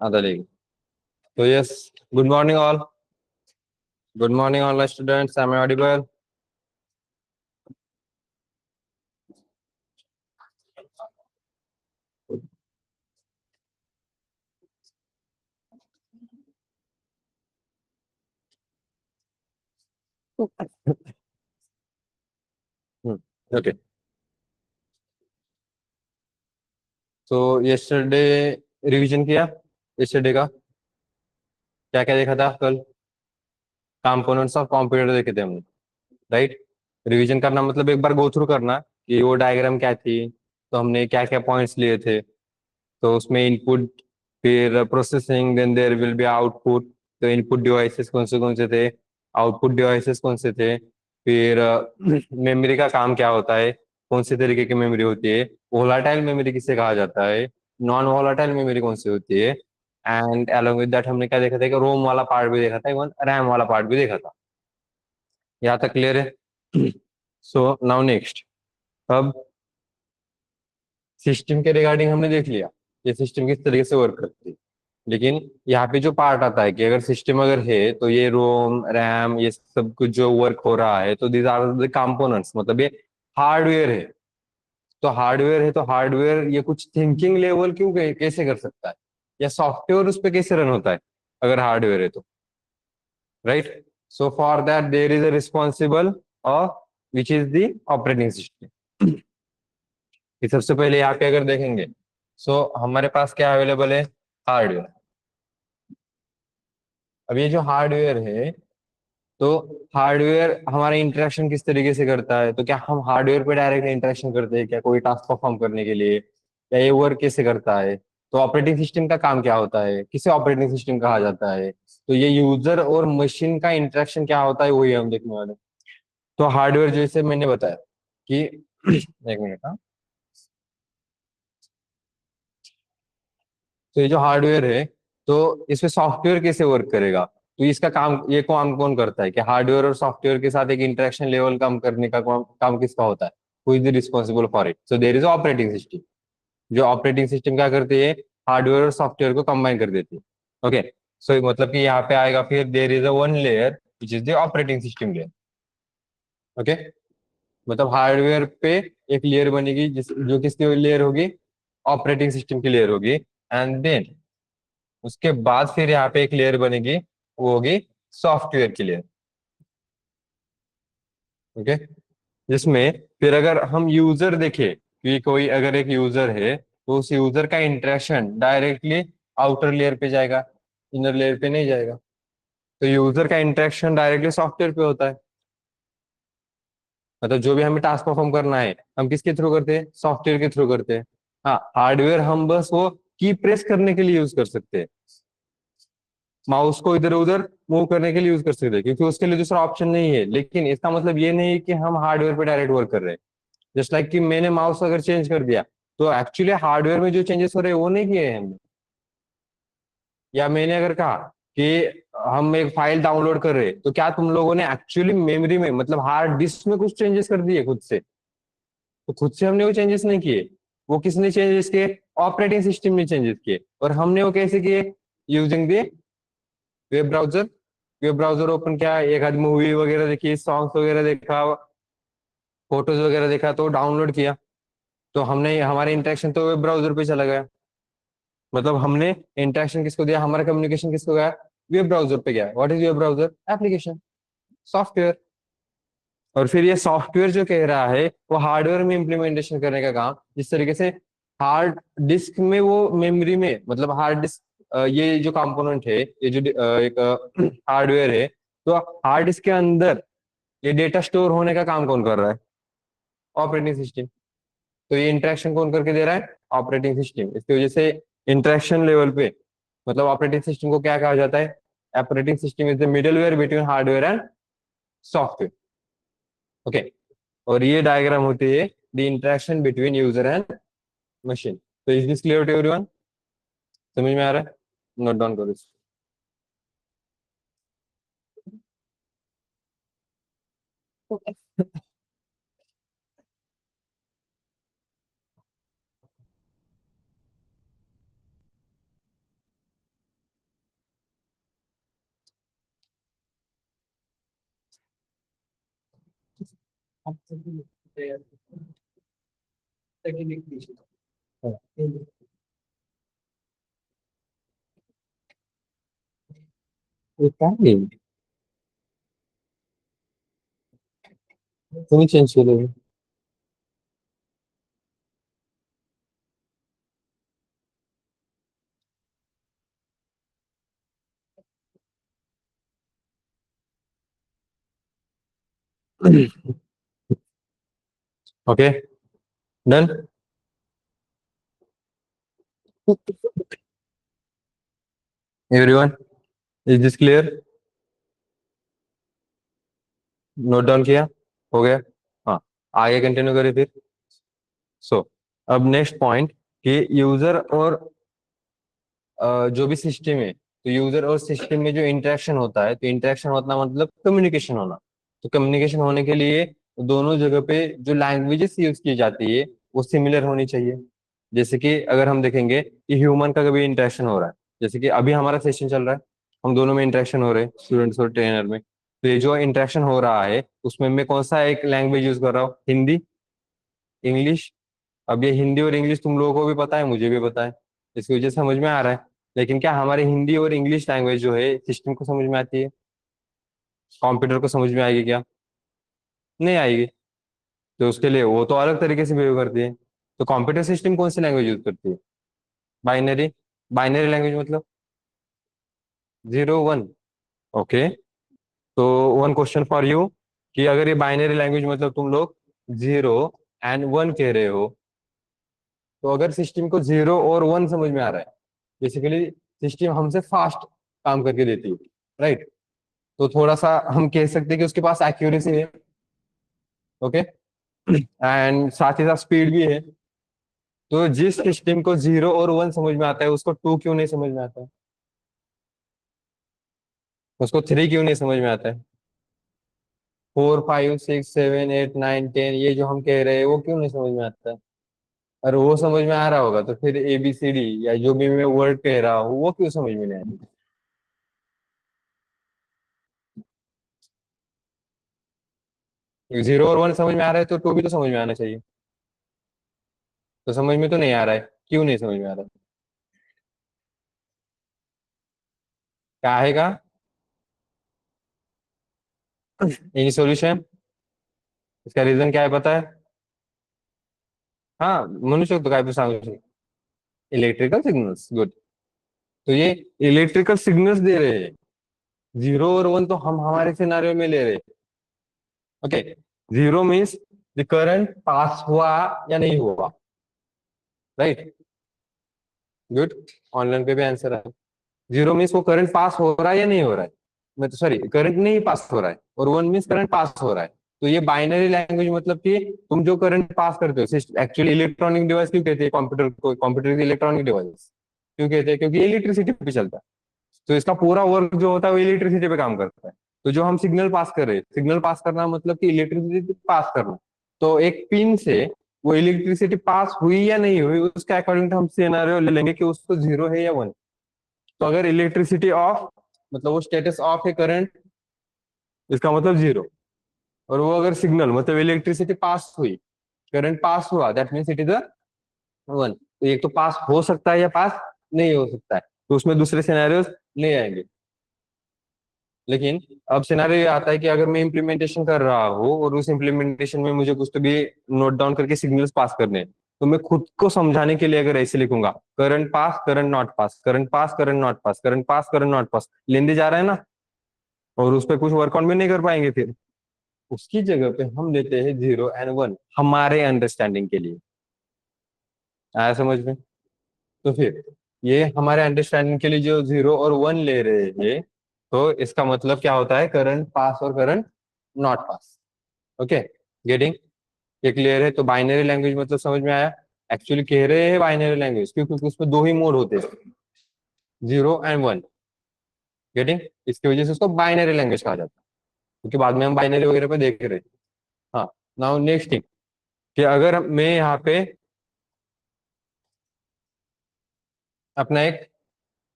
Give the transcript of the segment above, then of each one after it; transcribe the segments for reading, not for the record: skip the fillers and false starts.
आधा लेगी। तो yes, good morning all. Good morning all students, I am audible? Okay. तो यस्टरडे रिवीजन किया? यस्टरडे का क्या क्या देखा था कल? कंपोनेंट्स ऑफ कंप्यूटर देखे थे हमने, राइट? रिवीजन करना मतलब एक बार गो थ्रू करना कि वो डायग्राम क्या थी, तो हमने क्या क्या पॉइंट्स लिए थे। तो उसमें इनपुट, फिर processing, then there will be output. तो इनपुट डिवाइसेस कौन से थे, आउटपुट डिवाइसेस कौन से थे, फिर मेमोरी का काम क्या होता है, कौन से तरीके की मेमोरी होती है, वोलाटाइल मेमोरी किसे कहा जाता है, नॉन वोलाटाइल मेमोरी कौन सी होती है। एंड अलोंग विद दैट हमने क्या देखा था कि रोम वाला पार्ट भी देखा था, इवन रैम वाला पार्ट भी देखा था। यहाँ तक क्लियर है? So now next. अब सिस्टम के रिगार्डिंग हमने देख लिया ये सिस्टम किस तरीके से वर्क करती है। लेकिन यहाँ पे जो पार्ट आता है कि अगर सिस्टम अगर है तो ये रोम रैम ये सब कुछ जो वर्क हो रहा है, तो दीज आर द कंपोनेंट्स, मतलब ये हार्डवेयर है। तो हार्डवेयर है तो हार्डवेयर ये कुछ थिंकिंग लेवल क्यों कैसे कर सकता है, या सॉफ्टवेयर उस पर कैसे रन होता है अगर हार्डवेयर है तो, right? So for that there is a responsible of which is the operating system. कि सबसे पहले यहाँ पे अगर देखेंगे, सो हमारे पास क्या अवेलेबल है, हार्डवेयर। अब ये जो हार्डवेयर है, तो हार्डवेयर हमारा इंटरेक्शन किस तरीके से करता है, तो क्या हम हार्डवेयर पे डायरेक्ट इंटरेक्शन करते हैं क्या कोई टास्क परफॉर्म करने के लिए, या ये वर्क कैसे करता है, तो ऑपरेटिंग सिस्टम का काम क्या होता है, किसे ऑपरेटिंग सिस्टम कहा जाता है, तो ये यूजर और मशीन का इंटरेक्शन क्या होता है, वही हम देखने वाले हैं। तो हार्डवेयर जैसे मैंने बताया कि एक मिनट, हाँ। तो ये जो हार्डवेयर है, तो इसमें सॉफ्टवेयर कैसे वर्क करेगा, तो इसका काम ये काम कौन करता है कि हार्डवेयर और सॉफ्टवेयर के साथ एक इंटरेक्शन लेवल कम करने का काम किसका होता है, who is the responsible for it, so there is operating system. जो ऑपरेटिंग सिस्टम क्या करती है, हार्डवेयर और सॉफ्टवेयर को कंबाइन कर देती है। ओके। सो मतलब कि यहाँ पे आएगा फिर there is a one layer which is the operating system layer. Okay. मतलब हार्डवेयर पे एक लेयर बनेगी जो किसकी लेयर होगी, ऑपरेटिंग सिस्टम की लेयर होगी। एंड देन उसके बाद फिर यहाँ पे एक लेयर बनेगी, वो होगी सॉफ्टवेयर की लेयर। ओके। जिसमें फिर अगर हम यूजर देखें कि कोई अगर एक यूजर है, तो उस यूजर का इंटरेक्शन डायरेक्टली आउटर लेयर पे जाएगा, इनर लेयर पे नहीं जाएगा। तो यूजर का इंटरेक्शन डायरेक्टली सॉफ्टवेयर पे होता है। मतलब जो भी हमें टास्क परफॉर्म करना है, हम किसके थ्रू करते हैं, सॉफ्टवेयर के थ्रू करते हैं। हाँ, हार्डवेयर हम बस वो की प्रेस करने के लिए यूज कर सकते हैं, माउस को इधर उधर मूव करने के लिए यूज कर सकते हैं, क्योंकि उसके लिए दूसरा ऑप्शन नहीं है। लेकिन इसका मतलब ये नहीं है कि हम हार्डवेयर पे डायरेक्ट वर्क कर रहे हैं। जस्ट लाइक कि मैंने माउस अगर चेंज कर दिया, तो एक्चुअली हार्डवेयर में जो चेंजेस हो रहे हैं वो नहीं किए हैं हमने। या मैंने अगर कहा कि हम एक फाइल डाउनलोड कर रहे हैं, तो क्या तुम लोगों ने एक्चुअली मेमोरी में मतलब हार्ड डिस्क में कुछ चेंजेस कर दिए खुद से? तो खुद से हमने वो चेंजेस नहीं किए। वो किसने चेंजेस किए, ऑपरेटिंग सिस्टम ने चेंजेस किए। और हमने वो कैसे किए, using the web browser. Web browser open किया, एक आध मूवी वगैरह देखी, सॉन्ग्स वगैरह देखा, फोटोज वगैरह देखा, तो डाउनलोड किया। तो हमने हमारे इंटरेक्शन तो वेब ब्राउजर पे चला गया। मतलब हमने इंटरेक्शन किसको दिया, हमारा कम्युनिकेशन किसको गया, वेब ब्राउजर पे गया। What is web browser, application, software. और फिर ये सॉफ्टवेयर जो कह रहा है वो हार्डवेयर में इम्प्लीमेंटेशन करने का काम, जिस तरीके से हार्ड डिस्क में वो मेमोरी में, मतलब हार्ड डिस्क, ये जो कंपोनेंट है, ये जो एक हार्डवेयर है, तो हार्ड डिस्क के अंदर ये डेटा स्टोर होने का काम कौन कर रहा है, ऑपरेटिंग सिस्टम। तो ये इंटरेक्शन कौन करके दे रहा है, ऑपरेटिंग सिस्टम। इसकी वजह से इंटरेक्शन लेवल पे, मतलब ऑपरेटिंग सिस्टम को क्या कहा जाता है, operating system is the middleware between hardware and software. Okay. और ये डायग्राम होती है the interaction between user and machine. तो is this clear to everyone, समझ में आ रहा है? नोट डाउन करो इसको। तुम्ही चेंज केलं. Okay, done. Everyone, is this clear? Note down किया? हो गया. हाँ, आगे कंटिन्यू करें फिर. सो अब नेक्स्ट पॉइंट कि यूजर और जो भी सिस्टम है, तो यूजर और सिस्टम में जो इंटरेक्शन होता है, तो इंटरेक्शन होना मतलब कम्युनिकेशन होना. तो कम्युनिकेशन होने के लिए दोनों जगह पे जो लैंग्वेजेस यूज की जाती है वो सिमिलर होनी चाहिए. जैसे कि अगर हम देखेंगे कि ह्यूमन का कभी इंटरेक्शन हो रहा है, जैसे कि अभी हमारा सेशन चल रहा है, हम दोनों में इंटरेक्शन हो रहे हैं, स्टूडेंट्स और ट्रेनर में. तो ये जो इंटरेक्शन हो रहा है उसमें मैं कौन सा एक लैंग्वेज यूज कर रहा हूँ? हिंदी, इंग्लिश. अब ये हिंदी और इंग्लिश तुम लोगों को भी पता है, मुझे भी पता है, इसकी वजह से समझ में आ रहा है. लेकिन क्या हमारे हिंदी और इंग्लिश लैंग्वेज जो है सिस्टम को समझ में आती है? कंप्यूटर को समझ में आएगी क्या? नहीं आएगी. तो उसके लिए वो तो अलग तरीके से बिहेव करती है. तो कंप्यूटर सिस्टम कौन सी लैंग्वेज यूज करती है? बाइनरी. बाइनरी लैंग्वेज मतलब 0 1. ओके. तो वन क्वेश्चन फॉर यू कि अगर ये बाइनरी लैंग्वेज मतलब तुम लोग 0 और 1 कह रहे हो, तो अगर सिस्टम को 0 और 1 समझ में आ रहा है, बेसिकली सिस्टम हमसे फास्ट काम करके देती है, राइट? तो थोड़ा सा हम कह सकते हैं कि उसके पास एक्यूरेसी है. ओके. एंड साथ ही साथ स्पीड भी है. तो जिस सिस्टम को 0 और 1 समझ में आता है उसको 2 क्यों नहीं समझ में आता है? उसको 3 क्यों नहीं समझ में आता है? 4 5 6 7 8 9 10 ये जो हम कह रहे हैं वो क्यों नहीं समझ में आता है? और वो समझ में आ रहा होगा तो फिर ABCD या जो भी मैं वर्ड कह रहा हूँ वो क्यों समझ में नहीं आएगा? 0 और 1 समझ में आ रहा है तो 2 भी तो समझ में आना चाहिए. तो समझ में तो नहीं आ रहा है. क्यों नहीं समझ में आ रहा है? क्या आएगा? Any solution? इसका रीजन क्या है पता है? हाँ, मनुष्य तो काय पे सांगू. Electrical signals, good. तो ये इलेक्ट्रिकल सिग्नल्स दे रहे हैं. 0 और 1 तो हम हमारे सिनारियो में ले रहे हैं. Okay. 0 means the current pass हुआ या नहीं हुआ, राइट? गुड. ऑनलाइन पे भी आंसर है. 0 मीन्स वो करंट पास हो रहा है या नहीं हो रहा है. मैं तो सॉरी, करंट नहीं पास हो रहा है. और 1 मीन्स करंट पास हो रहा है. तो ये बाइनरी लैंग्वेज मतलब कि तुम जो करंट पास करते हो, एक्चुअली इलेक्ट्रॉनिक डिवाइस क्यों कहते हैं कंप्यूटर को? कंप्यूटर की इलेक्ट्रॉनिक डिवाइस क्यों कहते हैं? क्योंकि इलेक्ट्रिसिटी पे चलता है. तो इसका पूरा वर्क जो होता है वो इलेक्ट्रिसिटी पे काम करता है. तो जो हम सिग्नल पास कर रहे हैं, सिग्नल पास करना मतलब कि इलेक्ट्रिसिटी पास करना. तो एक पिन से वो इलेक्ट्रिसिटी पास हुई या नहीं हुई उसके अकॉर्डिंग तो हम सिनेरियो ले लेंगे कि उसको 0 है या 1. तो अगर इलेक्ट्रिसिटी ऑफ मतलब वो स्टेटस ऑफ है करंट, इसका मतलब 0. और वो अगर सिग्नल मतलब इलेक्ट्रिसिटी पास हुई, करंट पास हुआ, दैट मीन्स इट इज 1. तो एक तो पास हो सकता है या पास नहीं हो सकता है. तो उसमें दूसरे सिनेरियोस नहीं आएंगे. लेकिन अब सिनारियो ये आता है कि अगर मैं इम्प्लीमेंटेशन कर रहा हूँ और उस इम्प्लीमेंटेशन में मुझे कुछ तो भी नोट डाउन करके सिग्नल्स पास करने हैं, तो मैं खुद को समझाने के लिए अगर ऐसे लिखूंगा, current pass current not pass, current pass current not pass, current pass current not pass, लेंदे जा रहा है ना. और उस पर कुछ वर्क ऑन भी नहीं कर पाएंगे. फिर उसकी जगह पे हम लेते हैं 0 और 1 हमारे अंडरस्टैंडिंग के लिए. आया समझ में? तो फिर ये हमारे अंडरस्टैंडिंग के लिए जो 0 और 1 ले रहे हैं, तो इसका मतलब क्या होता है? करंट पास और current not pass. Okay. Getting? ये क्लियर है? तो बाइनरी लैंग्वेज मतलब समझ में आया. एक्चुअली कह रहे हैं बाइनरी लैंग्वेज क्योंकि उसमें दो ही मोड होते हैं, 0 और 1. गेटिंग? इसकी वजह से उसको बाइनरी लैंग्वेज कहा जाता है, क्योंकि बाद में हम बाइनरी वगैरह पे देख रहे हैं. हाँ. नाउ नेक्स्ट थिंग कि अगर मैं यहाँ पे अपना एक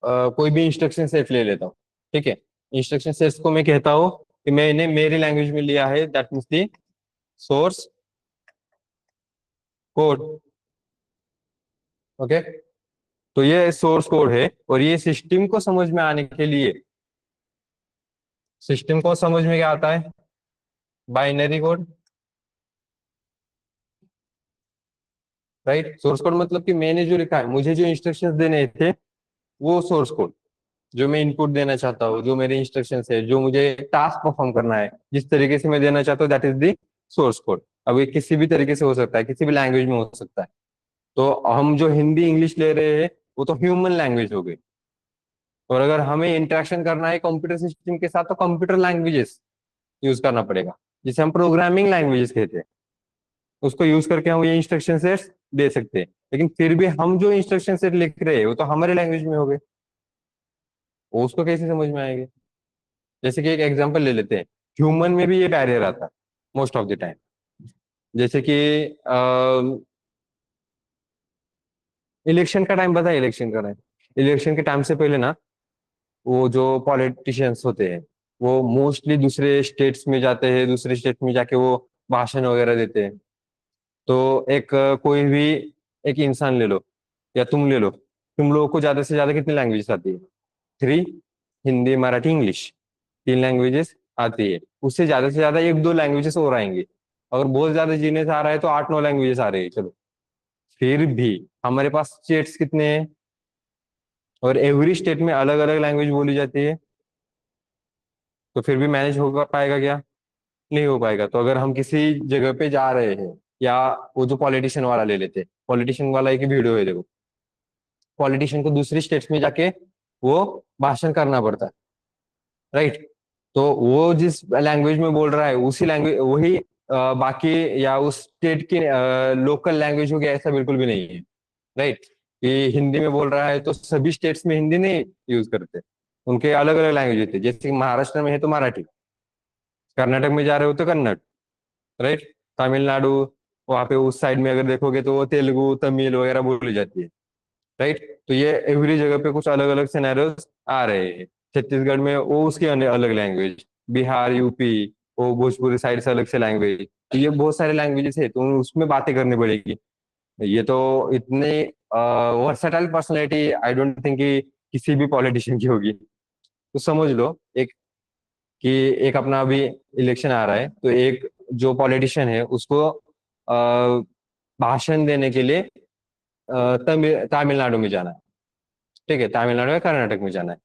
कोई भी इंस्ट्रक्शन सेट ले लेता हूँ, ठीक है. इंस्ट्रक्शन सेट्स को मैं कहता हूँ कि मैंने मेरी लैंग्वेज में लिया है, that means the source code. Okay, तो ये सोर्स कोड है, और ये सिस्टम को समझ में आने के लिए, सिस्टम को समझ में क्या आता है? Binary code, right. Source code मतलब कि मैंने जो लिखा है, मुझे जो इंस्ट्रक्शंस देने थे, वो सोर्स कोड, जो मैं इनपुट देना चाहता हूँ, जो मेरे इंस्ट्रक्शंस है, जो मुझे टास्क परफॉर्म करना है, जिस तरीके से मैं देना चाहता हूँ, that is the source code. अब ये किसी भी तरीके से हो सकता है, किसी भी लैंग्वेज में हो सकता है। तो हम जो हिंदी इंग्लिश ले रहे हैं, वो तो ह्यूमन लैंग्वेज हो गई। और अगर हमें इंटरेक्शन करना है कंप्यूटर सिस्टम के साथ, तो कंप्यूटर लैंग्वेजेस यूज करना पड़ेगा, जिसे हम प्रोग्रामिंग लैंग्वेजेस कहते हैं। उसको यूज करके हम ये इंस्ट्रक्शन सेट्स दे सकते हैं। लेकिन फिर भी हम जो इंस्ट्रक्शन सेट लिख रहे हैं, वो तो हमारे लैंग्वेज में हो गए, वो उसको कैसे समझ में आएंगे? जैसे कि एक एग्जांपल ले लेते हैं, ह्यूमन में भी ये बैरियर आता है मोस्ट ऑफ द टाइम। जैसे कि इलेक्शन का टाइम, पता है इलेक्शन का टाइम? इलेक्शन के टाइम से पहले ना, वो जो पॉलिटिशियंस होते हैं, वो मोस्टली दूसरे स्टेट्स में जाते हैं, दूसरे स्टेट में जाके वो भाषण वगैरह देते हैं। तो एक कोई भी एक इंसान ले लो, या तुम ले लो, तुम लोगों को ज्यादा से ज्यादा कितनी लैंग्वेजेस आती है? 3। हिंदी, मराठी, इंग्लिश, 3 लैंग्वेजेस आती है। उससे ज्यादा से ज्यादा 1-2 लैंग्वेजेस और आएंगे। अगर बहुत ज्यादा जीने से आ रहा है तो 8-9 लैंग्वेजेस आ रही है, चलो। फिर भी हमारे पास स्टेट्स कितने हैं, और एवरी स्टेट में अलग अलग लैंग्वेज बोली जाती है। तो फिर भी मैनेज हो पाएगा क्या? नहीं हो पाएगा। तो अगर हम किसी जगह पे जा रहे हैं, या वो जो पॉलिटिशियन वाला ले लेते हैं, पॉलिटिशियन वाला एक वीडियो है, देखो, पॉलिटिशियन को दूसरी स्टेट्स में जाके वो भाषण करना पड़ता है, राइट। तो वो जिस लैंग्वेज में बोल रहा है, उसी लैंग्वेज वही बाकी या उस स्टेट की लोकल लैंग्वेज होगी, ऐसा बिल्कुल भी नहीं है, राइट। कि हिंदी में बोल रहा है तो सभी स्टेट्स में हिंदी नहीं यूज करते, उनके अलग अलग लैंग्वेज होती है। जैसे कि महाराष्ट्र में है तो मराठी, कर्नाटक में जा रहे हो तो कन्नड़, राइट। तमिलनाडु, वहां पे उस साइड में अगर देखोगे तो वो तेलुगु तमिल वगैरह बोली जाती है, राइट। तो ये एवरी जगह पे कुछ अलग अलग सिनेरियोस आ रहे हैं। छत्तीसगढ़ में वो उसकी अलग लैंग्वेज, बिहार यूपी वो भोजपुरी साइड से अलग से लैंग्वेज। तो ये बहुत सारे लैंग्वेजेस है, तो उसमें बातें करनी पड़ेगी। ये तो इतने versatile personality I don't think कि किसी भी पॉलिटिशियन की होगी। तो समझ लो एक, कि एक अपना अभी इलेक्शन आ रहा है, तो एक जो पॉलिटिशियन है उसको भाषण देने के लिए तमिलनाडु में जाना है, ठीक है, तमिलनाडु या कर्नाटक में जाना है।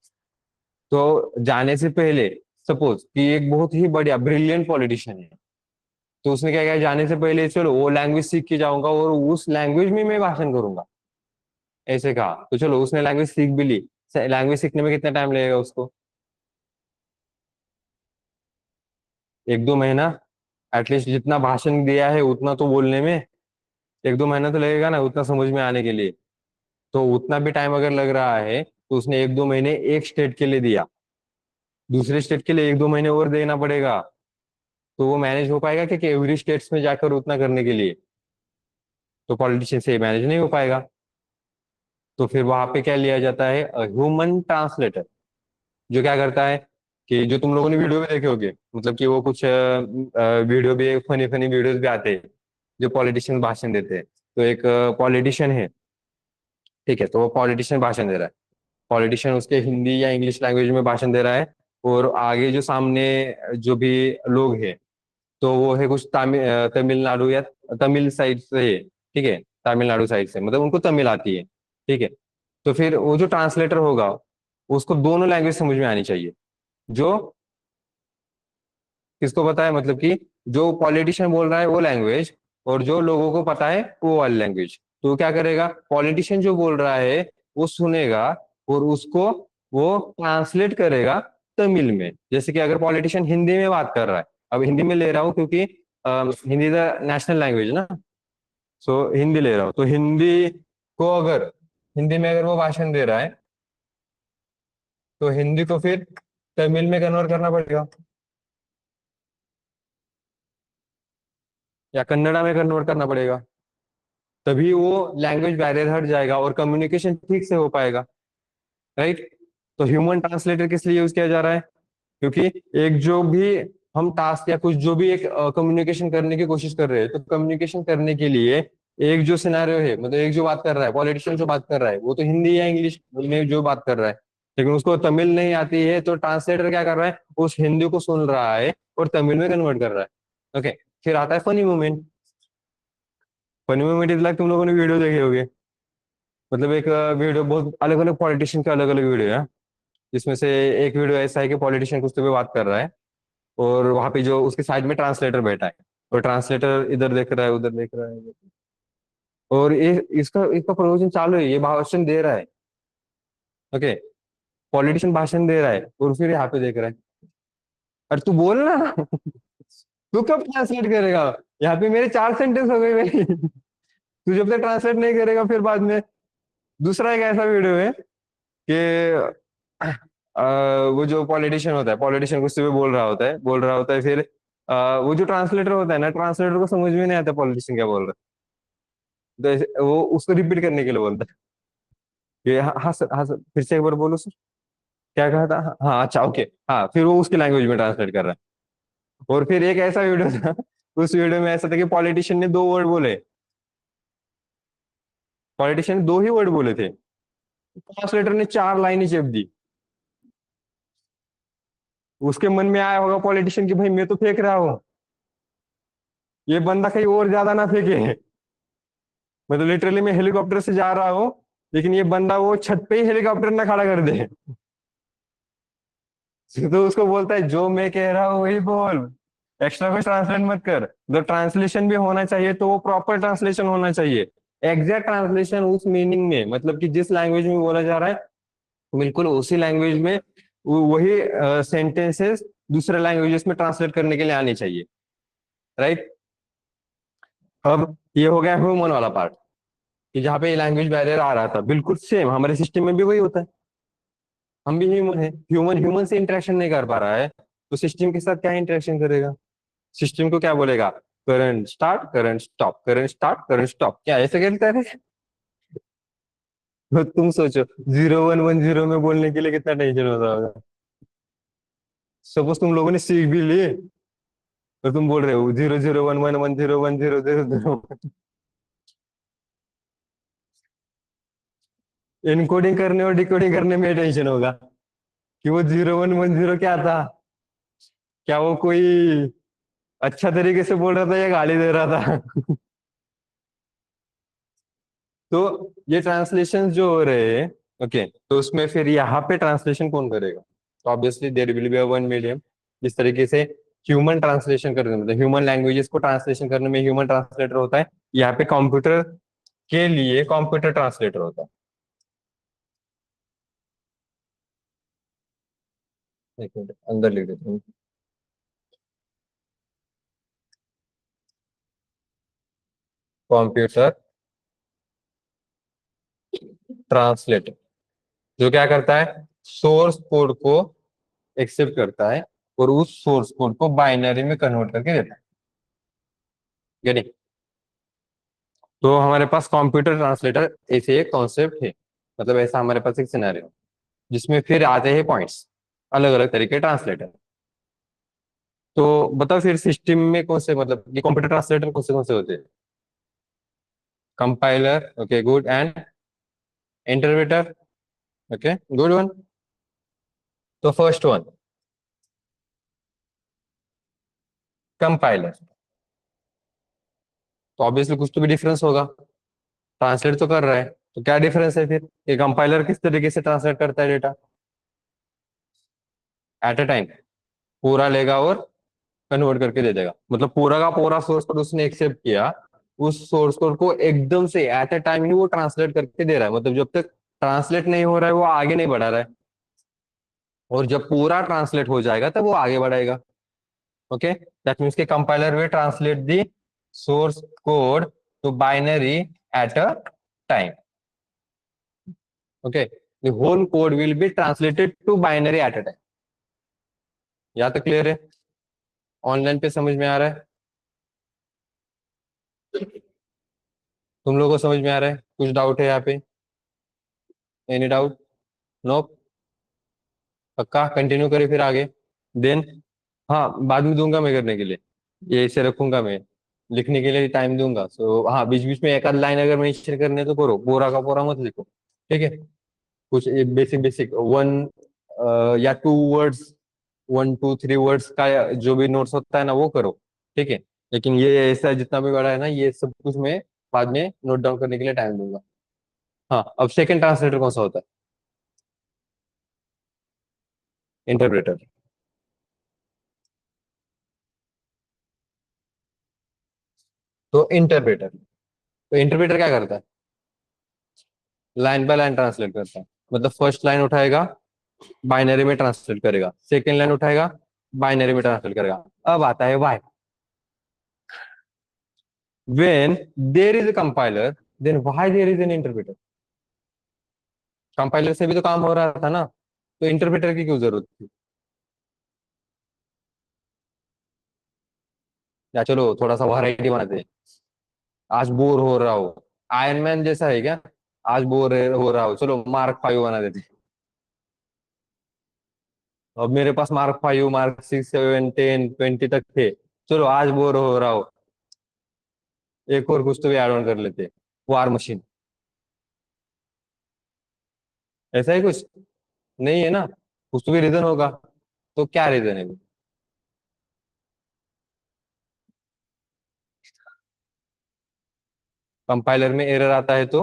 तो जाने से पहले, सपोज कि एक बहुत ही बढ़िया ब्रिलियंट पॉलिटिशियन है, तो उसने क्या किया, जाने से पहले चलो वो लैंग्वेज सीख के जाऊंगा और उस लैंग्वेज में मैं भाषण करूंगा, ऐसे कहा। तो चलो उसने लैंग्वेज सीख भी ली। लैंग्वेज सीखने में कितना टाइम लगेगा उसको? 1-2 महीना। एटलीस्ट जितना भाषण दिया है उतना तो बोलने में 1-2 महीना तो लगेगा ना, उतना समझ में आने के लिए। तो उतना भी टाइम अगर लग रहा है, तो उसने 1-2 महीने एक स्टेट के लिए दिया, दूसरे स्टेट के लिए 1-2 महीने और देना पड़ेगा। तो वो मैनेज हो पाएगा कि एवरी स्टेट्स में जाकर उतना करने के लिए? तो पॉलिटिशियन से मैनेज नहीं हो पाएगा। तो फिर वहां पे क्या लिया जाता है, ह्यूमन ट्रांसलेटर, जो क्या करता है, कि जो तुम लोगों ने वीडियो में देखे होंगे, मतलब कि वो कुछ वीडियो भी, फनी फनी वीडियोस भी आते हैं, जो पॉलिटिशियन भाषण देते हैं। तो एक पॉलिटिशियन है, ठीक है, तो वो पॉलिटिशियन भाषण दे रहा है, पॉलिटिशियन उसके हिंदी या इंग्लिश लैंग्वेज में भाषण दे रहा है। और आगे जो सामने जो भी लोग हैं, तो वो है कुछ तमिलनाडु या तमिल साइड से है, ठीक है, तमिलनाडु साइड से, मतलब उनको तमिल आती है, ठीक है। तो फिर वो जो ट्रांसलेटर होगा, उसको दोनों लैंग्वेज समझ में आनी चाहिए। जो किसको पता है, मतलब कि जो पॉलिटिशियन बोल रहा है वो लैंग्वेज, और जो लोगों को पता है वो वाली लैंग्वेज। तो वो क्या करेगा, पॉलिटिशियन जो बोल रहा है वो सुनेगा, और उसको वो ट्रांसलेट करेगा तमिल में। जैसे कि अगर पॉलिटिशियन हिंदी में बात कर रहा है, अब हिंदी में ले रहा हूँ क्योंकि हिंदी द नेशनल लैंग्वेज ना, सो हिंदी ले रहा हूँ। तो हिंदी को अगर, हिंदी में अगर वो भाषण दे रहा है, तो हिंदी को फिर तमिल में कन्वर्ट करना पड़ेगा, या कन्नड़ा में कन्वर्ट करना पड़ेगा। तभी वो लैंग्वेज बैरियर हट जाएगा और कम्युनिकेशन ठीक से हो पाएगा, राइट। तो ह्यूमन ट्रांसलेटर किस लिए यूज किया जा रहा है? क्योंकि एक जो भी हम टास्क या कुछ जो भी एक कम्युनिकेशन करने की कोशिश कर रहे हैं, तो कम्युनिकेशन करने के लिए एक जो सिनेरियो है, मतलब एक जो बात कर रहा है, पॉलिटिशियन जो बात कर रहा है, वो तो हिंदी या इंग्लिश में जो बात कर रहा है, लेकिन उसको तमिल नहीं आती है, तो ट्रांसलेटर क्या कर रहा है, उस हिंदी को सुन रहा है और तमिल में कन्वर्ट कर रहा है। ओके। फिर आता है funny moment. Funny moment is like, तुम लोगों ने वीडियो देखे होंगे, मतलब एक वीडियो, बहुत अलग अलग पॉलिटिशियन के अलग अलग वीडियो है, जिसमें से एक वीडियो ऐसा है कि पॉलिटिशियन कुछ तो भी बात कर रहा है, और वहां पे जो उसके साइड में ट्रांसलेटर बैठा है, और ट्रांसलेटर इधर देख रहा है, उधर देख रहा है, और ये इसका इसका प्रवचन चालू है, ये भाषण दे रहा है। ओके। पॉलिटिशियन भाषण दे रहा है और फिर यहाँ पे देख रहा है। अरे तू बोल ना तू कब ट्रांसलेट करेगा? यहाँ पे मेरे 4 सेंटेंस हो गए भाई तू जब तक ट्रांसलेट नहीं करेगा, फिर बाद में। दूसरा एक ऐसा वीडियो है कि वो जो पॉलिटिशियन होता है, पॉलिटिशियन कुछ भी बोल रहा होता है, फिर वो जो ट्रांसलेटर होता है ना, ट्रांसलेटर को समझ में नहीं आता पॉलिटिशियन क्या बोल रहा है, तो वो उसको रिपीट करने के लिए बोलता है कि हाँ हाँ सर, हाँ सर, फिर से एक बार बोलो सर, क्या कहा था, हाँ हाँ, अच्छा ओके, हाँ, फिर वो उसकी लैंग्वेज में ट्रांसलेट कर रहा है। और फिर एक ऐसा वीडियो था, उस वीडियो में ऐसा था कि पॉलिटिशियन ने 2 वर्ड बोले, पॉलिटिशियन ने 2 ही वर्ड बोले थे, ट्रांसलेटर ने 4 लाइनें चेप दी। उसके मन में आया होगा पॉलिटिशियन की, भाई मैं तो फेंक रहा हूँ, ये बंदा कहीं और ज्यादा ना फेंके, मतलब लिटरली मैं हेलीकॉप्टर से जा रहा हूँ, लेकिन ये बंदा वो छत पे ही हेलीकॉप्टर ना खड़ा कर दे तो उसको बोलता है जो मैं कह रहा हूँ वही बोल, एक्स्ट्रा कुछ ट्रांसलेट मत कर। जो ट्रांसलेशन भी होना चाहिए तो वो प्रॉपर ट्रांसलेशन होना चाहिए, एग्जैक्ट ट्रांसलेशन उस मीनिंग में, मतलब कि जिस लैंग्वेज में बोला जा रहा है, बिल्कुल उसी लैंग्वेज में वही सेंटेंसेस दूसरे लैंग्वेजेस में ट्रांसलेट करने के लिए आनी चाहिए। राइट। अब ये हो गया ह्यूमन वाला पार्ट, कि जहाँ पे लैंग्वेज बैरियर आ रहा था, बिल्कुल सेम हमारे सिस्टम में भी वही होता है। हम भी ह्यूमन है, ह्यूमन ह्यूमन से इंटरेक्शन नहीं कर पा रहा है, तो सिस्टम के साथ क्या इंटरेक्शन करेगा? सिस्टम को क्या बोलेगा? Current start, current stop, current start, current stop, क्या ऐसे खेलते हैं? तो तुम सोचो, 0110 में बोलने के लिए कितना टेंशन होता होगा। सपोज तुम लोगों ने सीख भी ली, तो तुम बोल रहे हो 0011101000, इनकोडिंग करने और डिकोडिंग करने में टेंशन होगा कि वो 0110 क्या था, क्या वो कोई अच्छा तरीके से बोल रहा था या गाली दे रहा था तो ये ट्रांसलेशन जो हो रहे हैं, ओके, तो उसमें फिर यहाँ पे ट्रांसलेशन कौन करेगा? तो obviously there will be one medium. जिस तरीके से ह्यूमन ट्रांसलेशन करने में, मतलब ह्यूमन लैंग्वेजेस को ट्रांसलेशन करने में ह्यूमन ट्रांसलेटर होता है, यहाँ पे कंप्यूटर के लिए कंप्यूटर ट्रांसलेटर होता है। एक मिनट अंदर लिख देता हूँ। कंप्यूटर ट्रांसलेटर जो क्या करता है, सोर्स कोड को एक्सेप्ट करता है और उस सोर्स कोड को बाइनरी में कन्वर्ट करके देता है। Getting? तो हमारे पास कंप्यूटर ट्रांसलेटर ऐसे एक कॉन्सेप्ट है, मतलब ऐसा हमारे पास एक सिनेरियो, जिसमें फिर आते हैं पॉइंट्स, अलग अलग तरीके ट्रांसलेटर। तो बताओ फिर सिस्टम में कौन से, मतलब ये कंप्यूटर ट्रांसलेटर कौन से होते हैं? Compiler, okay good, and interpreter, okay good one. तो फर्स्ट वन, कंपाइलर, तो ऑब्वियसली कुछ तो भी डिफरेंस होगा, ट्रांसलेट तो कर रहा है, तो क्या डिफरेंस है फिर? ये कंपाइलर किस तरीके से ट्रांसलेट करता है डेटा? एट अ टाइम, पूरा लेगा और कन्वर्ट करके दे देगा, मतलब पूरा का पूरा सोर्स कोड उसने एक्सेप्ट किया, उस सोर्स कोड को एकदम से एट अ टाइम ही वो ट्रांसलेट करके दे रहा है, मतलब जब तक ट्रांसलेट नहीं हो रहा है वो आगे नहीं बढ़ा रहा है, और जब पूरा ट्रांसलेट हो जाएगा तब वो आगे बढ़ाएगा। ओके, दैट मीन्स के compiler will translate the source code to binary at a time. Okay, the whole code will be translated to binary at a time. यहाँ तक क्लियर है? ऑनलाइन पे समझ में आ रहा है? तुम लोगों को समझ में आ रहा है? कुछ डाउट है यहाँ पे? Any doubt? नो? पक्का कंटिन्यू करें फिर आगे? देन हाँ बाद में दूंगा मैं करने के लिए, ये इसे रखूंगा मैं, लिखने के लिए टाइम दूंगा। सो हाँ बीच बीच में एक आध लाइन अगर मेंशन करने तो करो, पूरा का पूरा मत लिखो, ठीक है। कुछ बेसिक बेसिक वन या two words, one two three words का जो भी नोट्स होता है ना वो करो, ठीक है। लेकिन ये ऐसा जितना भी बड़ा है ना ये सब कुछ मैं बाद में नोट डाउन करने के लिए टाइम दूंगा। हाँ अब सेकंड ट्रांसलेटर कौन सा होता है? इंटरप्रेटर। तो इंटरप्रेटर क्या करता है? लाइन बाय लाइन ट्रांसलेट करता है। मतलब फर्स्ट लाइन उठाएगा, बाइनरी में ट्रांसलेट करेगा, सेकेंड लाइन उठाएगा, बाइनरी में ट्रांसलेट करेगा। अब आता है why. When there is a compiler then why there is an interpreter? Compiler से भी तो काम हो रहा था ना, तो इंटरप्रेटर की क्यों जरूरत थी? या चलो थोड़ा सा वैरायटी बनाते हैं। आज बोर हो रहा हो, आयरन मैन जैसा है क्या? आज बोर हो रहा हो, चलो मार्क 5 बना देते हैं। अब मेरे पास मार्क 5, मार्क 6, 7, 10, 20 तक थे। चलो आज बोर हो रहा हो, एक और कुछ तो भी ऐड ऑन कर लेते हैं, वार मशीन। ऐसा ही कुछ नहीं है ना, कुछ तो भी रीजन होगा। तो क्या रीजन है? कंपाइलर में एरर आता है तो?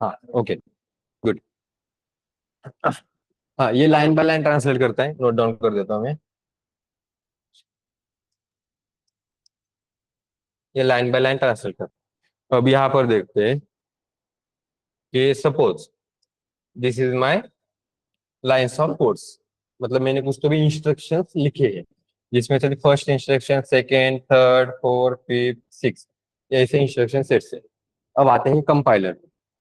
हाँ ओके गुड। हाँ ये लाइन बाय लाइन ट्रांसलेट करता है, नोट डाउन कर देता हूँ मैं। ये लाइन बाय लाइन ट्रांसलेट करता है। अब यहाँ पर देखते हैं कि suppose this is my lines of codes. मतलब मैंने कुछ तो भी इंस्ट्रक्शंस लिखे हैं, जिसमें से first instruction, second, third, fourth, fifth, six, ऐसे इंस्ट्रक्शन सेट से। अब आते हैं कंपाइलर।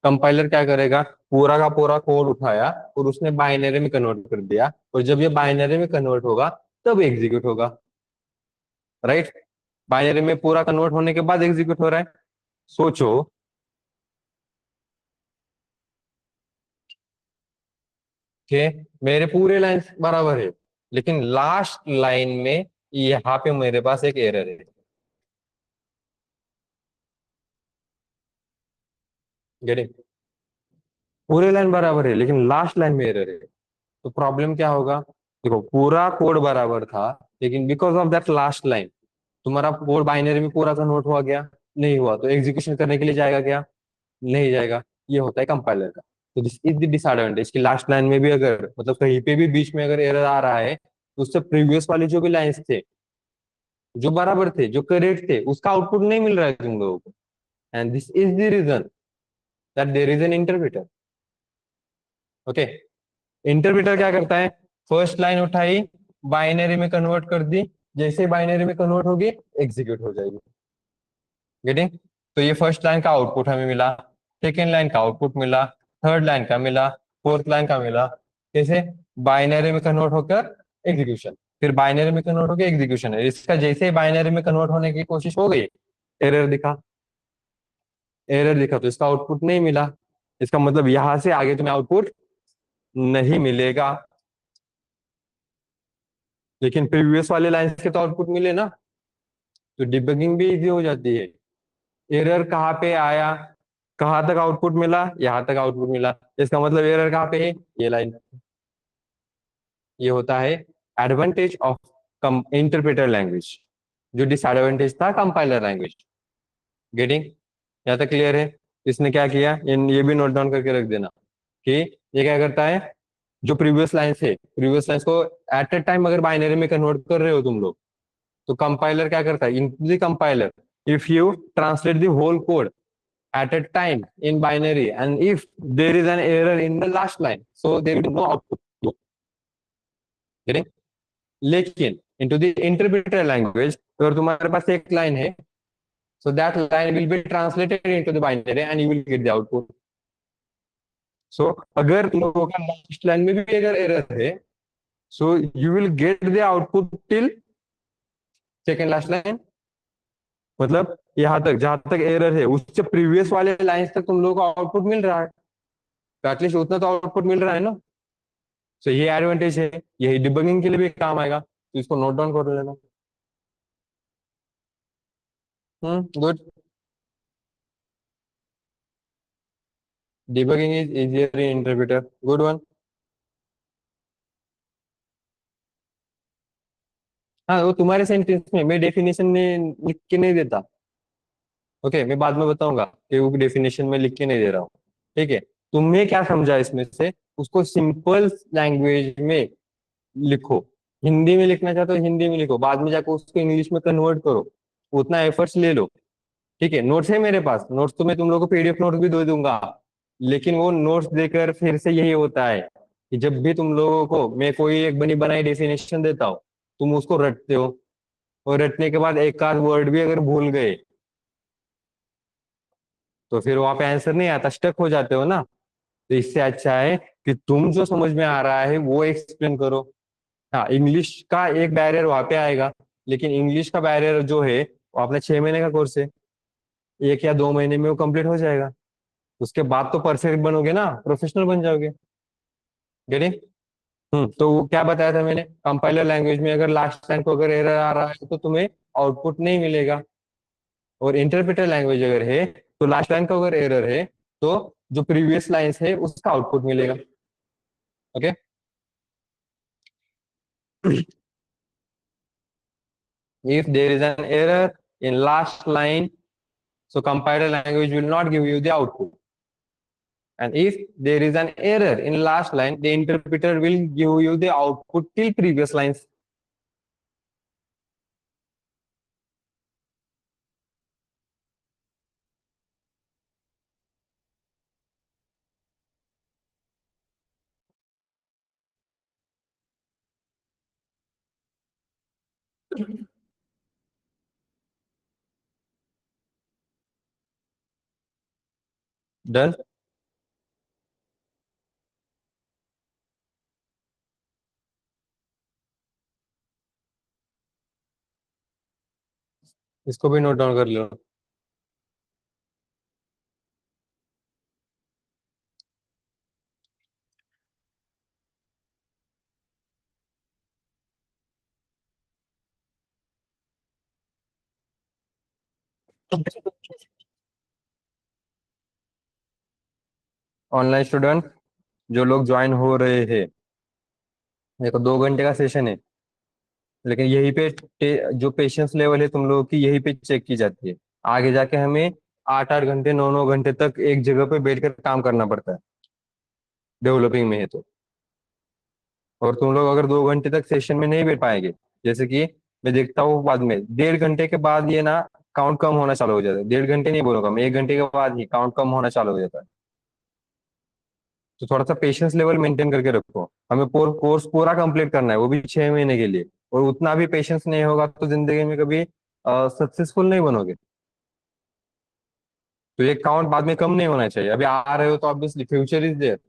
कंपाइलर क्या करेगा? पूरा का पूरा कोड उठाया और उसने बाइनरी में कन्वर्ट कर दिया, और जब ये बाइनरी में कन्वर्ट होगा तब एग्जीक्यूट होगा, राइट? बाइनरी में पूरा कन्वर्ट होने के बाद एग्जीक्यूट हो रहा है। सोचो कि मेरे पूरे लाइन बराबर है, लेकिन लास्ट लाइन में यहाँ पे मेरे पास एक एरर है। गेटिंग? पूरे लाइन बराबर है लेकिन लास्ट लाइन में एरर है, तो प्रॉब्लम क्या होगा? देखो पूरा कोड बराबर था, लेकिन because of that last line तुम्हारा कोड बाइनरी में पूरा कन्वर्ट हुआ गया, नहीं हुआ तो एग्जीक्यूशन करने के लिए जाएगा क्या? नहीं जाएगा। ये होता है कंपाइलर का। तो दिस इज द डिसएडवांटेज कि लास्ट लाइन में भी अगर मतलब कहीं पे भी बीच में अगर एरर आ रहा है तो उससे प्रीवियस वाले जो भी लाइंस थे जो बराबर थे जो करेक्ट थे उसका आउटपुट नहीं मिल रहा है तुम लोगों को। And this is the reason that there is an interpreter. Okay. Interpreter क्या करता है? फर्स्ट लाइन उठाई, बाइनरी में कन्वर्ट कर दी, जैसे बाइनरी में कन्वर्ट होगी एग्जीक्यूट हो जाएगी। गेटिंग? तो ये फर्स्ट लाइन का आउटपुट हमें मिला, सेकेंड लाइन का आउटपुट मिला, थर्ड लाइन का मिला, फोर्थ लाइन का मिला। कैसे? बाइनरी में कन्वर्ट होकर एग्जीक्यूशन, फिर बाइनरी में कन्वर्ट होकर एग्जीक्यूशन है इसका। जैसे ही बाइनरी में कन्वर्ट होने की कोशिश हो गई, एरर दिखा। एरर दिखा तो इसका आउटपुट नहीं मिला। इसका मतलब यहां से आगे तुम्हें आउटपुट नहीं मिलेगा। लेकिन प्रीवियस वाले लाइंस के तो आउटपुट मिले ना, तो डिबगिंग भी इजी हो जाती है। एरर कहाँ पे आया, कहाँ तक आउटपुट मिला, यहाँ तक आउटपुट मिला, इसका मतलब एरर कहाँ पे है? ये लाइन। ये होता है एडवांटेज ऑफ इंटरप्रेटर लैंग्वेज, जो डिसएडवांटेज था कंपाइलर लैंग्वेज। गेटिंग? यहाँ तक क्लियर है? इसने क्या किया, ये भी नोट डाउन करके रख देना कि ये क्या करता है, जो प्रीवियस लाइंस है प्रीवियस लाइंस को एट ए टाइम अगर बाइनरी में कन्वर्ट कर रहे हो तुम लोग, तो कंपाइलर क्या करता है? In the compiler if you translate the whole code at a time in binary and if there is an error in the last line so there will be no output. Getting? लेकिन into the interpreter language अगर तुम्हारे पास एक line है, so that line will be translated into the binary and you will get the output. So अगर तुम लोगों का last line में भी अगर एरर है, so you will get the output till second last line। मतलब यहाँ तक जहां तक एरर है उससे प्रीवियस वाले लाइन तक तुम लोगों को आउटपुट मिल रहा है। तो एटलीस्ट उतना तो आउटपुट मिल रहा है ना। तो ये एडवांटेज है, यही डिबगिंग के लिए भी काम आएगा, तो इसको नोट डाउन कर लेना। Good. Debugging is easier in interpreter, good one. हाँ, वो तुम्हारे सेंटेंस में मैं डेफिनेशन में लिख के नहीं देता। ओके, मैं बाद में बताऊंगा कि वो डेफिनेशन में लिख के नहीं दे रहा हूँ। ठीक है। तुमने क्या समझा इसमें से, उसको सिंपल लैंग्वेज में लिखो। हिंदी में लिखना चाहते हो हिंदी में लिखो, बाद में जाकर उसको इंग्लिश में कन्वर्ट करो। उतना एफर्ट्स ले लो। ठीक है, नोट्स है मेरे पास, नोट्स तो मैं तुम लोगों को पीडीएफ नोट्स भी दे दूंगा। लेकिन वो नोट्स देकर फिर से यही होता है कि जब भी तुम लोगों को मैं कोई एक बनी बनाई डेफिनेशन देता हूँ, तुम उसको रटते हो, और रटने के बाद एक आध वर्ड भी अगर भूल गए, तो फिर वहां पे आंसर नहीं आता, स्टक हो जाते हो ना। तो इससे अच्छा है कि तुम जो समझ में आ रहा है वो एक्सप्लेन करो। हाँ, इंग्लिश का एक बैरियर वहां पे आएगा, लेकिन इंग्लिश का बैरियर जो है वो अपना 6 महीने का कोर्स है, 1 या 2 महीने में वो कंप्लीट हो जाएगा। उसके बाद तो परफेक्ट बनोगे ना, प्रोफेशनल बन जाओगे। गेटिंग? तो वो क्या बताया था मैंने, कंपाइलर लैंग्वेज में अगर लास्ट लाइन को अगर एरर आ रहा है तो तुम्हें आउटपुट नहीं मिलेगा। और इंटरप्रेटर लैंग्वेज अगर है तो लास्ट लाइन का अगर एरर है तो जो प्रीवियस लाइंस है उसका आउटपुट मिलेगा। Okay. if there is an error in last line, so compiler language will not give you the output. And if there is an error in last line, the interpreter will give you the output till previous lines. Done. इसको भी note down कर लो। Online student जो लोग join हो रहे हैं, देखो 2 घंटे का सेशन है, लेकिन यही पे जो पेशेंस लेवल है तुम लोगों की यही पे चेक की जाती है। आगे जाके हमें 8 8 घंटे 9 9 घंटे तक एक जगह पे बैठकर काम करना पड़ता है, डेवलपिंग में है तो। और तुम लोग अगर 2 घंटे तक सेशन में नहीं बैठ पाएंगे, जैसे कि मैं देखता हूँ बाद में 1.5 घंटे के बाद ये ना काउंट कम होना चालू हो जाता है। 1.5 घंटे नहीं बोलूंगा मैं, 1 घंटे के बाद ही काउंट कम होना चालू हो जाता है। तो थोड़ा सा पेशेंस लेवल मेंटेन करके रखो, हमें कोर्स पूरा कंप्लीट करना है, वो भी 6 महीने के लिए। और उतना भी पेशेंस नहीं होगा तो जिंदगी में कभी सक्सेसफुल नहीं बनोगे। तो ये काउंट बाद में कम नहीं होना चाहिए। अभी आ रहे हो तो obviously future is there.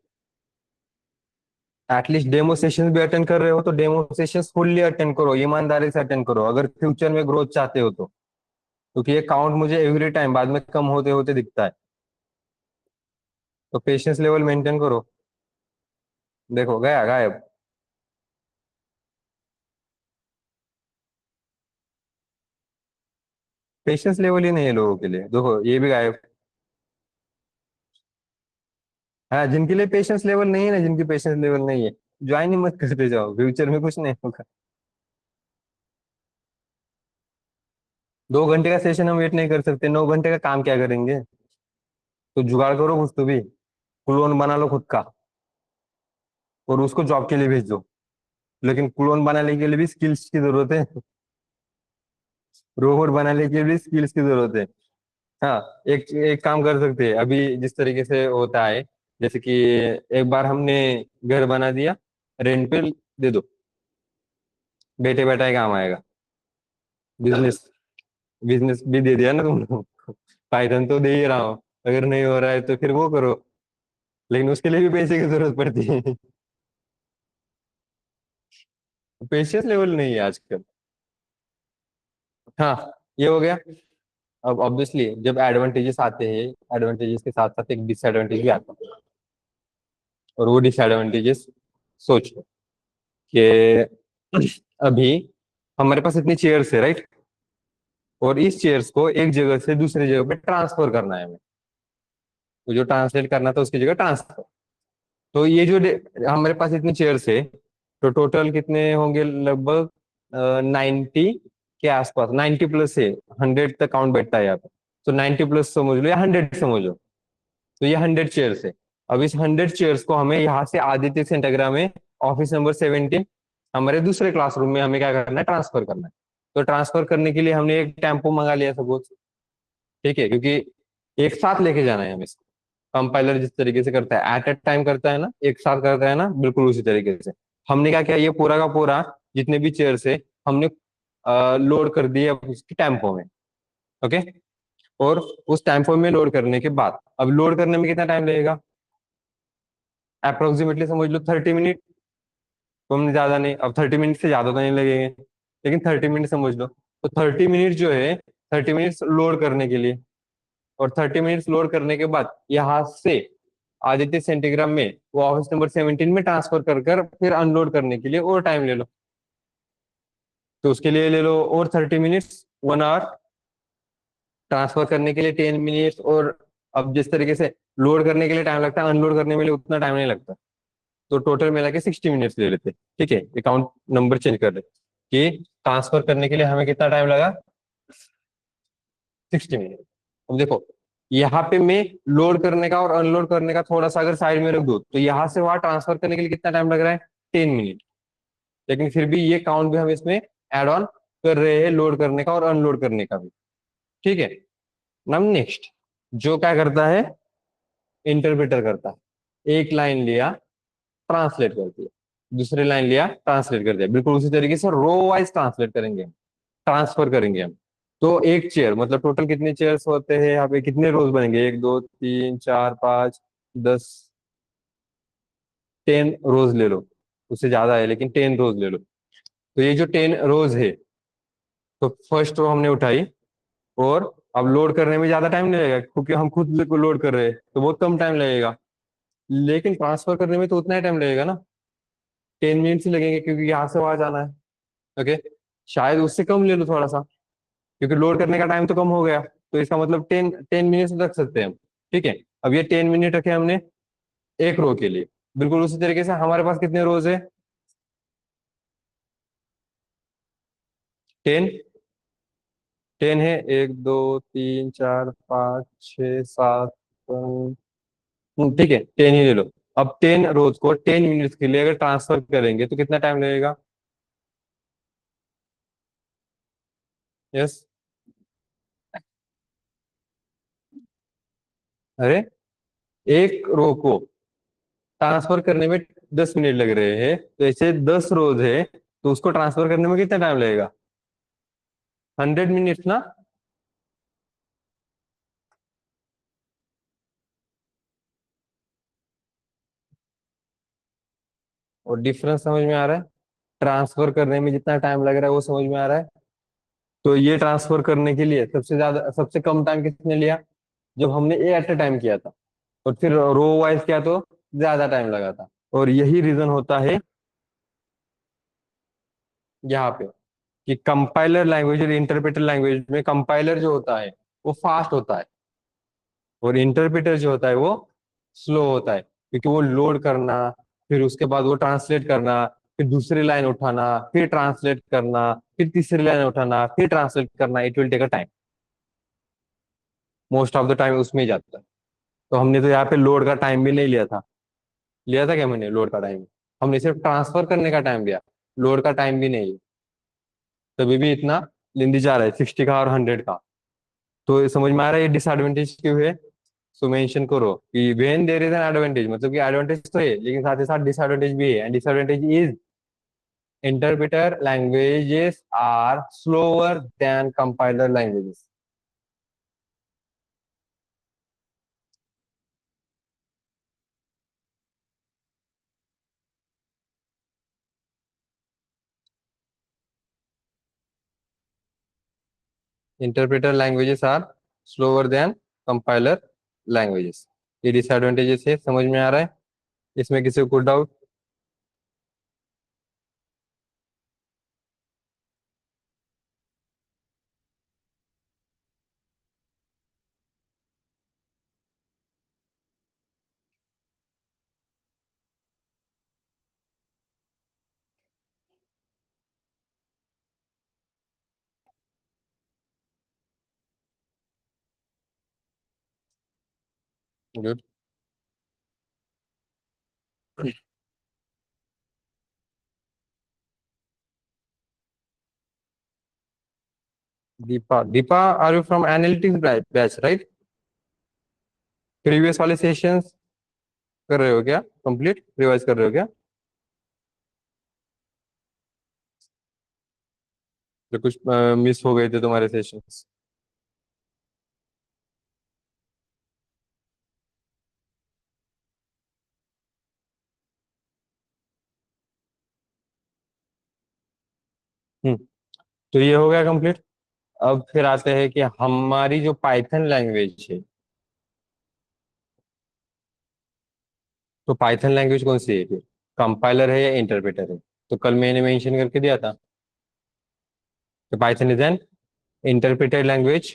At least demo sessions भी अटेंड कर रहे हो तो डेमो सेशंस फुल्ली अटेंड करो, ईमानदारी से अटेंड करो, अगर फ्यूचर में ग्रोथ चाहते हो तो। क्योंकि ये काउंट मुझे एवरी टाइम बाद में कम होते होते दिखता है। तो पेशेंस लेवल मेंटेन करो। देखो गया गायब। पेशेंस लेवल ही नहीं है लोगों के लिए, देखो ये भी गायब। हाँ, जिनके लिए पेशेंस लेवल नहीं है ना, जिनकी पेशेंस लेवल नहीं है, ज्वाइन ही मत करते जाओ, फ्यूचर में कुछ नहीं होगा। 2 घंटे का सेशन हम वेट नहीं कर सकते, 9 घंटे का काम क्या करेंगे? तो जुगाड़ करो कुछ तो भी, क्लोन बना लो खुद का, और उसको जॉब के लिए भेज दो। लेकिन क्लोन बनाने के लिए भी स्किल्स की जरूरत है, रोबोट बनाने के लिए भी स्किल्स की जरूरत है। हाँ, एक एक काम कर सकते हैं अभी जिस तरीके से होता है, जैसे कि एक बार हमने घर बना दिया, रेंट पे दे दो, बैठे बैठा ही काम आएगा। बिजनेस बिजनेस भी दे दिया ना तुम लोग को। पाइथन तो दे ही रहा हूँ, अगर नहीं हो रहा है तो फिर वो करो। लेकिन उसके लिए भी पैसे की जरूरत पड़ती है। पेशेंस लेवल नहीं है आजकल। हाँ, ये हो गया। अब ऑब्वियसली जब एडवांटेजेस आते हैं, एडवांटेजेस के साथ साथ एक डिसएडवांटेज भी आता है। और वो डिसएडवांटेजेस सोचो कि अभी हमारे पास इतनी चेयर्स है, राइट? और इस चेयर्स को एक जगह से दूसरी जगह पे ट्रांसफर करना है हमें। वो जो ट्रांसलेट करना था उसकी जगह ट्रांसफर। तो ये जो हमारे पास इतनी चेयर्स है, तो टोटल कितने होंगे? लगभग 90 के आसपास, 90 प्लस है। 100 तक काउंट बैठता है यहाँ पे। तो 90 प्लस समझ लो या 100 समझ लो। तो ये 100 चेयर्स है। अब इस 100 चेयर्स को हमें यहाँ से आदित्य सेंटाग्रा में ऑफिस नंबर 17 हमारे दूसरे क्लासरूम में हमें क्या करना है? ट्रांसफर करना है। तो ट्रांसफर करने के लिए हमने एक टेम्पो मंगा लिया सपोज, ठीक है, क्योंकि एक साथ लेके जाना है हमें। कंपाइलर जिस तरीके से करता है एट ए टाइम करता है ना, एक साथ करता है ना, बिल्कुल उसी तरीके से हमने क्या किया, ये पूरा का पूरा जितने भी चेयर्स है हमने लोड कर दिए उसकी टेम्पो में। ओके। और उस टेम्पो में लोड करने के बाद अब लोड करने में कितना टाइम लगेगा? अप्रोक्सीमेटली समझ लो 30 मिनट। तो हमने ज्यादा नहीं, अब 30 मिनट से ज्यादा तो नहीं लगेंगे, लेकिन 30 मिनट समझ लो। तो 30 मिनट जो है, 30 मिनट लोड करने के लिए। और 30 मिनट्स लोड करने के बाद यहाँ से आदित्य सेंटीग्राम में वो ऑफिस नंबर 17 में ट्रांसफर कर कर फिर अनलोड करने के लिए और टाइम ले लो। तो उसके लिए ले लो और 30 मिनट्स, 1 आवर। ट्रांसफर करने के लिए 10 मिनट्स। और अब जिस तरीके से लोड करने के लिए टाइम लगता है, अनलोड करने में उतना टाइम नहीं लगता। तो टोटल मिला के 60 मिनट्स ले लेते। ठीक है, अकाउंट नंबर चेंज कर ले कि ट्रांसफर करने के लिए हमें कितना टाइम लगा? 60 मिनट। अब देखो, यहाँ पे मैं लोड करने का और अनलोड करने का थोड़ा सा अगर साइड में रख दूं तो यहाँ से वहां ट्रांसफर करने के लिए कितना टाइम लग रहा है? 10 मिनट। लेकिन फिर भी ये काउंट भी हम इसमें एड ऑन कर रहे हैं, लोड करने का और अनलोड करने का भी। ठीक है। नाउ नेक्स्ट, जो क्या करता है? इंटरप्रेटर करता है। एक लाइन लिया, ट्रांसलेट कर दिया। दूसरी लाइन लिया, ट्रांसलेट कर दिया। बिल्कुल उसी तरीके से रो वाइज ट्रांसलेट करेंगे हम, ट्रांसफर करेंगे हम। तो एक चेयर मतलब टोटल कितने चेयर्स होते हैं यहाँ पे? कितने रोज बनेंगे? 1 2 3 4 5 10, 10 रोज ले लो। उससे ज्यादा है लेकिन 10 रोज ले लो। तो ये जो 10 रोज है, तो फर्स्ट रो हमने उठाई। और अब लोड करने में ज्यादा टाइम नहीं लगेगा क्योंकि हम खुद लोड कर रहे हैं, तो बहुत कम टाइम लगेगा। लेकिन ट्रांसफर करने में तो उतना ही टाइम लगेगा ना, 10 मिनट्स ही लगेंगे क्योंकि यहाँ से वहां जाना है। ओके। शायद उससे कम ले लो थोड़ा सा, क्योंकि लोड करने का टाइम तो कम हो गया। तो इसका मतलब 10 10 मिनट्स रख सकते हैं हम। ठीक है। अब ये 10 मिनट रखे हमने एक रो के लिए। बिल्कुल उसी तरीके से हमारे पास कितने रोज है? 10। 10 है, 1 2 3 4 5 6 7। ठीक है, 10 ही ले लो। अब 10 रोज को 10 मिनट्स के लिए अगर ट्रांसफर करेंगे तो कितना टाइम लगेगा? यस। अरे, एक रो को ट्रांसफर करने में 10 मिनट लग रहे हैं, तो ऐसे 10 रोज है, तो उसको ट्रांसफर करने में कितना टाइम लगेगा? 100 मिनट्स ना। और डिफरेंस समझ में आ रहा है? ट्रांसफर करने में जितना टाइम लग रहा है वो समझ में आ रहा है? तो ये ट्रांसफर करने के लिए सबसे ज्यादा, सबसे कम टाइम किसने लिया? जब हमने ए एट ए टाइम किया था। और फिर रो वाइज किया तो ज्यादा टाइम लगा था। और यही रीजन होता है यहाँ पे कि कंपाइलर लैंग्वेज और इंटरप्रेटर लैंग्वेज में कंपाइलर जो होता है वो फास्ट होता है, और इंटरप्रेटर जो होता है वो स्लो होता है, क्योंकि वो लोड करना, फिर उसके बाद वो ट्रांसलेट करना, फिर दूसरी लाइन उठाना, फिर ट्रांसलेट करना, फिर तीसरी लाइन उठाना, फिर ट्रांसलेट करना, it will take a time. Most of the time उसमें ही जाता है। तो हमने तो यहाँ पे लोड का टाइम भी नहीं लिया था। लिया था क्या मैंने लोड का टाइम? हमने सिर्फ ट्रांसफर करने का टाइम लिया, लोड का टाइम भी नहीं लिया। तभी भी इतना लेंदी जा रहा है 60 का और 100 का। तो ये समझ में आ रहा है ये डिसएडवांटेज क्यों है? सो मेंशन करो कि when there is an advantage, मतलब कि एडवांटेज तो है लेकिन साथ ही साथ डिसएडवांटेज भी है। And disadvantage is interpreter languages are slower than compiler languages. Interpreter languages are slower than compiler languages. ये डिसएडवांटेजेस है, समझ में आ रहा है? इसमें किसी को कोई doubt? Good. Deepa, Deepa, are you from analytics batch, right? Previous वाले सेशंस कर रहे हो क्या? कंप्लीट रिवाइज कर रहे हो क्या? जो कुछ मिस हो गए थे तुम्हारे सेशंस? हम्म। तो ये हो गया कंप्लीट। अब फिर आते हैं कि हमारी जो पाइथन लैंग्वेज है, तो पाइथन लैंग्वेज कौन सी है फिर? कंपाइलर है या इंटरप्रेटर है? तो कल मैंने मेंशन करके दिया था। तो Python is an interpreted language.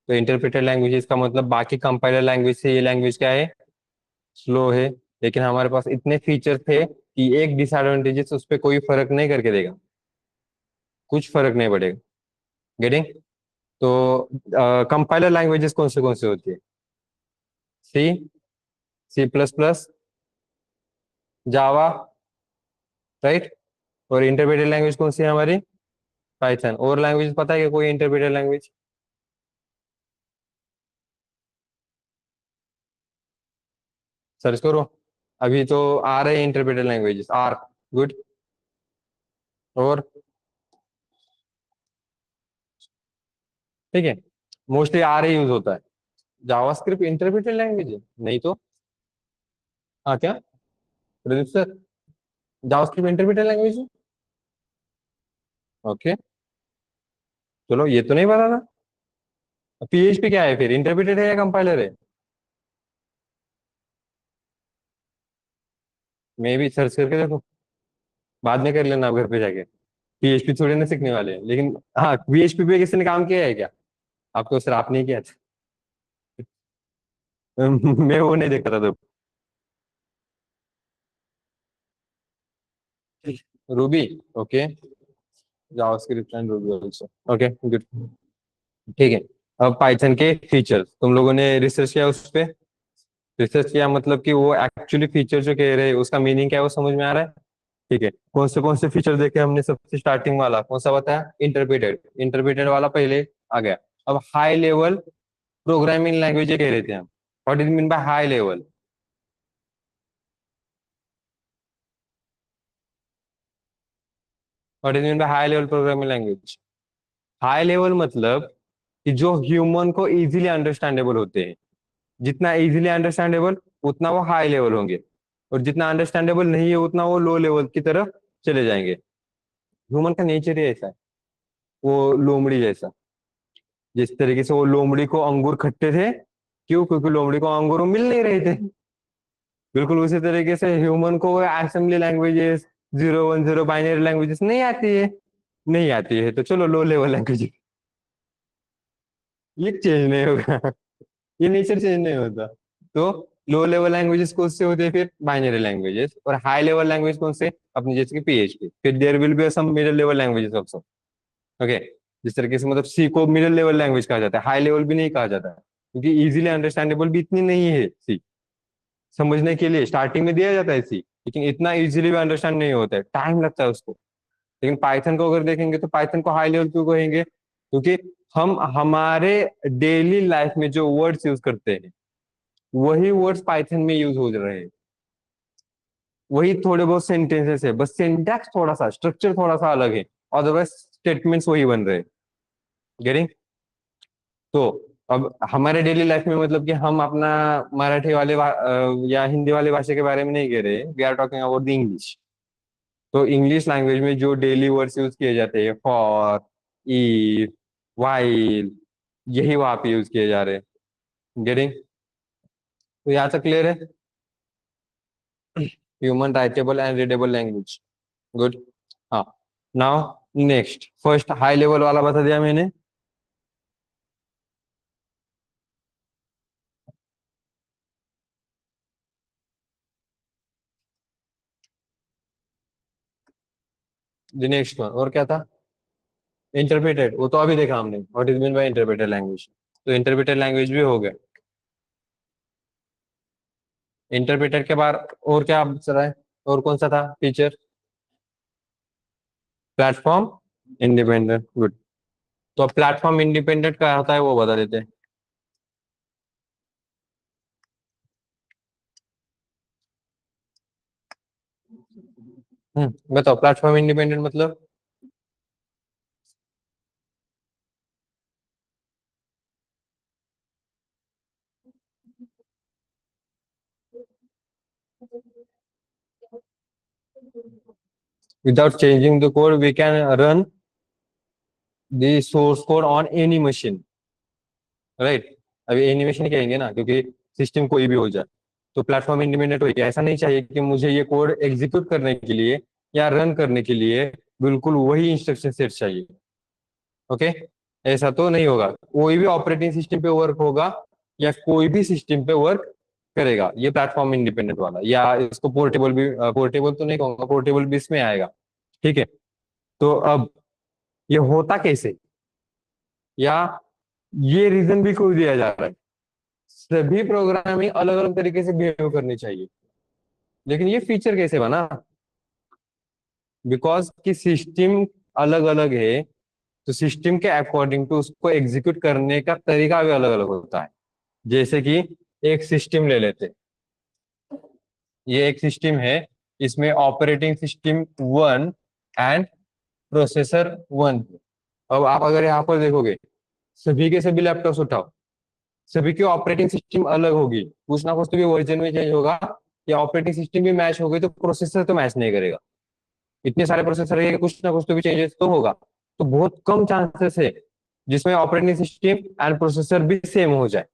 तो इंटरप्रेटेड लैंग्वेज इसका मतलब बाकी कंपाइलर लैंग्वेज से ये लैंग्वेज क्या है? स्लो है। लेकिन हमारे पास इतने फीचर थे कि एक डिसएडवांटेजेस उस पर कोई फर्क नहीं करके देगा, कुछ फर्क नहीं पड़ेगा। गेटिंग? तो कंपाइलर लैंग्वेजेस कौन से होती है? सी, सी प्लस प्लस, जावा, राइट? और इंटरप्रेटेड लैंग्वेज कौन सी है हमारी? पाइथन। और लैंग्वेज पता है कि कोई इंटरप्रेटेड लैंग्वेज? सर्च करो। अभी तो आ रहे हैं इंटरप्रेटेड लैंग्वेजेस, आर। गुड। और ठीक है, मोस्टली आर ही यूज होता है। जावास्क्रिप्ट इंटरप्रेटेड लैंग्वेज है? नहीं तो। हाँ क्या Pradeep sir, JavaScript interpreted language है? ओके, चलो ये तो नहीं पता था। पीएचपी क्या है फिर, इंटरप्रेटेड है या कंपाइलर है? मैं भी सर्च करके देखो, बाद में कर लेना आप घर पे जाके। पीएचपी थोड़ी ना सीखने वाले हैं, लेकिन हाँ, पीएचपी पे किसी ने काम किया है क्या? आपको सिर्फ आपने ही किया था। मैं वो नहीं देखता था तो। Ruby, okay. JavaScript and Ruby also, okay good. ठीक है। अब पाइथन के फीचर्स तुम लोगों ने रिसर्च किया उस पे? रिसर्च किया मतलब कि वो एक्चुअली फीचर जो कह रहे हैं उसका मीनिंग क्या है वो समझ में आ रहा है? ठीक है। कौन से फीचर देखे हमने? सबसे स्टार्टिंग वाला कौन सा बताया? इंटरप्रेटेड। इंटरप्रेटेड वाला पहले आ गया। अब हाई लेवल प्रोग्रामिंग लैंग्वेज कह रहे थे हम। What is mean by high level? What is mean by high level programming language? High level मतलब कि जो ह्यूमन को इजीली अंडरस्टैंडेबल होते हैं। जितना इजीली अंडरस्टैंडेबल उतना वो हाई लेवल होंगे, और जितना अंडरस्टैंडेबल नहीं है उतना वो लो लेवल की तरफ चले जाएंगे। ह्यूमन का नेचर ही ऐसा है, वो लोमड़ी जैसा। जिस तरीके से वो लोमड़ी को अंगूर खट्टे थे, क्यों? क्योंकि लोमड़ी को अंगूर मिल नहीं रहे थे। बिल्कुल उसी तरीके से ह्यूमन को असेंबली लैंग्वेजेस, 0 1 0 बाइनरी लैंग्वेजेस नहीं आती है। नहीं आती है तो चलो लो लेवल लैंग्वेज। ये चेंज नहीं होगा, ये नेचर चेंज नहीं होता। तो लो लेवल लैंग्वेजेस कौन से होते हैं फिर? Binary languages. और हाई लेवल लैंग्वेज कौन से? अपने जैसे कि पीएचपी। फिर there will be some middle level languages also. Okay. जिस तरीके से मतलब सी को मिडिल लेवल लैंग्वेज कहा जाता है, हाई लेवल भी नहीं कहा जाता है, क्योंकि इजीली अंडरस्टैंडेबल भी इतनी नहीं है सी। समझने के लिए स्टार्टिंग में दिया जाता है सी, लेकिन इतना इजीली भी अंडरस्टैंड नहीं होता है, टाइम लगता है उसको। लेकिन पाइथन को अगर देखेंगे तो पाइथन को हाई लेवल क्यों कहेंगे? क्योंकि हम हमारे डेली लाइफ में जो वर्ड्स यूज करते हैं वही वर्ड्स पाइथन में यूज हो रहे हैं। वही थोड़े बहुत सेंटेंसेस है, बस सिंटैक्स थोड़ा सा, स्ट्रक्चर थोड़ा सा अलग है। अदरवाइज स्टेटमेंट्स वही बन रहे हैं। गेटिंग? तो अब हमारे डेली लाइफ में मतलब कि हम अपना मराठी वाले या हिंदी वाले भाषा के बारे में नहीं कह रहे, we are talking about the English. तो इंग्लिश लैंग्वेज में जो डेली वर्ड्स यूज किए जाते हैं, फॉर, इफ, वाइल, यही वहां पे यूज किए जा रहे हैं। गेटिंग? तो यहाँ तक क्लियर है? Human writable and readable language. Good. हाँ, now next, first high level वाला बता दिया मैंने। नेक्स्ट वन और क्या था? इंटरप्रेटेड, वो तो अभी देखा हमने, what is mean by interpreted language. तो इंटरप्रेटेड लैंग्वेज भी हो गया। इंटरप्रेटेड के बाद और क्या चला है? और कौन सा था फीचर? Platform independent. गुड। तो प्लेटफॉर्म इंडिपेंडेंट क्या होता है वो बता देते हैं। बताओ, प्लेटफॉर्म इंडिपेंडेंट मतलब? Without changing the code we can run the source code on any machine, right? अभी एनी मशीन कहेंगे ना, क्योंकि सिस्टम कोई भी हो जाए। तो प्लेटफॉर्म इंडिपेंडेंट हो गया, ऐसा नहीं चाहिए कि मुझे ये कोड एग्जीक्यूट करने के लिए या रन करने के लिए बिल्कुल वही इंस्ट्रक्शन सेट चाहिए। ओके, ऐसा तो नहीं होगा। कोई भी ऑपरेटिंग सिस्टम पे वर्क होगा या कोई भी सिस्टम पे वर्क करेगा ये प्लेटफॉर्म इंडिपेंडेंट वाला, या इसको पोर्टेबल भी, पोर्टेबल तो नहीं कहूंगा, पोर्टेबल भी इसमें आएगा। ठीक है। तो अब ये होता कैसे, या ये रीजन भी क्यों दिया जा रहा है? सभी प्रोग्रामिंग अलग अलग तरीके से बिहेव करनी चाहिए, लेकिन ये फीचर कैसे बना? बिकॉज कि सिस्टम अलग अलग है, तो सिस्टम के अकॉर्डिंग टू उसको एग्जीक्यूट करने का तरीका भी अलग अलग होता है। जैसे कि एक सिस्टम ले लेते, ये एक सिस्टम है, इसमें operating system one and processor one. अब आप अगर यहाँ पर देखोगे, सभी के सभी लैपटॉप उठाओ, सभी की ऑपरेटिंग सिस्टम अलग होगी, कुछ ना कुछ तो भी वर्जन में चेंज होगा, या ऑपरेटिंग सिस्टम भी मैच हो गई तो प्रोसेसर तो मैच नहीं करेगा। इतने सारे प्रोसेसर है कि कुछ ना कुछ तो भी चेंजेस तो होगा। तो बहुत कम चांसेस है जिसमें ऑपरेटिंग सिस्टम एंड प्रोसेसर भी सेम हो जाए।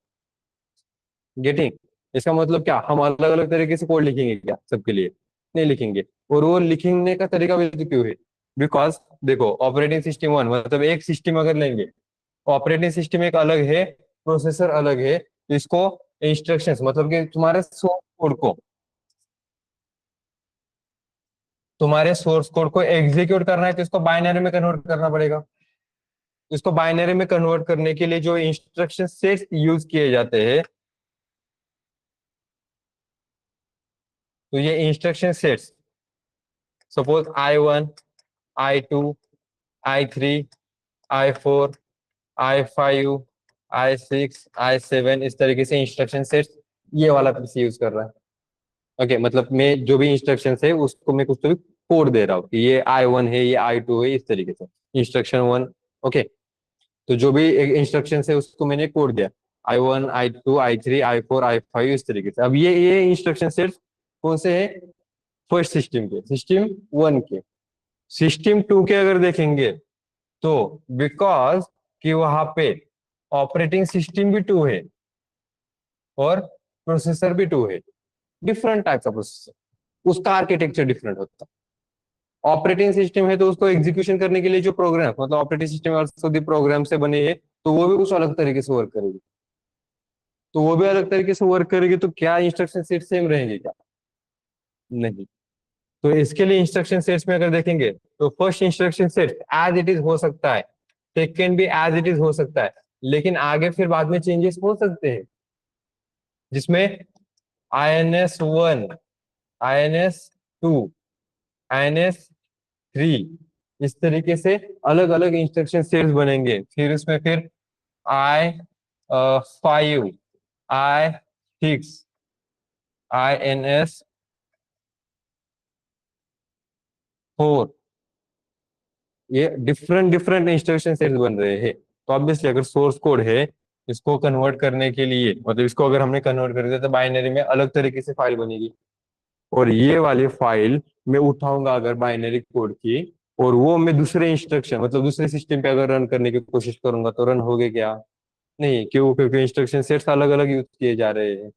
गेटिंग? इसका मतलब क्या, हम अलग अलग तरीके से कोड लिखेंगे क्या सबके लिए? नहीं लिखेंगे। और वो लिखने का तरीका भी तो क्यों है? बिकॉज देखो, ऑपरेटिंग सिस्टम वन मतलब एक सिस्टम अगर लेंगे, ऑपरेटिंग सिस्टम एक अलग है, प्रोसेसर अलग है, तो इसको इंस्ट्रक्शंस मतलब कि तुम्हारे सोर्स कोड को एग्जीक्यूट करना है तो इसको बाइनरी में कन्वर्ट करना पड़ेगा। इसको बाइनरी में कन्वर्ट करने के लिए जो इंस्ट्रक्शन सेट्स यूज किए जाते हैं, तो ये instruction sets, suppose I1, I2, I3, I4, I5, I6, I7, इस तरीके से इंस्ट्रक्शन सेट्स ये वाला पीसी यूज कर रहा है। ओके, मतलब मैं जो भी इंस्ट्रक्शन है उसको मैं कुछ तो भी कोड दे रहा हूँ कि ये I1 है, ये I2 है, इस तरीके से इंस्ट्रक्शन वन। ओके, तो जो भी इंस्ट्रक्शन है उसको मैंने कोड दिया, I1, I2, I3, I4, I5, इस तरीके से। अब ये इंस्ट्रक्शन सेट कौन से है? फर्स्ट सिस्टम के, सिस्टम वन के। सिस्टम टू के अगर देखेंगे, तो बिकॉज कि वहां पे ऑपरेटिंग सिस्टम भी टू है और प्रोसेसर भी टू है, डिफरेंट टाइप का प्रोसेसर, उसका आर्किटेक्चर डिफरेंट होता है। ऑपरेटिंग सिस्टम है तो उसको एग्जीक्यूशन करने के लिए जो प्रोग्राम, मतलब ऑपरेटिंग सिस्टम और सभी प्रोग्राम से बने हैं, तो वो भी कुछ अलग तरीके से वर्क करेगी। तो वो भी अलग तरीके से वर्क करेगी, तो क्या इंस्ट्रक्शन सेट सेम रहेंगे क्या? नहीं। तो इसके लिए इंस्ट्रक्शन सेट्स में अगर देखेंगे, तो first instruction set as it is हो सकता है, सेकेंड भी एज इट इज हो सकता है, लेकिन आगे फिर बाद में चेंजेस हो सकते हैं, जिसमें INS 1, INS 2, INS 3, इस तरीके से अलग अलग इंस्ट्रक्शन सेट्स बनेंगे। फिर उसमें फिर I5, I6, INS 4, ये डिफरेंट डिफरेंट इंस्ट्रक्शन सेट्स बन रहे हैं। तो ऑब्वियसली अगर सोर्स कोड है, इसको कन्वर्ट करने के लिए, मतलब इसको अगर हमने कन्वर्ट कर दिया तो बाइनरी में अलग तरीके से फाइल बनेगी। और ये वाली फाइल मैं उठाऊंगा अगर बाइनरी कोड की, और वो मैं दूसरे इंस्ट्रक्शन मतलब दूसरे सिस्टम पे अगर रन करने की कोशिश करूंगा तो रन होगे क्या? नहीं, क्यों? क्योंकि इंस्ट्रक्शन सेट्स अलग अलग यूज किए जा रहे हैं।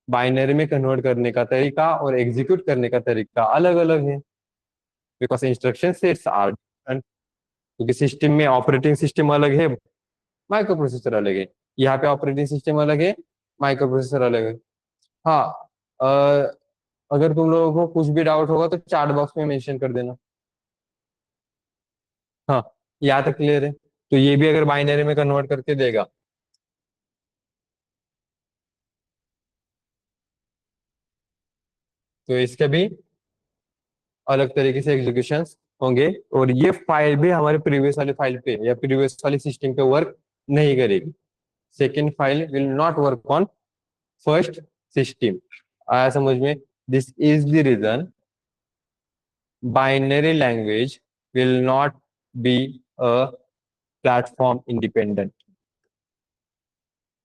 बाइनरी में कन्वर्ट करने का तरीका और एग्जीक्यूट करने का तरीका अलग अलग है, because instruction sets are different. क्योंकि सिस्टम में ऑपरेटिंग सिस्टम अलग है, माइक्रो प्रोसेसर अलग है। यहाँ पे ऑपरेटिंग सिस्टम अलग है, माइक्रो प्रोसेसर अलग है। हाँ, अ, अगर तुम लोगों को कुछ भी डाउट होगा तो चैट बॉक्स में मेंशन कर देना। हाँ, यहाँ तक क्लियर है। तो ये भी अगर बाइनरी में कन्वर्ट करके देगा, तो इसके भी अलग तरीके से एग्जीक्यूशन होंगे। और ये फाइल भी हमारे प्रीवियस वाली फाइल पे या प्रीवियस वाली सिस्टम पे वर्क नहीं करेगी। Second file will not work on first system. आया समझ में? This is the reason binary language will not be a platform independent.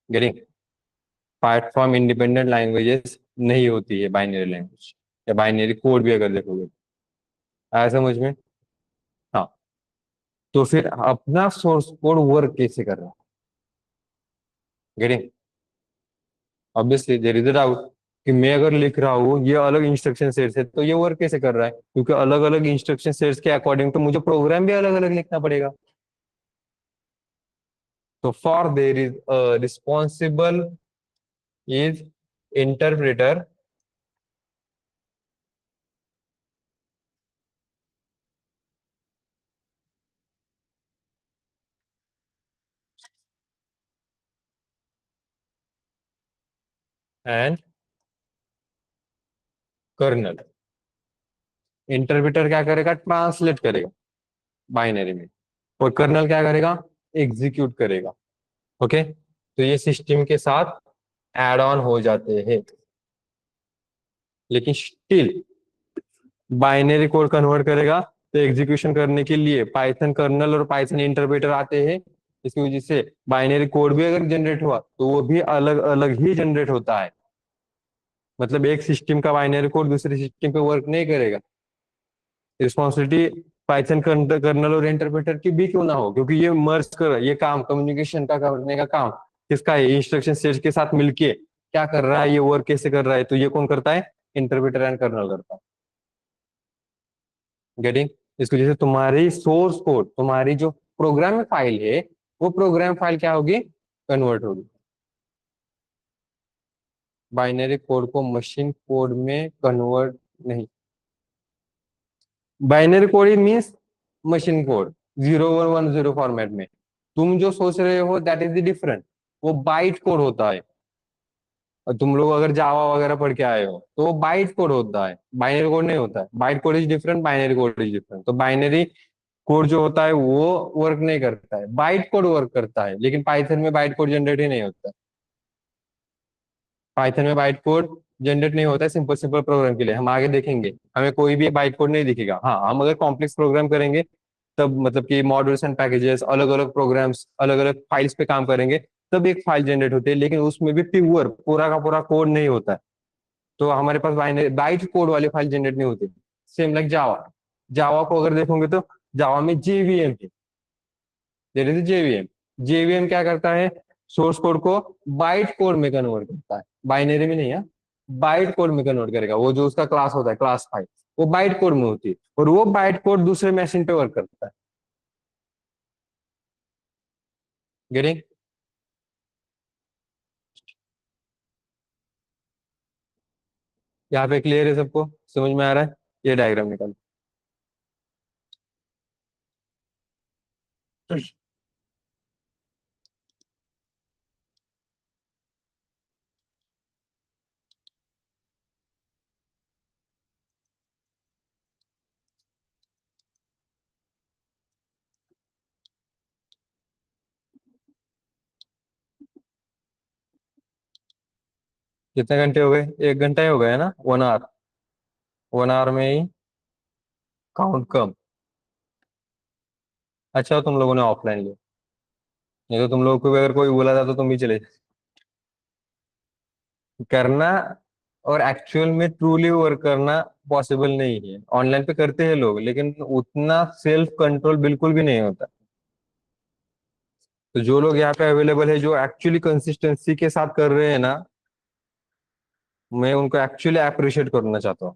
Getting? Platform independent languages नहीं होती है बाइनरी लैंग्वेज, या बाइनरी कोड भी अगर देखोगे। आया समझ में? हाँ। तो फिर अपना सोर्स कोड वर्क कैसे कर रहा है? Getting? Obviously there is a doubt कि मैं अगर लिख रहा हूँ ये अलग इंस्ट्रक्शन सेट्स है, तो ये वर्क कैसे कर रहा है? क्योंकि अलग अलग इंस्ट्रक्शन सेट्स के अकॉर्डिंग तो मुझे प्रोग्राम भी अलग अलग लिखना पड़ेगा। तो for there is responsible is interpreter and kernel. Interpreter क्या करेगा? ट्रांसलेट करेगा बाइनरी में। और कर्नल क्या करेगा? एग्जीक्यूट करेगा। ओके, तो ये सिस्टम के साथ एड ऑन हो जाते हैं। लेकिन स्टिल बाइनरी कोड कन्वर्ट करेगा तो एग्जीक्यूशन करने के लिए पाइथन कर्नल और पाइथन इंटरप्रेटर आते हैं। इसकी वजह से बाइनरी कोड भी अगर जनरेट हुआ तो वो भी अलग अलग ही जनरेट होता है। मतलब एक सिस्टम का बाइनरी कोड दूसरे सिस्टम पे वर्क नहीं करेगा। रिस्पॉन्सिबिलिटी पाइथन कर्नल और इंटरप्रेटर की भी क्यों ना हो, क्योंकि ये मर्ज कर ये काम कम्युनिकेशन का करने का काम किसका है? इंस्ट्रक्शन सेट के साथ मिलके क्या कर रहा है, ये वर्क कैसे कर रहा है, तो ये कौन करता है? इंटरप्रेटर एंड कर्नल करता है। गेटिंग? इसकी वजह से तुम्हारी सोर्स कोड, तुम्हारी जो प्रोग्राम फाइल है, वो प्रोग्राम फाइल क्या होगी? कन्वर्ट होगी। बाइनरी कोड को मशीन कोड में कन्वर्ट नहीं। बाइनरी कोड ही मीन्स मशीन कोड, 0110 फॉर्मेट में। तुम जो सोच रहे हो दैट इज द डिफरेंट, वो बाइट कोड होता है। और तुम लोग अगर जावा वगैरह पढ़ के आए हो तो वो बाइट कोड होता है, बाइनरी कोड नहीं होता है। Byte code is different, binary code is different. तो बाइनरी कोड जो होता है वो वर्क नहीं करता है, बाइट कोड वर्क करता है। लेकिन पाइथन में बाइट कोड जनरेट ही नहीं होता है। पाइथन में बाइट कोड जनरेट नहीं होता है सिंपल सिंपल प्रोग्राम के लिए। हम आगे देखेंगे, हमें कोई भी बाइट कोड नहीं दिखेगा। हाँ, हम अगर कॉम्प्लेक्स प्रोग्राम करेंगे तब, मतलब कि मॉड्यूल्स एंड पैकेजेस, अलग अलग प्रोग्राम्स, अलग अलग फाइल्स पे काम करेंगे, तब एक फाइल जनरेट होती है। लेकिन उसमें भी प्योर पूरा का पूरा कोड नहीं होता है। तो हमारे पास बाइट कोड वाली फाइल जनरेट नहीं होती। Same like Java. जावा को अगर देखोगे तो जावा में जेवीएम है, देयर इज जेवीएम। जेवीएम क्या करता है? सोर्स कोड को बाइट कोड में कन्वर्ट करता है, बाइनरी में नहीं है। बाइट कोड में कन्वर्ट करेगा। वो जो उसका क्लास होता है, क्लास फाइल, वो बाइट कोड में होती है। और वो बाइट कोड दूसरे मशीन पे वर्क करता है। गेटिंग? यहाँ पे क्लियर है सबको? समझ में आ रहा है? ये डायग्राम निकाल। कितने घंटे हो गए? 1 घंटा ही हो गया है ना? 1 आवर। 1 आवर में ही काउंट कम। अच्छा, तुम लोगों ने ऑफलाइन लिया, नहीं तो तुम लोगों को भी अगर कोई बोला था तो तुम भी चले करना। और एक्चुअल में ट्रूली वर्क करना पॉसिबल नहीं है। ऑनलाइन पे करते हैं लोग, लेकिन उतना सेल्फ कंट्रोल बिल्कुल भी नहीं होता। तो जो लोग यहाँ पे अवेलेबल है, जो एक्चुअली कंसिस्टेंसी के साथ कर रहे हैं ना, मैं उनको एक्चुअली अप्रिशिएट करना चाहता हूँ।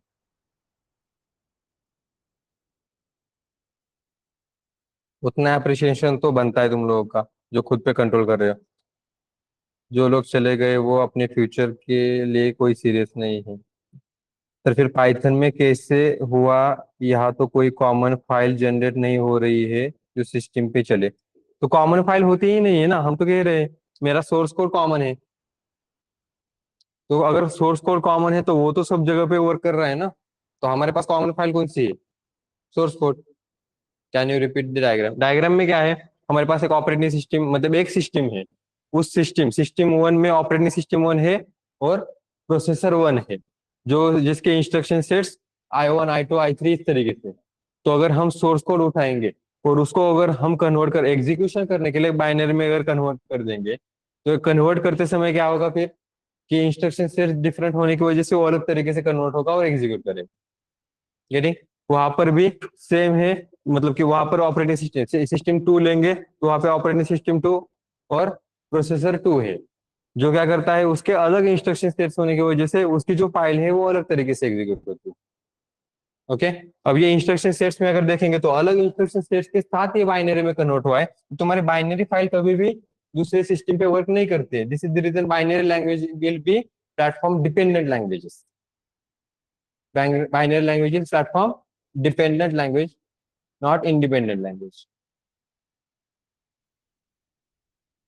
उतना अप्रिशिएशन तो बनता है तुम लोगों का, जो खुद पे कंट्रोल कर रहे हो। जो लोग चले गए वो अपने फ्यूचर के लिए कोई सीरियस नहीं है। तो फिर पाइथन में कैसे हुआ? यहाँ तो कोई कॉमन फाइल जनरेट नहीं हो रही है जो सिस्टम पे चले। तो कॉमन फाइल होती ही नहीं है ना, हम तो कह रहे हैं मेरा सोर्स कोड कॉमन है। तो अगर सोर्स कोड कॉमन है तो वो तो सब जगह पे वर्क कर रहा है ना। तो हमारे पास कॉमन फाइल कौन सी है? Source code. Can you repeat the diagram? Diagram में क्या है? हमारे पास एक ऑपरेटिंग सिस्टम, मतलब एक सिस्टम है। उस सिस्टम सिस्टम वन में ऑपरेटिंग सिस्टम वन है और प्रोसेसर वन है, जो जिसके instruction sets I1 I2 I3 इस तरीके से। तो अगर हम सोर्स कोड उठाएंगे और उसको अगर हम कन्वर्ट कर एग्जीक्यूशन करने के लिए बाइनरी में अगर कन्वर्ट कर देंगे, तो कन्वर्ट करते समय क्या होगा फिर? कि इंस्ट्रक्शन सेट डिफरेंट होने की वजह से वो अलग तरीके से कन्वर्ट होगा और एग्जीक्यूट करेगा। यानी वहां पर भी सेम है। मतलब कि वहां पर ऑपरेटिंग सिस्टम सिस्टम टू लेंगे तो वहां पे ऑपरेटिंग सिस्टम टू और प्रोसेसर टू है, जो क्या करता है उसके अलग इंस्ट्रक्शन सेट्स होने की वजह से उसकी जो फाइल है वो अलग तरीके से एग्जीक्यूट होती है। ओके। अब ये इंस्ट्रक्शन सेट्स में अगर देखेंगे तो अलग इंस्ट्रक्शन सेट्स के साथ ये बाइनरी में कन्वर्ट हुआ है, तो तुम्हारी बाइनरी फाइल कभी भी दूसरे सिस्टम पे वर्क नहीं करती है। This is the reason binary language will be platform dependent languages. Binary language is platform dependent language, not independent language.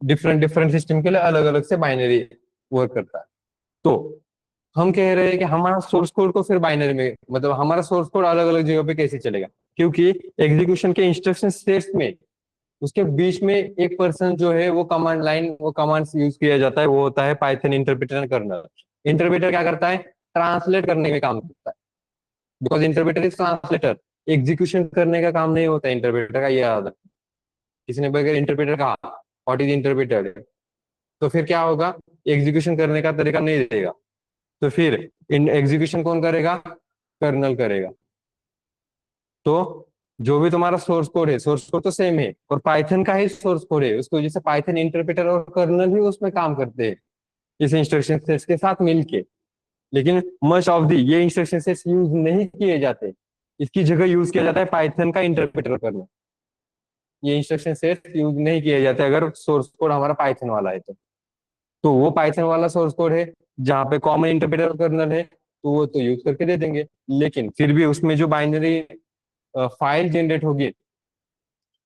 Different different system के लिए अलग अलग से बाइनरी वर्क करता है। तो हम कह रहे हैं कि हमारा सोर्स कोड को फिर बाइनरी में, मतलब हमारा सोर्स कोड अलग अलग जगह पे कैसे चलेगा? क्योंकि एग्जीक्यूशन के इंस्ट्रक्शन सेट्स में उसके बीच में एक पर्सन जो है वो कमांड लाइन, वो कमांड्स यूज किया जाता है, वो होता है पाइथन इंटरप्रेटर कर्नल। इंटरप्रेटर क्या करता है? ट्रांसलेट करने में काम करता है। Because interpreter is translator. Execution करने का काम नहीं होता इंटरप्रेटर का, ये याद है। किसी ने बगैर इंटरप्रेटर कहा व्हाट इज इंटरप्रेटर, तो फिर क्या होगा? एग्जीक्यूशन करने का तरीका नहीं देगा। तो फिर इन एग्जीक्यूशन कौन करेगा? कर्नल करेगा। तो जो भी तुम्हारा सोर्स कोड है, सोर्स कोड तो सेम है और पाइथन का ही सोर्स कोड है, उसकी वजह से पाइथन इंटरप्रेटर और कर्नल भी उसमें काम करते हैं इस इंस्ट्रक्शन सेट्स के साथ मिलके। लेकिन मच ऑफ दी ये इंस्ट्रक्शन सेट्स यूज नहीं किए जाते। इसकी जगह यूज किया जाता है पाइथन का इंटरप्रेटर कर्नल। ये इंस्ट्रक्शन सेट्स यूज नहीं किए जाते अगर सोर्स कोड हमारा पाइथन वाला है तो वो पाइथन वाला सोर्स कोड है जहाँ पे कॉमन इंटरप्रेटर कर्नल है, तो वो तो यूज करके दे देंगे। लेकिन फिर भी उसमें जो बाइनरी फाइल जनरेट होगी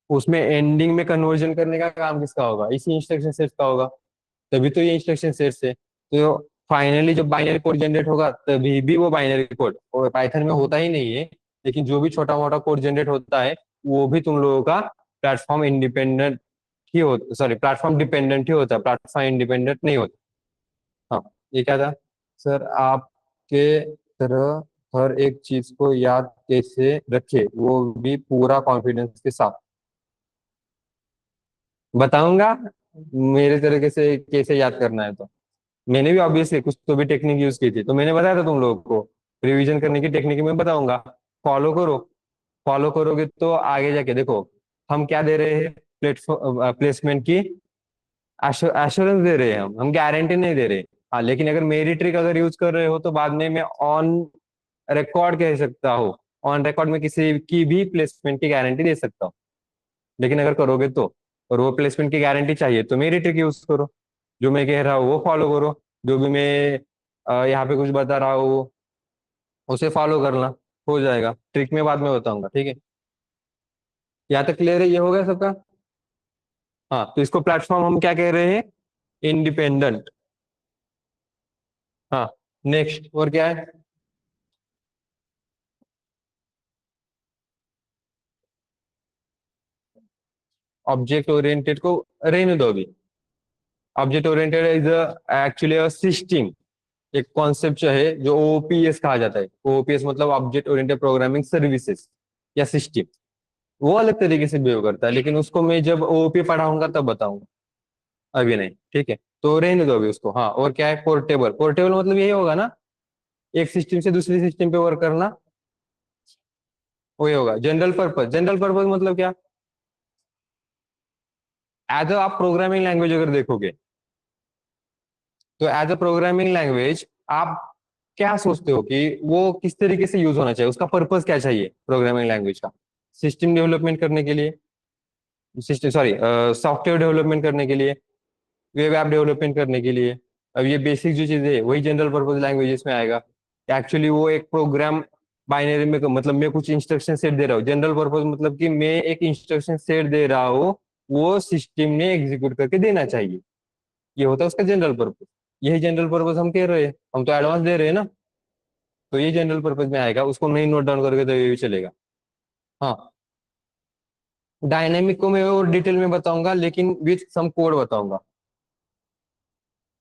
उसमें एंडिंग में कन्वर्जन करने का काम किसका होगा? इसी इंस्ट्रक्शन सेट का होगा। तभी तो ये इंस्ट्रक्शन सेट्स है। तो फाइनली जब बाइनरी कोड जनरेट होगा तभी भी वो बाइनरी कोड और पाइथन में होता ही नहीं है। लेकिन जो भी छोटा मोटा कोड जनरेट होता है वो भी तुम लोगों का प्लेटफॉर्म इंडिपेंडेंट ही होता, सॉरी प्लेटफॉर्म डिपेंडेंट ही होता है, प्लेटफॉर्म इंडिपेंडेंट नहीं होता। हाँ। ये क्या था? सर आपके तरह हर एक चीज को याद कैसे रखे, वो भी पूरा कॉन्फिडेंस के साथ? बताऊंगा मेरे तरीके से कैसे याद करना है। तो मैंने भी ऑब्वियसली कुछ तो भी टेक्निक यूज की थी, तो मैंने बताया था तुम लोगों को रिवीजन करने की टेक्निक मैं बताऊंगा। फॉलो करो। फॉलो करोगे तो आगे जाके देखो हम क्या दे रहे हैं, प्लेटफॉर्म प्लेसमेंट की एश्योरेंस दे रहे हैं, हम गारंटी नहीं दे रहे। हाँ, लेकिन अगर मेरी ट्रिक अगर यूज कर रहे हो तो बाद में मैं ऑन रिकॉर्ड कह सकता हूँ, ऑन रिकॉर्ड में किसी की भी प्लेसमेंट की गारंटी दे सकता हूँ। लेकिन अगर करोगे तो, और वो प्लेसमेंट की गारंटी चाहिए तो मेरी ट्रिक यूज करो। जो मैं कह रहा हूँ वो फॉलो करो। जो भी मैं यहाँ पे कुछ बता रहा हूँ उसे फॉलो करना, हो जाएगा। ट्रिक में बाद में बताऊंगा, ठीक है? यहाँ तक क्लियर है? ये हो गया सबका? हाँ, तो इसको प्लेटफॉर्म हम क्या कह रहे हैं? इंडिपेंडेंट। हाँ। नेक्स्ट और क्या है? ऑब्जेक्ट ओरिएंटेड को रहने दो अभी। Object oriented is actually a system, एक कॉन्सेप्ट जो है जो ओपीएस कहा जाता है। ओपीएस मतलब ऑब्जेक्ट ओरिएंटेड प्रोग्रामिंग सर्विसेज या सिस्टम। वो अलग तरीके से बिहेव करता है, लेकिन उसको मैं जब ओपी पढ़ाऊंगा तब बताऊंगा, अभी नहीं, ठीक है? तो रहने दो अभी उसको। हाँ, और क्या है? पोर्टेबल। पोर्टेबल मतलब यही होगा ना, एक सिस्टम से दूसरी सिस्टम पे वर्क करना, वही होगा। General purpose. जनरल पर्पज मतलब क्या? एज अ आप प्रोग्रामिंग लैंग्वेज अगर देखोगे तो एज अ प्रोग्रामिंग लैंग्वेज आप क्या सोचते हो कि वो किस तरीके से यूज होना चाहिए, उसका पर्पस क्या चाहिए प्रोग्रामिंग लैंग्वेज का? सिस्टम डेवलपमेंट करने के लिए, सिस्टम सॉरी सॉफ्टवेयर डेवलपमेंट करने के लिए, वेब ऐप डेवलपमेंट करने के लिए। अब ये बेसिक जो चीजें है वही जनरल पर्पज लैंग्वेजेस में आएगा। एक्चुअली वो एक प्रोग्राम बाइनरी में, मतलब मैं कुछ इंस्ट्रक्शन सेट दे रहा हूँ, जनरल पर्पज मतलब कि मैं एक इंस्ट्रक्शन सेट दे रहा हूँ, वो सिस्टम ने एग्जीक्यूट करके देना चाहिए। ये होता है उसका जनरल पर्पज। यही जनरल पर्पज हम कह रहे हैं, हम तो एडवांस दे रहे हैं ना। तो ये जनरल पर्पज में आएगा, उसको नहीं नोट डाउन करके तो ये भी चलेगा। हाँ, डायनेमिक को मैं और डिटेल में बताऊंगा, लेकिन विथ सम कोड बताऊंगा।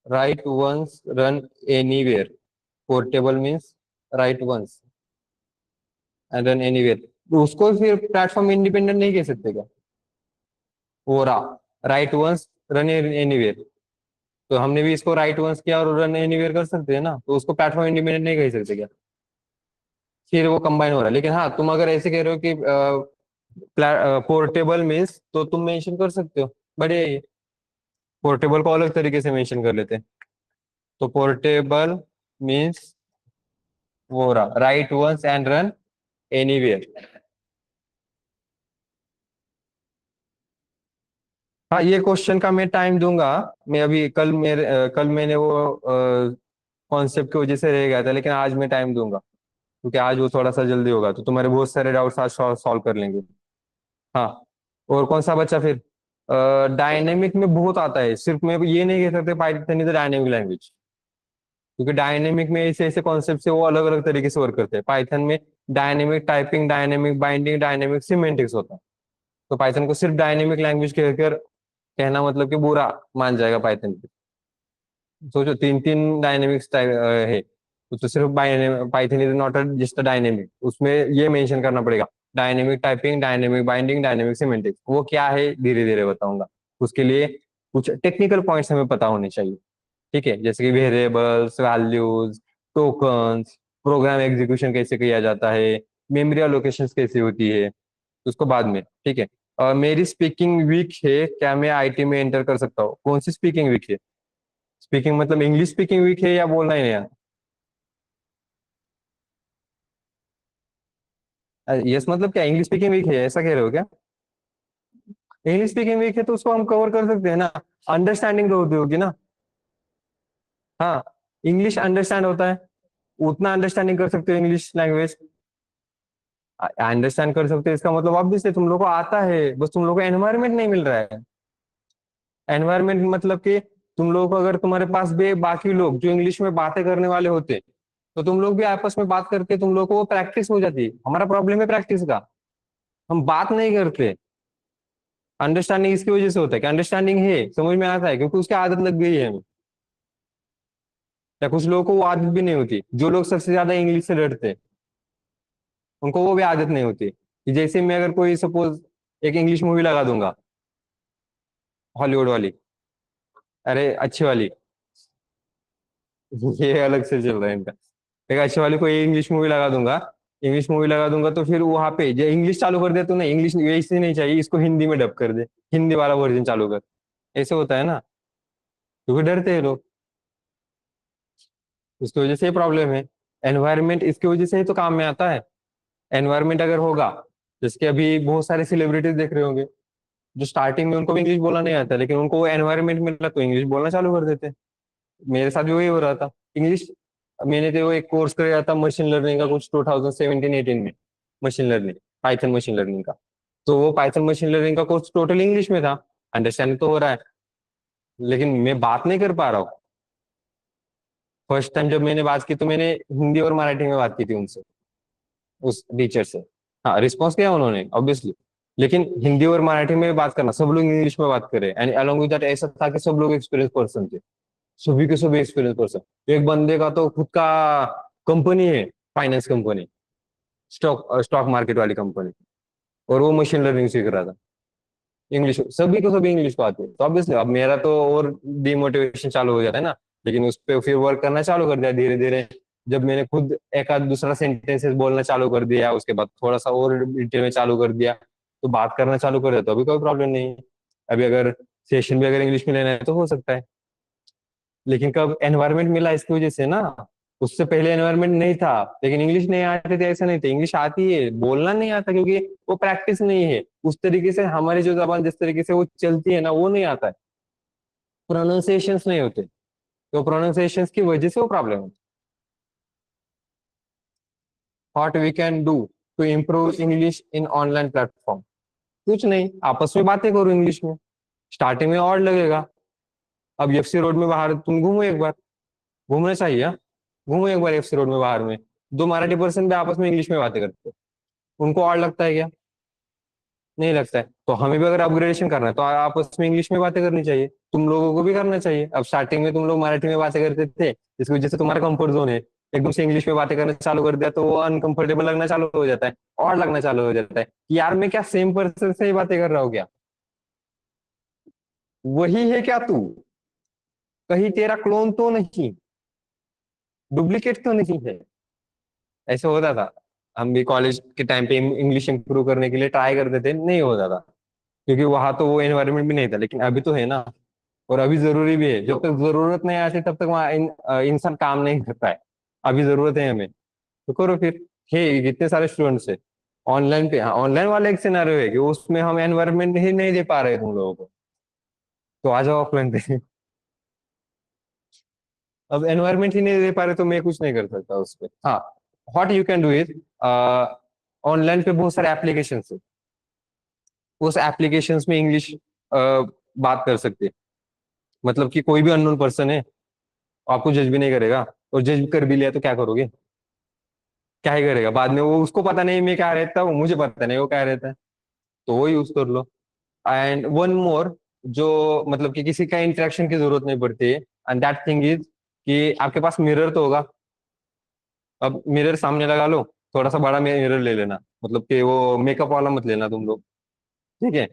Write once run anywhere, portable means write once and run anywhere. उसको फिर प्लेटफॉर्म इंडिपेंडेंट नहीं कह सकते क्या? वो रहा राइट वंस रन एनीवेयर, तो हमने भी इसको राइट वंस किया और रन एनीवेयर कर सकते हैं ना, तो उसको प्लेटफॉर्म इंडिपेंडेंट नहीं कह सकते क्या? फिर वो कंबाइन हो रहा है। लेकिन हाँ, तुम अगर ऐसे कह रहे हो कि पोर्टेबल मीन्स, तो तुम मेंशन कर सकते हो, बढ़िया है ये। पोर्टेबल को अलग तरीके से मेंशन कर लेते हैं। तो पोर्टेबल मीन्स वो रहा write once and run anywhere. हाँ, ये क्वेश्चन का मैं टाइम दूंगा। मैं अभी कल मैंने वो कॉन्सेप्ट की वजह से रह गया था, लेकिन आज मैं टाइम दूंगा, क्योंकि आज वो थोड़ा सा जल्दी होगा, तो तुम्हारे बहुत सारे डाउट्स आज सॉल्व कर लेंगे। हाँ, और कौन सा बच्चा फिर? डायनेमिक में बहुत आता है, सिर्फ मैं ये नहीं कह सकते पाइथन इज डायनेमिक लैंग्वेज, क्योंकि डायनेमिक में ऐसे ऐसे कॉन्सेप्ट है वो अलग अलग तरीके से वर्क करते हैं। पाइथन में dynamic typing, dynamic binding, dynamic semantics होता है। तो पाइथन को सिर्फ डायनेमिक लैंग्वेज कहकर कहना मतलब कि बुरा मान जाएगा पाइथन पे। सोचो, तीन तीन डायनेमिक्स है, तो सिर्फ Python is not just dynamic, उसमें ये मेंशन करना पड़ेगा। Dynamic typing, dynamic binding, dynamic semantics, वो क्या है धीरे धीरे बताऊंगा। उसके लिए कुछ टेक्निकल पॉइंट्स हमें पता होने चाहिए। ठीक है, जैसे कि variables, values, tokens, program execution कैसे किया जाता है, मेमोरी एलोकेशन कैसे होती है, उसको बाद में। ठीक है। मेरी स्पीकिंग वीक है, क्या मैं आईटी में एंटर कर सकता हूँ? कौन सी स्पीकिंग वीक है? स्पीकिंग मतलब इंग्लिश स्पीकिंग वीक है या बोलना ही नहीं आता? यस मतलब क्या इंग्लिश स्पीकिंग वीक है ऐसा कह रहे हो क्या? इंग्लिश स्पीकिंग वीक है तो उसको हम कवर कर सकते हैं ना। अंडरस्टैंडिंग तो होती होगी ना। हाँ, इंग्लिश अंडरस्टैंड होता है, उतना अंडरस्टैंडिंग कर सकते हो इंग्लिश लैंग्वेज। अंडरस्टैंड कर सकते हो इसका मतलब ऑब्वियसली तुम लोग को आता है, बस तुम लोग को एनवायरमेंट नहीं मिल रहा है। एनवायरमेंट मतलब कि तुम लोग को, अगर तुम्हारे पास भी बाकी लोग जो इंग्लिश में बातें करने वाले होते, तो तुम लोग भी आपस में बात करके तुम लोग को वो प्रैक्टिस हो जाती। हमारा प्रॉब्लम है प्रैक्टिस का, हम बात नहीं करते। अंडरस्टैंडिंग इसकी वजह से होता है कि अंडरस्टैंडिंग है, समझ में आता है, क्योंकि उसकी आदत लग गई है हमें। या कुछ लोगों को वो आदत भी नहीं होती, जो लोग सबसे ज्यादा इंग्लिश से लड़ते हैं उनको वो भी आदत नहीं होती। कि जैसे मैं अगर कोई सपोज एक इंग्लिश मूवी लगा दूंगा, हॉलीवुड वाली, अरे अच्छी वाली, ये अलग से चल रहा है इनका। एक अच्छी वाली कोई इंग्लिश मूवी लगा दूंगा, इंग्लिश मूवी लगा दूंगा, तो फिर वहां पे जो इंग्लिश चालू कर दे, तो नहीं इंग्लिश वैसे नहीं चाहिए, इसको हिंदी में डब कर दे, हिंदी वाला वर्जन चालू कर। ऐसे होता है ना, क्योंकि डरते हैं लोग, उसकी वजह से प्रॉब्लम है। एनवायरमेंट इसकी वजह से ही तो काम में आता है। एनवायरमेंट अगर होगा, जिसके अभी बहुत सारे सेलिब्रिटीज देख रहे होंगे, जो स्टार्टिंग में उनको भी इंग्लिश बोलना नहीं आता, लेकिन उनको वो एनवायरमेंट मिला तो इंग्लिश बोलना चालू कर देते। मेरे साथ भी वही हो रहा था। इंग्लिश, मैंने तो वो एक कोर्स किया था मशीन लर्निंग का, कुछ 2017-18 में, machine learning, Python machine learning का। तो वो पाइथन मशीन लर्निंग का कोर्स टोटल इंग्लिश में था। अंडरस्टैंड तो हो रहा है, लेकिन मैं बात नहीं कर पा रहा हूँ। फर्स्ट टाइम जब मैंने बात की तो मैंने हिंदी और मराठी में बात की थी उनसे, उस टीचर से। हाँ, रिस्पॉन्स किया उन्होंने ऑब्वियसली, लेकिन हिंदी और मराठी में बात करना, सब लोग इंग्लिश में बात करे, एंड अलॉन्ग विद दैट ऐसा था कि सब लोग एक्सपीरियंस पर्सन थे, सभी के सभी एक्सपीरियंस पर्सन। एक बंदे का तो खुद का कंपनी है, finance company, stock stock market वाली कंपनी, और वो मशीन लर्निंग सीख रहा था। इंग्लिश, सभी को सभी इंग्लिश को आती है, तो ऑब्वियसली अब मेरा तो और डिमोटिवेशन चालू हो जाता है ना। लेकिन उस पर फिर वर्क करना चालू कर दिया धीरे धीरे। जब मैंने खुद एक आध दूसरा सेंटेंसेस बोलना चालू कर दिया, उसके बाद थोड़ा सा और डिटेल में चालू कर दिया, तो बात करना चालू कर दिया, तो अभी कोई प्रॉब्लम नहीं है। अभी अगर सेशन भी अगर इंग्लिश में लेना है तो हो सकता है। लेकिन कब एनवायरनमेंट मिला इसकी वजह से ना, उससे पहले एनवायरनमेंट नहीं था, लेकिन इंग्लिश नहीं आती थी ऐसा नहीं था, इंग्लिश आती है, बोलना नहीं आता क्योंकि वो प्रैक्टिस नहीं है उस तरीके से। हमारी जो जबान जिस तरीके से वो चलती है ना, वो नहीं आता है, प्रोनाउंसिएशंस नहीं होते, तो प्रोनाउंसिएशंस की वजह से वो प्रॉब्लम है। What we can do to improve English in online platform? कुछ नहीं, आपस में बातें करो इंग्लिश में। स्टार्टिंग में और लगेगा। अब एफसी रोड में बाहर तुम घूमो एक बार, घूमना चाहिए हाँ? घूमो एक बार एफसी रोड में बाहर में, दो मराठी पर्सन भी आपस में इंग्लिश में बातें करते हैं, उनको और लगता है क्या? नहीं लगता है। तो हमें भी अगर अपग्रेडेशन करना है तो आपस में इंग्लिश में बातें करनी चाहिए, तुम लोगों को भी करना चाहिए। अब स्टार्टिंग में तुम लोग मराठी में बातें करते थे, इसकी वजह से तुम्हारा कंफर्ट जोन है, एकदम से इंग्लिश में बातें करना चालू कर दिया तो वो अनकंफर्टेबल लगना चालू हो जाता है, और लगना चालू हो जाता है कि यार मैं क्या सेम पर्सन से ही बातें कर रहा हूँ क्या? वही है क्या तू? कहीं तेरा क्लोन तो नहीं, डुप्लीकेट तो नहीं है? ऐसे होता था। हम भी कॉलेज के टाइम पे इंग्लिश इंप्रूव करने के लिए ट्राई करते थे, नहीं होता था, क्योंकि वहां तो वो एनवायरनमेंट भी नहीं था। लेकिन अभी तो है ना, और अभी जरूरी भी है। जब तक जरूरत नहीं आती तब तक वहाँ इंसान काम नहीं करता है। अभी जरूरत है हमें, तो करो फिर। है कितने सारे स्टूडेंट्स है ऑनलाइन पे। हाँ, ऑनलाइन वाला एक सिनेरियो है कि उसमें हम एनवायरनमेंट ही नहीं दे पा रहे तुम लोगों को, तो आ जाओ ऑफलाइन पे। अब एनवायरनमेंट ही नहीं दे पा रहे तो मैं कुछ नहीं कर सकता उस पे। हाँ, what you can do is, online पे बहुत सारे एप्लीकेशन है, उस एप्लीकेशंस में इंग्लिश बात कर सकते हैं। मतलब कि कोई भी अननोन पर्सन है, आपको जज भी नहीं करेगा, और जज कर भी लिया तो क्या करोगे? क्या ही करेगा बाद में? वो उसको पता नहीं मैं क्या रहता हूँ, मुझे पता नहीं वो क्या रहता है, तो वो यूज कर लो। एंड वन मोर, जो मतलब कि किसी का इंटरेक्शन की जरूरत नहीं पड़ती है, एंड दैट थिंग इज कि आपके पास मिरर तो होगा। अब मिरर सामने लगा लो, थोड़ा सा बड़ा मिरर ले लेना, मतलब कि वो मेकअप वाला मत लेना तुम लोग, ठीक है?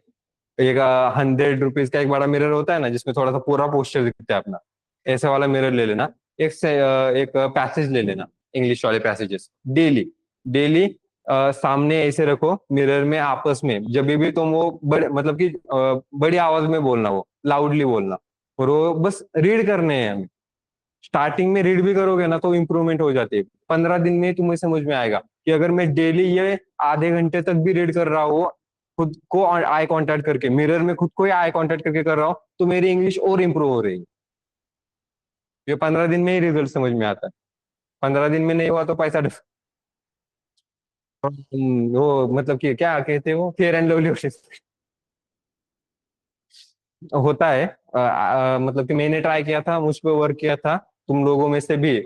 एक 100 रुपीज का एक बड़ा मिरर होता है ना, जिसमें थोड़ा सा पूरा पोस्टर दिखता है अपना, ऐसे वाला मिरर ले लेना। एक पैसेज ले लेना, इंग्लिश वाले पैसेजेस, डेली डेली सामने ऐसे रखो मिरर में, आपस में जब भी तुम वो बड़े मतलब कि बड़ी आवाज में बोलना, वो लाउडली बोलना, और वो बस रीड करने हैं हमें। स्टार्टिंग में रीड भी करोगे ना तो इम्प्रूवमेंट हो जाती है, 15 दिन में तुम्हें समझ में आएगा कि अगर मैं डेली ये आधे घंटे तक भी रीड कर रहा हूँ, खुद को आई कांटेक्ट करके, मिरर में खुद को ही आई कांटेक्ट करके कर रहा हूँ, तो मेरी इंग्लिश और इम्प्रूव हो रही है। ये 15 दिन में ही रिजल्ट समझ में आता है। 15 दिन में नहीं हुआ तो पैसा वो मतलब कि क्या कहते हैं वो, फेयर एंड लवली होता है। मतलब कि मैंने ट्राई किया था, मुझ पे वर्क किया था, तुम लोगों में से भी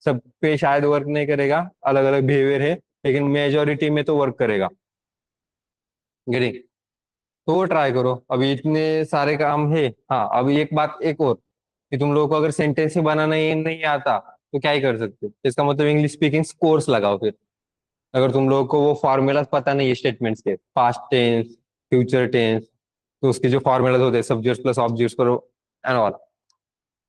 सब पे शायद वर्क नहीं करेगा, अलग अलग बिहेवियर है, लेकिन मेजोरिटी में तो वर्क करेगा। गेटिंग? तो वो ट्राई करो, अभी इतने सारे काम है। हाँ, अभी एक बात एक और, कि तुम लोगों को अगर सेंटेंस ही बनाना ही नहीं आता तो क्या ही कर सकते हो? इसका मतलब इंग्लिश स्पीकिंग कोर्स लगाओ फिर। अगर तुम लोगों को वो फॉर्मूलाज पता नहीं है स्टेटमेंट्स के, पास्ट टेंस, फ्यूचर टेंस, तो उसके जो फॉर्मूलाज होते हैं, सब्जेक्ट प्लस ऑब्जेक्ट करो एंड ऑल,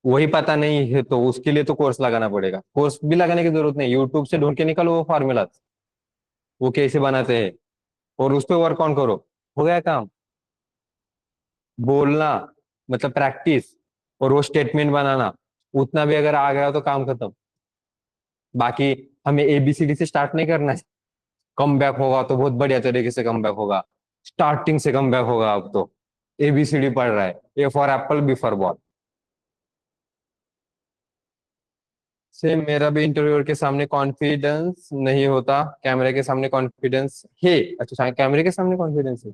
वही पता नहीं है तो उसके लिए तो कोर्स लगाना पड़ेगा। कोर्स भी लगाने की जरूरत नहीं, यूट्यूब से ढूंढ के निकालो वो फॉर्मूलाज, वो कैसे बनाते हैं, और उस पर वर्क ऑन करो, हो गया काम। बोलना मतलब प्रैक्टिस, और वो स्टेटमेंट बनाना, उतना भी अगर आ गया तो काम खत्म। बाकी हमें एबीसीडी से स्टार्ट नहीं करना है। कम बैक होगा तो बहुत बढ़िया तरीके से कम बैक होगा, स्टार्टिंग से कम बैक होगा। अब तो एबीसीडी पढ़ रहा है, A for apple, B for ball. Same, मेरा भी इंटरव्यूअर के सामने कॉन्फिडेंस नहीं होता, कैमरे के सामने कॉन्फिडेंस है। अच्छा, कैमरे के सामने कॉन्फिडेंस है।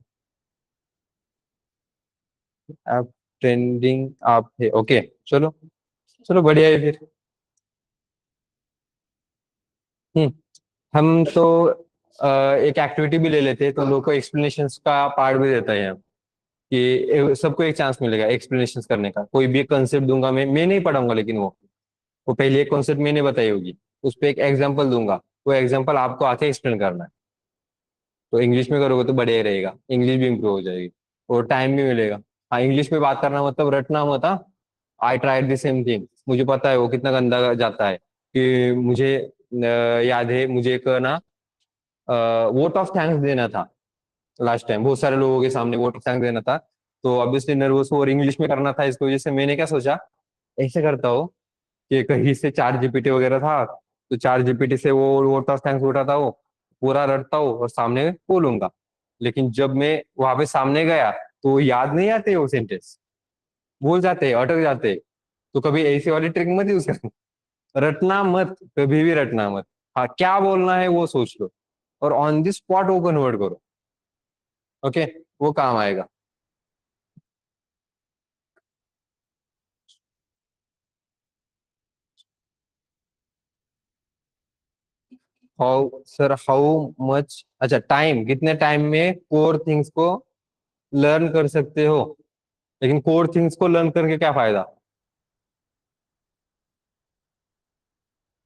आप ट्रेंडिंग आप है, ओके। चलो, चलो बढ़िया है फिर। हम्म हम तो एक एक्टिविटी भी ले लेते हैं, तो लोग को एक्सप्लेनेशन का पार्ट भी देता है कि सबको एक चांस मिलेगा एक्सप्लेनेशन करने का। कोई भी कंसेप्ट दूंगा, मैं नहीं पढ़ाऊंगा, लेकिन वो पहले एक कॉन्सेप्ट मैंने बताई होगी, उस पर एक एग्जाम्पल दूंगा, वो एग्जाम्पल आपको आके एक्सप्लेन करना है। तो इंग्लिश में करोगे तो बढ़िया ही रहेगा, इंग्लिश भी इम्प्रूव हो जाएगी, और टाइम भी मिलेगा। हाँ, इंग्लिश में बात करना मतलब रटना मत। I tried the same thing, मुझे पता है वो कितना गंदा जाता है। कि मुझे याद है, मुझे एक ना वोट ऑफ थैंक्स देना था लास्ट टाइम, बहुत सारे लोगों के सामने वोट ऑफ थैंक्स देना था। तो ऑब्वियसली नर्वस और इंग्लिश में करना था, इसकी वजह से मैंने क्या सोचा, ऐसे करता हूँ, कि कहीं से चार जीपीटी वगैरह था, तो चार जीपीटी से वो वोट ऑफ थैंक्स उठाता हो, पूरा रटता हो और सामने बोलूंगा। लेकिन जब मैं वहां पे सामने गया तो याद नहीं आते वो सेंटेंस, भूल जाते, अटक जाते। तो कभी ऐसी वाली ट्रिक मत यूज करना। रटना मत, कभी भी रटना मत। हाँ, क्या बोलना है वो सोच लो और ऑन द स्पॉट वो कन्वर्ट करो। ओके, वो काम आएगा। हाउ सर, हाउ मच, अच्छा टाइम, कितने टाइम में कोर थिंग्स को लर्न कर सकते हो। लेकिन कोर थिंग्स को लर्न करके क्या फायदा,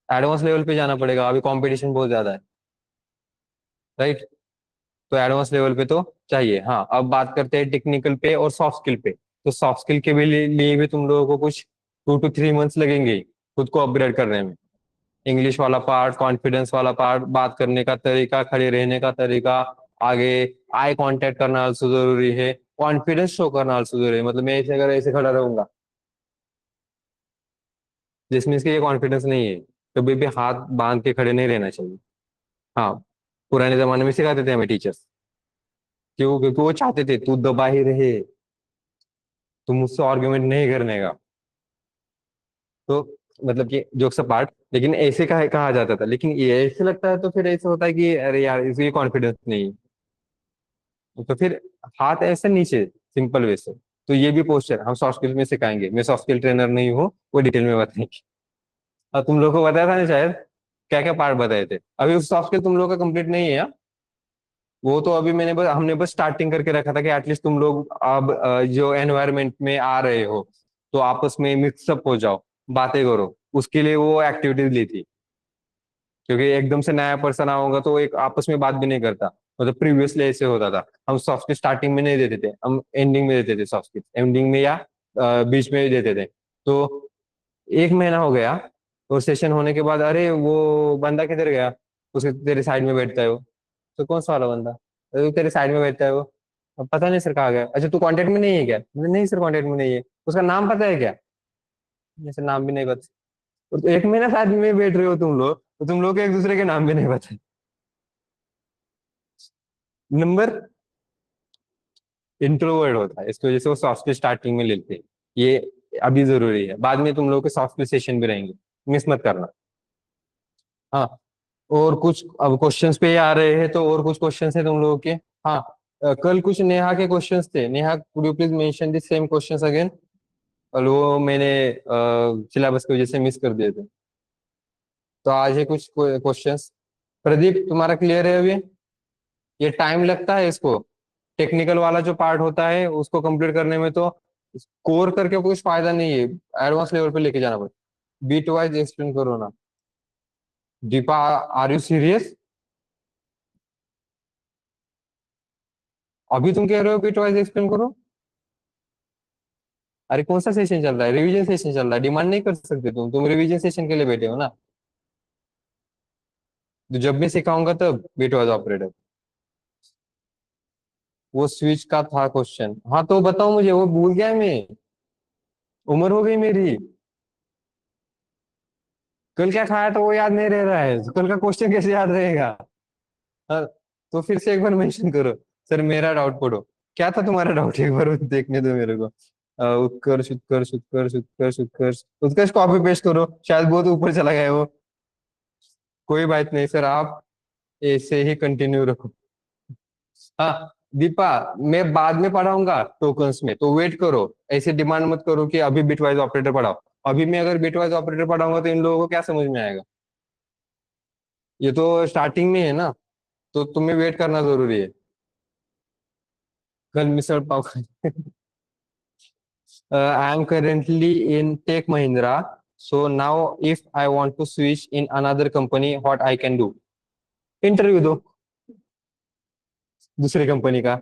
एडवांस लेवल पे जाना पड़ेगा, अभी कंपटीशन बहुत ज्यादा है। राइट, तो एडवांस लेवल पे तो चाहिए। हाँ, अब बात करते हैं टेक्निकल पे और सॉफ्ट स्किल पे। तो सॉफ्ट स्किल के भी लिए भी तुम लोगों को कुछ 2 to 3 मंथ्स लगेंगे ही खुद को अपग्रेड करने में। इंग्लिश वाला पार्ट, कॉन्फिडेंस वाला पार्ट, बात करने का तरीका, खड़े रहने का तरीका, आगे आई कांटेक्ट करना also जरूरी है, कॉन्फिडेंस शो करना also जरूरी है। मतलब मैं ऐसे अगर ऐसे खड़ा रहूंगा, जिसमें इसके ये कॉन्फिडेंस नहीं है, कभी भी हाथ बांध के खड़े नहीं रहना चाहिए। हाँ, पुराने जमाने में सिखाते थे हमें टीचर्स। क्यों? क्योंकि वो चाहते थे तू दबा ही रहे, तू मुझसे आर्ग्यूमेंट नहीं करने का। तो मतलब कि जोक्स पार्ट, लेकिन ऐसे कहा जाता था। लेकिन ये ऐसे लगता है तो फिर ऐसे होता है कि अरे यार इसकी कॉन्फिडेंस नहीं है, तो फिर हाथ ऐसे नीचे, सिंपल वे से। तो ये भी पोस्चर हम सॉफ्ट स्किल में सिखाएंगे। मैं सॉफ्ट स्किल ट्रेनर नहीं हूँ, वो डिटेल में बताएंगे। और तुम लोग को बताया था ना शायद, क्या क्या पार्ट बताए थे। अभी उस सॉफ्ट स्किल तुम लोग का कंप्लीट नहीं है, हाँ? वो तो अभी हमने बस स्टार्टिंग करके रखा था कि एटलीस्ट तुम लोग अब जो एनवायरनमेंट में आ रहे हो तो आपस में मिक्सअप हो जाओ, बातें करो। उसके लिए वो एक्टिविटीज ली थी। क्योंकि एकदम से नया पर्सन आओगे तो एक आपस में बात भी नहीं करता। मतलब प्रीवियसली ऐसे होता था, हम सॉफ्ट स्किल स्टार्टिंग में नहीं देते थे, हम एंडिंग में देते थे। सॉफ्ट स्किल एंडिंग में या बीच में देते थे। तो 1 महीना हो गया और सेशन होने के बाद, अरे वो बंदा किधर गया, उसके तेरे साइड में बैठता है वो। तो कौन सा वाला बंदा? अरे वो तेरे साइड में बैठता है वो। अब पता नहीं सर कहाँ गया। अच्छा तू कांटेक्ट में नहीं है क्या? नहीं सर कांटेक्ट में नहीं है। उसका नाम पता है क्या? जैसे नाम भी नहीं पता। और तो 1 महीना साथ में बैठ रहे हो तुम लोग, तो तुम लोग को एक दूसरे के नाम भी नहीं पता। नंबर इंट्रोवर्ट होता है, इसकी वजह से वो सॉफ्ट स्किल स्टार्टिंग में लेते हैं। ये अभी जरूरी है, बाद में तुम लोग के सॉफ्ट स्किल सेशन भी रहेंगे, मिस मत करना। हाँ, और कुछ अब क्वेश्चंस पे ही आ रहे हैं तो और कुछ क्वेश्चंस है तुम लोगों के। हाँ, कल कुछ नेहा के क्वेश्चंस थे। Neha, could you please mention this same questions again. और वो मैंने सिलेबस की वजह से मिस कर दिए थे। तो आज है कुछ क्वेश्चंस। प्रदीप, तुम्हारा क्लियर है अभी? ये टाइम लगता है इसको, टेक्निकल वाला जो पार्ट होता है उसको कंप्लीट करने में तो कोर करके कुछ फायदा नहीं है, एडवांस लेवल पे लेके जाना पड़ेगा। बीट वाइज एक्सप्लेन करो ना। Deepa, are you serious? अभी तुम कह रहे हो बीट वाइज एक्सप्लेन करो? अरे कौन सा सेशन चल रहा है? रिवीजन सेशन चल रहा है, डिमांड नहीं कर सकते तुम रिवीजन सेशन के लिए बैठे हो ना। तो जब मैं सिखाऊंगा तब बीट वाइज ऑपरेटर। वो स्विच का था क्वेश्चन, हाँ तो बताओ मुझे, वो भूल गया मैं। उम्र हो गई मेरी। कल क्या खाया था वो याद नहीं रह रहा है, तो कल का क्वेश्चन कैसे याद रहेगा? हाँ, तो फिर से एक बार मेंशन करो। सर मेरा डाउट पढ़ो। क्या था तुम्हारा डाउट, एक बार देखने दो मेरे को। उत्कर्ष उत्कर्ष उत्कर्ष उत्कर्ष उत्कर्ष उत्कर्ष, कॉपी पेस्ट करो, शायद बहुत ऊपर चला गया है वो। कोई बात नहीं सर, आप ऐसे ही कंटिन्यू रखो। हाँ दीपा, मैं बाद में पढ़ाऊंगा टोकन्स में, तो वेट करो। ऐसे डिमांड मत करो कि अभी बिटवाइज ऑपरेटर पढ़ाओ। अभी मैं अगर बिटवाइज ऑपरेटर पढ़ाऊंगा तो इन लोगों को क्या समझ में आएगा? ये तो स्टार्टिंग में है ना, तो तुम्हें वेट करना जरूरी है। कल मिसल पाव खाए। I am currently in Tech Mahindra, so now if I want to switch in another company what I can do. Interview दो दूसरी कंपनी का।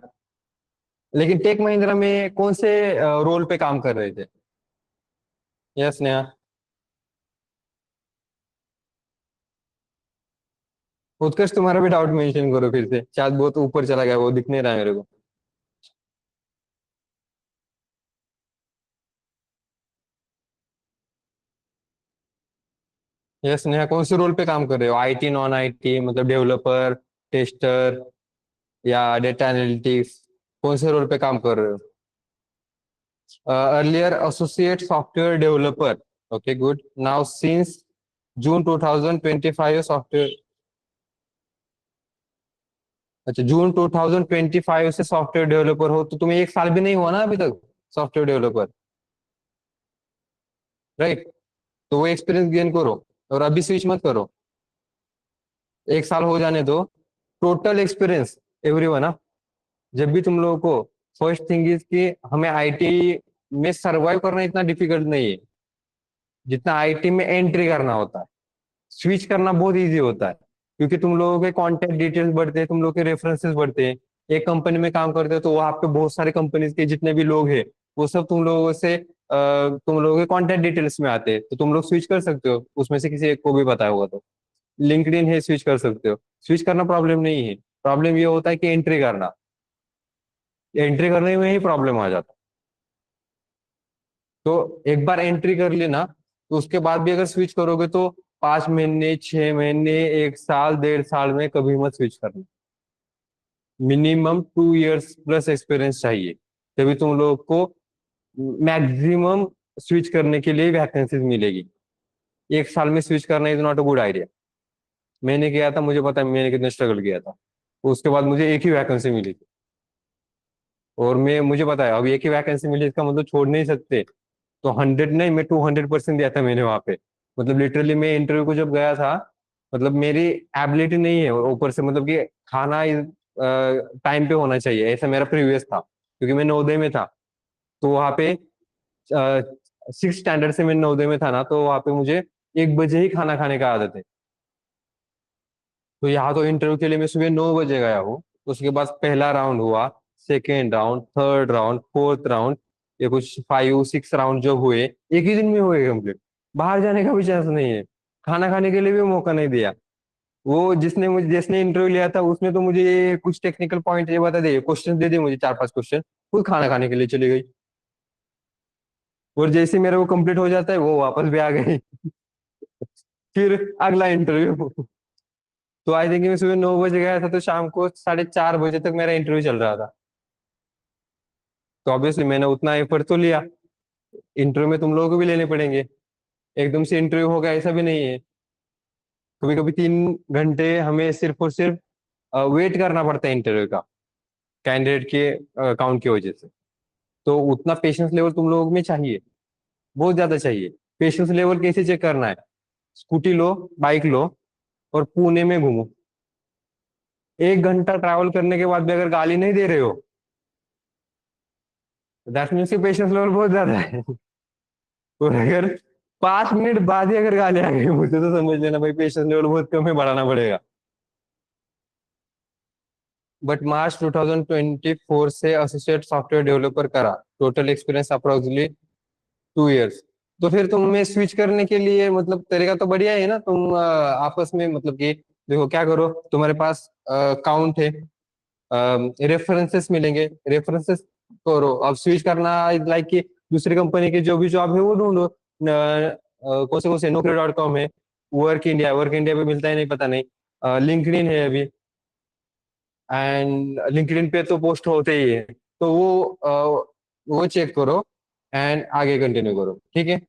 लेकिन टेक महिंद्रा में कौन से रोल पे काम कर रहे थे? यस नेहा। उत्कर्ष, तुम्हारा भी डाउट मेंशन करो फिर से, शायद बहुत ऊपर चला गया, वो दिख नहीं रहा है मेरे को। यस नेहा, कौन से रोल पे काम कर रहे हो? आईटी, नॉन आईटी, मतलब डेवलपर, टेस्टर या डेटा एनालिटिक्स, कौन से रोल पे काम कर रहे हो? Earlier associate software developer. Okay good. Now since June 2025 software, अच्छा जून 2025 से सॉफ्टवेयर डेवलपर हो, तो तुम्हें एक साल भी नहीं हुआ ना अभी तक सॉफ्टवेयर डेवलपर, राइट? तो वो एक्सपीरियंस गेन करो और अभी स्विच मत करो, एक साल हो जाने दो। Total experience everyone. जब भी तुम लोगों को, फर्स्ट थिंग इज कि हमें आईटी में सरवाइव करना इतना डिफिकल्ट नहीं है जितना आईटी में एंट्री करना होता है। स्विच करना बहुत इजी होता है, क्योंकि तुम लोगों के कॉन्टेक्ट डिटेल्स बढ़ते हैं, तुम लोग के रेफरेंसेस बढ़ते हैं। एक कंपनी में काम करते हो तो वहां पे बहुत सारे कंपनीज के जितने भी लोग हैं वो सब तुम लोगों से तुम लोगों के कॉन्टेक्ट डिटेल्स में आते हैं, तो तुम लोग स्विच कर सकते हो उसमें से किसी एक को भी पता होगा तो। लिंक्डइन है, स्विच कर सकते हो, स्विच करना प्रॉब्लम नहीं है। प्रॉब्लम ये होता है कि एंट्री करना, एंट्री करने में ही प्रॉब्लम आ जाता है। तो एक बार एंट्री कर लेना, तो उसके बाद भी अगर स्विच करोगे तो 5 महीने, 6 महीने, एक साल, 1.5 साल में कभी मत स्विच करना। मिनिमम 2 इयर्स प्लस एक्सपीरियंस चाहिए, तभी तुम लोग को मैक्सिमम स्विच करने के लिए वैकेंसीज मिलेगी। एक साल में स्विच करना is not a good idea. मैंने किया था, मुझे पता है मैंने कितना स्ट्रगल किया था। उसके बाद मुझे एक ही वैकेंसी मिली थी, और मैं, मुझे पता है अब एक ही वैकेंसी मिली, इसका मतलब छोड़ नहीं सकते। तो 100 नहीं, मैं 200% दिया था मैंने वहां पे। मतलब लिटरली मैं इंटरव्यू को जब गया था, मतलब मेरी एबिलिटी नहीं है, और ऊपर से मतलब कि खाना टाइम पे होना चाहिए, ऐसा मेरा प्रीवियस था, क्योंकि मैं नवोदय में था। तो वहाँ पे 6 स्टैंडर्ड से मैं नवोदय में था ना, तो वहाँ पे मुझे 1 बजे ही खाना खाने का आदत है। तो यहाँ तो इंटरव्यू के लिए मैं सुबह 9 बजे गया हूँ। उसके बाद पहला राउंड हुआ, second round, third round, fourth round, ये कुछ 5 6 राउंड जो हुए एक ही दिन में हुए कंप्लीट। बाहर जाने का भी चांस नहीं है, खाना खाने के लिए भी मौका नहीं दिया। वो जिसने इंटरव्यू लिया था उसने तो मुझे ये कुछ टेक्निकल पॉइंट ये बता दिए, क्वेश्चन दे दिए मुझे 4 5 क्वेश्चन, खुद खाना खाने के लिए चली गई। और जैसे मेरा वो कंप्लीट हो जाता है वो वापस भी आ गई। फिर अगला इंटरव्यू। तो आई थिंक मैं सुबह 9 बजे गया था, तो शाम को 4:30 बजे तक मेरा इंटरव्यू चल रहा था। तो ऑब्वियसली मैंने उतना एफर्ट तो लिया। इंटरव्यू में तुम लोगों को भी लेने पड़ेंगे, एकदम से इंटरव्यू होगा ऐसा भी नहीं है। कभी कभी 3 घंटे हमें सिर्फ और सिर्फ वेट करना पड़ता है इंटरव्यू का, कैंडिडेट के अकाउंट की वजह से। तो उतना पेशेंस लेवल तुम लोगों में चाहिए, बहुत ज्यादा चाहिए। पेशेंस लेवल कैसे चेक करना है? स्कूटी लो, बाइक लो, और पुणे में घूमो। 1 घंटा ट्रैवल करने के बाद भी अगर गाली नहीं दे रहे हो, दैट मीन्स की पेशेंस लेवल बहुत ज्यादा है। और अगर 5 मिनट बाद ही अगर गाली आ गई मुझे, तो समझ लेना भाई पेशेंस लेवल बहुत कम है, बढ़ाना पड़ेगा। बट मार्च 2024 से एसोसिएट सॉफ्टवेयर डेवलपर करा, टोटल एक्सपीरियंस अप्रोक्सीमेटली 2 इयर्स। तो फिर तुम्हें स्विच करने के लिए मतलब तरीका तो बढ़िया है ना, तुम आपस में मतलब कि देखो क्या करो, तुम्हारे पास काउंट है, रेफरेंसेस मिलेंगे, रेफरेंसेस करो। अब स्विच करना लाइक कि दूसरी कंपनी की जो भी जॉब है वो ढूंढो। कौन से Naukri.com है, वर्क इंडिया पे मिलता है नहीं पता नहीं, लिंक्डइन है अभी, एंड लिंक्डइन पे तो पोस्ट होते ही है। तो वो चेक करो एंड आगे कंटिन्यू करो, ठीक है?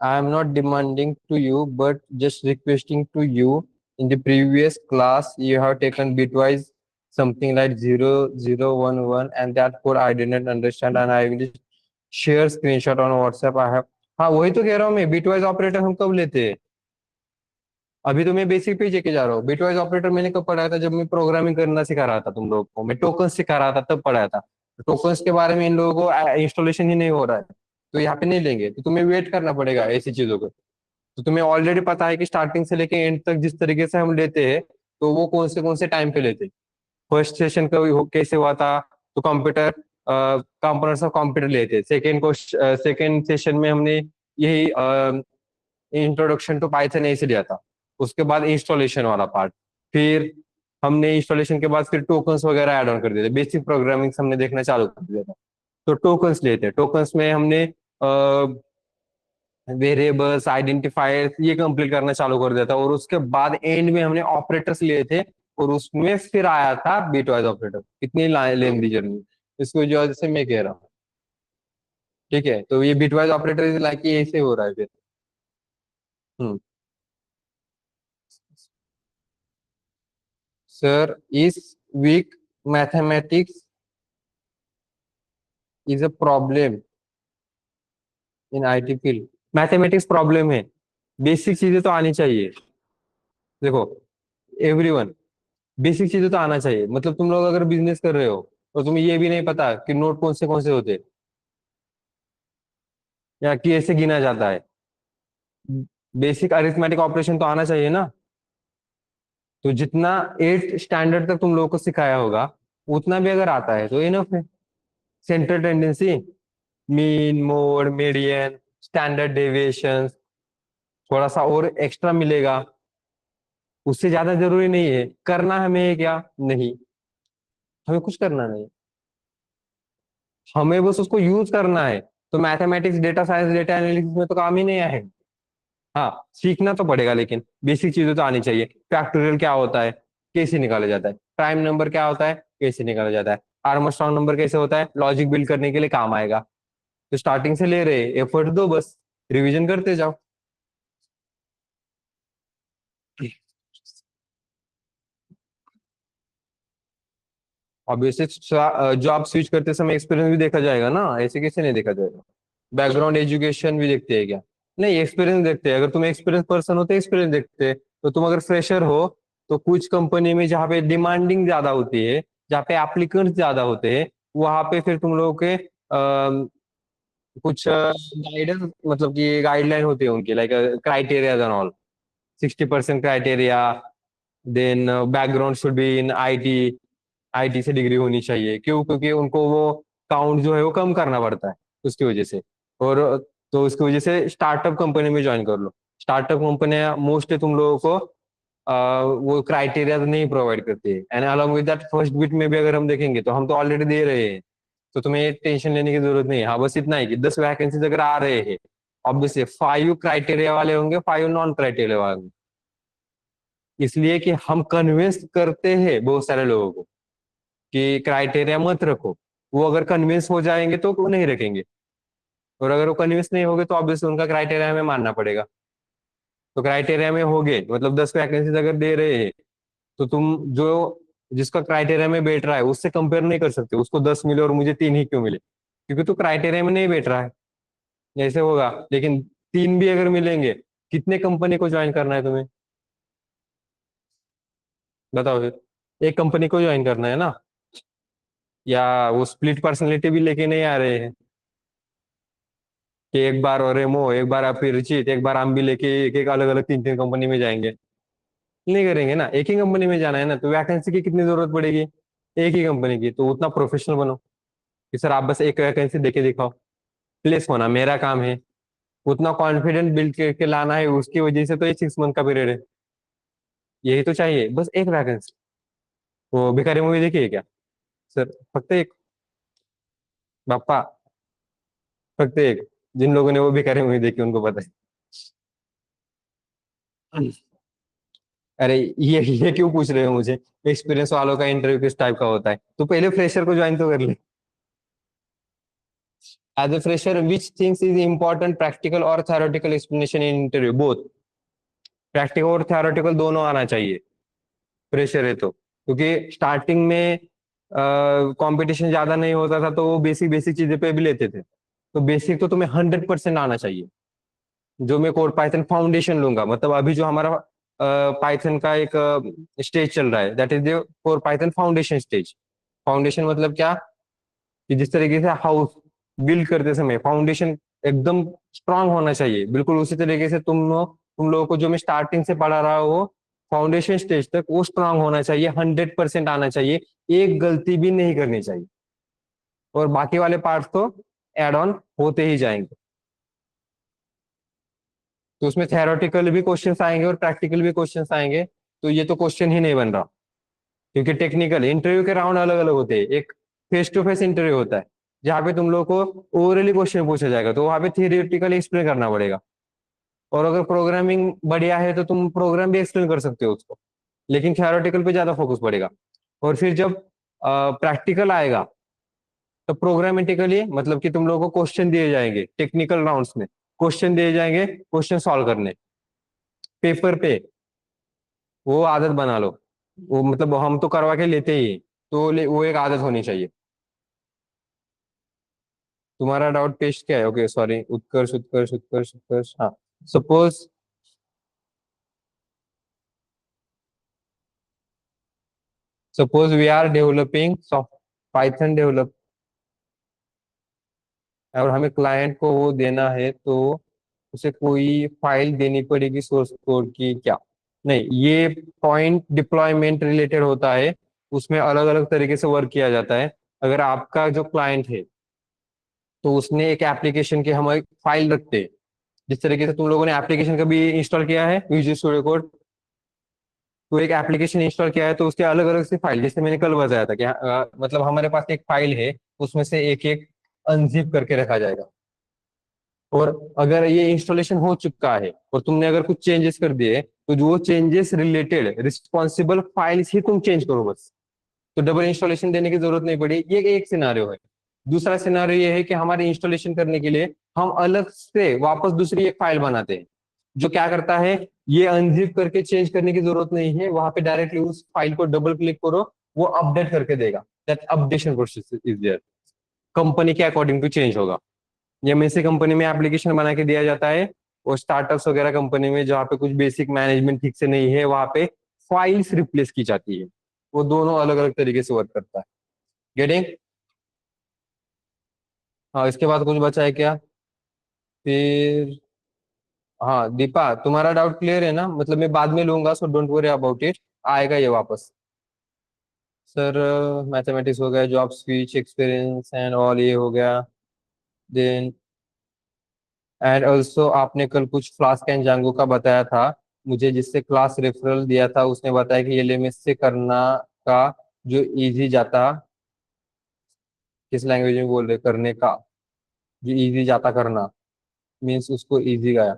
I am not demanding to you, but just requesting to you. In the previous class, you have taken bitwise something like 0011, and that code I didn't understand, and I will share screenshot on WhatsApp. I have, हाँ वही तो कह रहा हूँ मैं, bitwise operator हम कब लेते हैं? अभी तो मैं बेसिक पे ही लेके जा रहा हूँ। बिटवाइज ऑपरेटर मैंने कब पढ़ाया था? जब मैं प्रोग्रामिंग करना सिखा रहा था तुम लोगों को, मैं टोकन सिखा रहा था तब पढ़ाया था। टोकन्स के बारे में इन लोगों को इंस्टॉलेशन ही नहीं हो रहा है, तो यहाँ पे नहीं लेंगे, तो तुम्हें वेट करना पड़ेगा ऐसी चीजों को। तो तुम्हें ऑलरेडी पता है कि स्टार्टिंग से लेके एंड तक जिस तरीके से हम लेते हैं, तो वो कौन से टाइम पे लेते हैं। फर्स्ट सेशन का कैसे हुआ था, तो कंप्यूटर कंपोनेंट्स ऑफ कंप्यूटर लेते हैं। सेकेंड सेशन में हमने यही इंट्रोडक्शन टू पाइथन ऐसे लिया था। उसके बाद इंस्टॉलेशन वाला पार्ट, फिर हमने इंस्टॉलेशन के बाद फिर टोकन्स वगैरह ऐड ऑन कर दिए थे, बेसिक प्रोग्रामिंग हमने देखना चालू कर दिया था। तो टोकन्स लेते हैं, टोकन्स में हमने वेरिएबल्स आइडेंटिफायर्स ये कंप्लीट करना चालू कर दिया था, और उसके बाद एंड में हमने ऑपरेटर्स लिए थे, और उसमें फिर आया था बिटवाइज ऑपरेटर। कितनी लेंदी जर्नी, इसकी वजह से मैं कह रहा हूँ। ठीक है, तो ये बिटवाइज ऑपरेटर लाइक ये ऐसे हो रहा है फिर। हम्म। सर इस week mathematics is a problem in IT field. Mathematics problem है, बेसिक चीजें तो आनी चाहिए। देखो एवरीवन, बेसिक चीजें तो आना चाहिए। मतलब तुम लोग अगर बिजनेस कर रहे हो और तुम्हें ये भी नहीं पता कि नोट कौन से होते हैं, या कि ऐसे गिना जाता है, बेसिक अरिथमेटिक ऑपरेशन तो आना चाहिए ना। तो जितना 8 स्टैंडर्ड तक तुम लोगों को सिखाया होगा, उतना भी अगर आता है तो इनफ है। Central tendency, mean mode median standard deviation, थोड़ा सा और एक्स्ट्रा मिलेगा, उससे ज्यादा जरूरी नहीं है। करना हमें क्या, नहीं, हमें कुछ करना नहीं, हमें बस उसको यूज करना है। तो mathematics data science data analysis में तो काम ही नहीं आए। हाँ, सीखना तो पड़ेगा, लेकिन बेसिक चीजें तो आनी चाहिए। फैक्टोरियल क्या होता है, कैसे निकाला जाता है, प्राइम नंबर क्या होता है, कैसे निकाला जाता है, आर्मस्ट्रांग नंबर कैसे होता है, लॉजिक बिल्ड करने के लिए काम आएगा। तो स्टार्टिंग से ले रहे, एफर्ट दो बस, रिवीजन करते जाओ। ऑब्वियसली जॉब स्विच करते समय एक्सपीरियंस भी देखा जाएगा ना, ऐसे कैसे नहीं देखा जाएगा। बैकग्राउंड एजुकेशन भी देखते हैं क्या, नहीं एक्सपीरियंस देखते हैं। अगर तुम एक्सपीरियंस पर्सन हो तो एक्सपीरियंस देखते हैं। तो तुम अगर फ्रेशर हो, तो कुछ कंपनी में जहाँ पे डिमांडिंग ज्यादा होती है, जहाँ पे एप्लीकेंट्स ज्यादा होते हैं, वहां पे फिर तुम लोगों के कुछ गाइडेंस, मतलब कि गाइडलाइन होती है उनकी, like criteria and all. 60% criteria, then background should be in IT, IT से डिग्री होनी चाहिए। क्यों? क्योंकि उनको वो काउंट जो है वो कम करना पड़ता है, उसकी वजह से। और तो उसकी वजह से स्टार्टअप कंपनी में ज्वाइन कर लो। स्टार्टअप कंपनियां मोस्टली तुम लोगों को वो क्राइटेरिया नहीं प्रोवाइड करती है। And along with that first bit में भी अगर हम देखेंगे तो हम तो ऑलरेडी दे रहे हैं, तो तुम्हें टेंशन लेने की जरूरत नहीं है। हाँ, बस इतना है कि 10 वैकेंसीज अगर आ रहे हैं, ऑब्वियसली 5 क्राइटेरिया वाले होंगे, 5 नॉन क्राइटेरिया वाले होंगे। इसलिए कि हम कन्विंस करते हैं बहुत सारे लोगों को कि क्राइटेरिया मत रखो। वो अगर कन्विंस हो जाएंगे तो वो नहीं रखेंगे, और अगर वो कन्विंस नहीं होगे तो ऑब्वियसली उनका क्राइटेरिया हमें मानना पड़ेगा। तो क्राइटेरिया में हो गए, मतलब 10 वैकेंसीज अगर दे रहे हैं, तो तुम जो जिसका क्राइटेरिया में बैठ रहा है उससे कंपेयर नहीं कर सकते, उसको 10 मिले और मुझे 3 ही क्यों मिले, क्योंकि तू क्राइटेरिया में नहीं बैठ रहा है। ऐसे होगा। लेकिन 3 भी अगर मिलेंगे, कितने कंपनी को ज्वाइन करना है तुम्हें, बताओ फिर। एक कंपनी को ज्वाइन करना है ना, या वो स्प्लिट पर्सनैलिटी भी लेके नहीं आ रहे हैं कि एक बार और रेमो, एक बार आप फिर रिचित, एक बार हम भी लेके एक एक अलग अलग 3 3 कंपनी में जाएंगे। नहीं करेंगे ना, एक ही कंपनी में जाना है ना। तो वैकेंसी की कितनी जरूरत पड़ेगी, एक ही कंपनी की। तो उतना प्रोफेशनल बनो कि सर आप बस एक वैकेंसी देके दिखाओ, प्लेस होना मेरा काम है। उतना कॉन्फिडेंस बिल्ड करके लाना है, उसकी वजह से तो ये 6 मंथ का पीरियड है। यही तो चाहिए, बस एक वैकेंसी। वो भिखारी मूवी देखी है क्या सर? फक्त एक, बापा, फक्त एक। जिन लोगों ने वो भिखारी मूवी देखी उनको पता है। अरे ये क्यों पूछ रहे हो मुझे, एक्सपीरियंस वालों का इंटरव्यू किस टाइप का होता है? तो पहले फ्रेशर को ज्वाइन तो कर ले। As a fresher which things is important, practical और theoretical explanation in interview both. Practical और थ्योरेटिकल दोनों आना चाहिए, प्रेशर है तो। क्योंकि स्टार्टिंग में कंपटीशन ज्यादा नहीं होता था, तो वो बेसिक बेसिक चीजें पे भी लेते थे। तो बेसिक तो तुम्हें 100% आना चाहिए। जो मैं कोड पाइथन फाउंडेशन लूंगा, मतलब अभी जो हमारा पाइथन का एक स्टेज चल रहा है, that is the core Python foundation stage. Foundation मतलब क्या, कि जिस तरीके से हाउस बिल्ड करते समय फाउंडेशन एकदम स्ट्रांग होना चाहिए, बिल्कुल उसी तरीके से तुम लोगों को जो मैं स्टार्टिंग से पढ़ा रहा हूँ फाउंडेशन स्टेज तक, वो स्ट्रांग होना चाहिए, 100% आना चाहिए। एक गलती भी नहीं करनी चाहिए, और बाकी वाले पार्ट्स तो एड ऑन होते ही जाएंगे। तो उसमें थेरोटिकल भी क्वेश्चंस आएंगे और प्रैक्टिकल भी क्वेश्चंस आएंगे। तो ये तो क्वेश्चन ही नहीं बन रहा, क्योंकि टेक्निकल इंटरव्यू के राउंड अलग अलग होते हैं। एक फेस टू फेस इंटरव्यू होता है, जहाँ पे तुम लोग को ओरली क्वेश्चन पूछा जाएगा, तो वहाँ पे थियोरेटिकली एक्सप्लेन करना पड़ेगा। और अगर प्रोग्रामिंग बढ़िया है तो तुम प्रोग्राम भी एक्सप्लेन कर सकते हो उसको, लेकिन थियोरेटिकल पे ज्यादा फोकस पड़ेगा। और फिर जब प्रैक्टिकल आएगा, तो प्रोग्रामेटिकली मतलब कि तुम लोगों को क्वेश्चन दिए जाएंगे, टेक्निकल राउंड्स में क्वेश्चन दिए जाएंगे, क्वेश्चन सॉल्व करने पेपर पे। वो आदत बना लो। वो मतलब हम तो करवा के लेते ही हैं, तो वो एक आदत होनी चाहिए। तुम्हारा डाउट पेस्ट क्या है? ओके सॉरी, उत्कर्ष उत्कर्ष उत्कर्ष उत्कर्ष, हाँ। Suppose suppose we are developing soft python develop, और हमें क्लाइंट को वो देना है, तो उसे कोई फाइल देनी पड़ेगी सोर्स कोड की क्या? नहीं, ये पॉइंट डिप्लॉयमेंट रिलेटेड होता है। उसमें अलग अलग तरीके से वर्क किया जाता है। अगर आपका जो क्लाइंट है, तो उसने एक एप्लीकेशन की हम एक फाइल रखते हैं। जिस तरीके से तुम लोगों ने एप्लीकेशन कभी इंस्टॉल किया है विजुअल स्टूडियो कोड, तो एक एप्लीकेशन इंस्टॉल किया है तो उसके अलग अलग से फाइल, जैसे मैंने कल बताया था कि मतलब हमारे पास एक फाइल है, उसमें से एक एक अनजिप करके रखा जाएगा। और अगर ये इंस्टॉलेशन हो चुका है और तुमने अगर कुछ चेंजेस कर दिए, तो जो चेंजेस रिलेटेड रिस्पॉन्सिबल फाइल्स ही तुम चेंज करो बस। तो डबल इंस्टॉलेशन देने की जरूरत नहीं पड़ी, ये एक सिनारियो है। दूसरा सिनारियो ये है कि हमारे इंस्टॉलेशन करने के लिए हम अलग से वापस दूसरी एक फाइल बनाते हैं, जो क्या करता है, ये अनजिप करके चेंज करने की जरूरत नहीं है, वहां पे डायरेक्टली उस फाइल को डबल क्लिक करो, वो अपडेट करके देगा। That updation process is there, company के अकॉर्डिंग टू चेंज होगा। ये एमएनसी कंपनी में एप्लीकेशन बना के दिया जाता है, और स्टार्टअप्स वगैरह कंपनी में जहाँ पे कुछ बेसिक मैनेजमेंट ठीक से नहीं है, वहां पे फाइल्स रिप्लेस की जाती है। वो दोनों अलग अलग तरीके से वर्क करता है। गेटिंग? हाँ, इसके बाद कुछ बचा है क्या? फिर हाँ दीपा, तुम्हारा डाउट क्लियर है ना? मतलब मैं बाद में लूंगा, so don't worry about it, आएगा ये वापस। सर मैथमेटिक्स हो गया, job switch experience and all ये हो गया। देन एंड ऑल्सो आपने कल कुछ फ्लास्क एंड जांगो का बताया था मुझे, जिससे क्लास रेफरल दिया था, उसने बताया कि एलएमएस से करना का जो इजी जाता, किस लैंग्वेज में बोल रहे करने का, जो इजी जाता करना, मीन्स उसको इजी गया।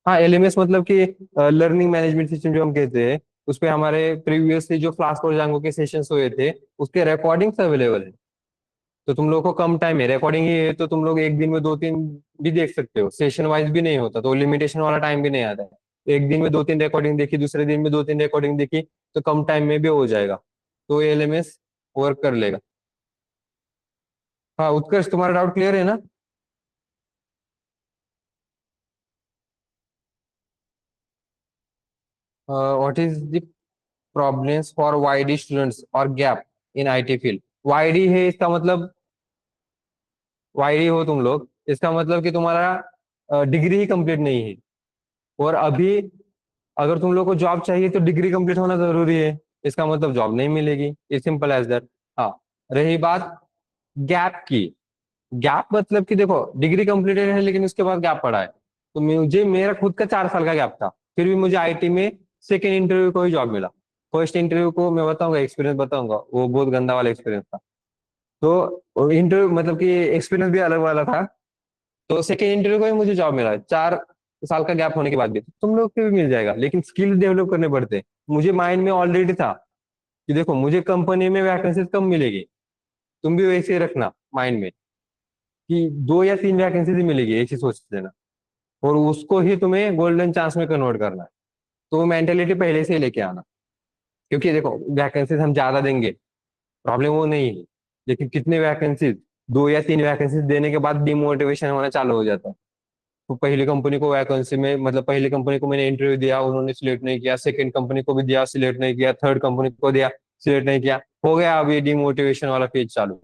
हाँ, एलएमएस मतलब कि लर्निंग मैनेजमेंट सिस्टम जो हम कहते हैं, उस पे हमारे प्रीवियसली जो फ्लास्क और जांगो के सेशंस हुए थे, उसके रिकॉर्डिंग्स अवेलेबल है। तो तुम लोग को कम टाइम है, रिकॉर्डिंग ही है, तो तुम लोग एक दिन में दो तीन भी देख सकते हो, सेशन वाइज भी नहीं होता, तो लिमिटेशन वाला टाइम भी नहीं आता है। एक दिन में दो तीन रिकॉर्डिंग देखी, दूसरे दिन में दो तीन रिकॉर्डिंग देखी, तो कम टाइम में भी हो जाएगा। तो एलएमएस वर्क कर लेगा। हाँ उत्कर्ष, तुम्हारा डाउट क्लियर है ना? What is the problems for YD students और gap in IT field? YD है इसका मतलब, वाईडी हो तुम लोग, इसका मतलब कि तुम्हारा डिग्री ही कंप्लीट नहीं है। और अभी अगर तुम लोग को जॉब चाहिए तो डिग्री कंप्लीट होना जरूरी है, इसका मतलब जॉब नहीं मिलेगी, इज सिंपल एज दैट। हाँ, रही बात गैप की, गैप मतलब कि देखो डिग्री कंप्लीटेड है लेकिन उसके बाद गैप पड़ा है। तो मुझे मेरा खुद का 4 साल का गैप था, फिर भी मुझे आईटी में सेकेंड इंटरव्यू को ही जॉब मिला। फर्स्ट इंटरव्यू को मैं बताऊंगा, एक्सपीरियंस बताऊंगा, वो बहुत गंदा वाला एक्सपीरियंस था। तो इंटरव्यू मतलब कि एक्सपीरियंस भी अलग वाला था। तो सेकेंड इंटरव्यू को ही मुझे जॉब मिला, 4 साल का गैप होने के बाद भी। तुम लोग को भी मिल जाएगा, लेकिन स्किल डेवलप करने पड़ते हैं। मुझे माइंड में ऑलरेडी था कि देखो मुझे कंपनी में वैकेंसी कम मिलेगी, तुम भी वैसे ही रखना माइंड में कि 2 या 3 वैकेंसी ही मिलेगी, ऐसी सोच लेना। और उसको ही तुम्हें गोल्डन चांस में कन्वर्ट करना है। तो वो मेंटेलिटी पहले से ही लेके आना। क्योंकि देखो वैकेंसीज हम ज्यादा देंगे, प्रॉब्लम वो नहीं है, लेकिन कितने वैकेंसीज, 2 या 3 वैकेंसीज देने के बाद डिमोटिवेशन होना चालू हो जाता है। तो पहली कंपनी को वैकेंसी में, मतलब पहली कंपनी को मैंने इंटरव्यू दिया, उन्होंने सिलेक्ट नहीं किया, सेकंड कंपनी को भी दिया, सिलेक्ट नहीं किया, थर्ड कंपनी को दिया, सिलेक्ट नहीं किया, हो गया अभी डिमोटिवेशन वाला पेज चालू।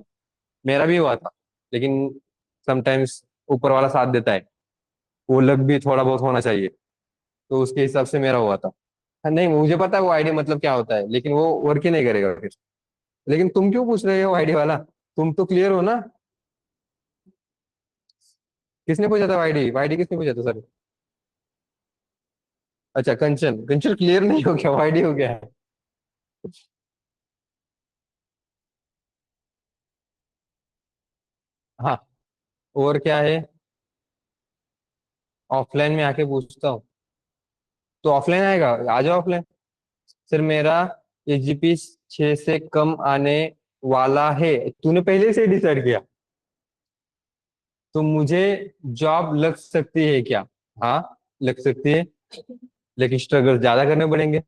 मेरा भी हुआ था, लेकिन समटाइम्स ऊपर वाला साथ देता है, वो लक भी थोड़ा बहुत होना चाहिए। तो उसके हिसाब से मेरा हुआ था। हाँ, नहीं मुझे पता है वो आईडी मतलब क्या होता है, लेकिन वो वर्क ही नहीं करेगा फिर। लेकिन तुम क्यों पूछ रहे हो आईडी वाला? तुम तो क्लियर हो ना? किसने पूछा था आईडी? आईडी किसने पूछा था सर? अच्छा कंचन, कंचन क्लियर नहीं हो गया, आईडी हो गया है। और क्या है? ऑफलाइन में आके पूछता हूँ। तो ऑफलाइन आएगा, आ जाओ ऑफलाइन। सर मेरा एजीपी 6 से कम आने वाला है, तूने पहले से डिसाइड किया? तो मुझे जॉब लग सकती है क्या? हाँ, लग सकती है, लेकिन स्ट्रगल ज्यादा करने पड़ेंगे।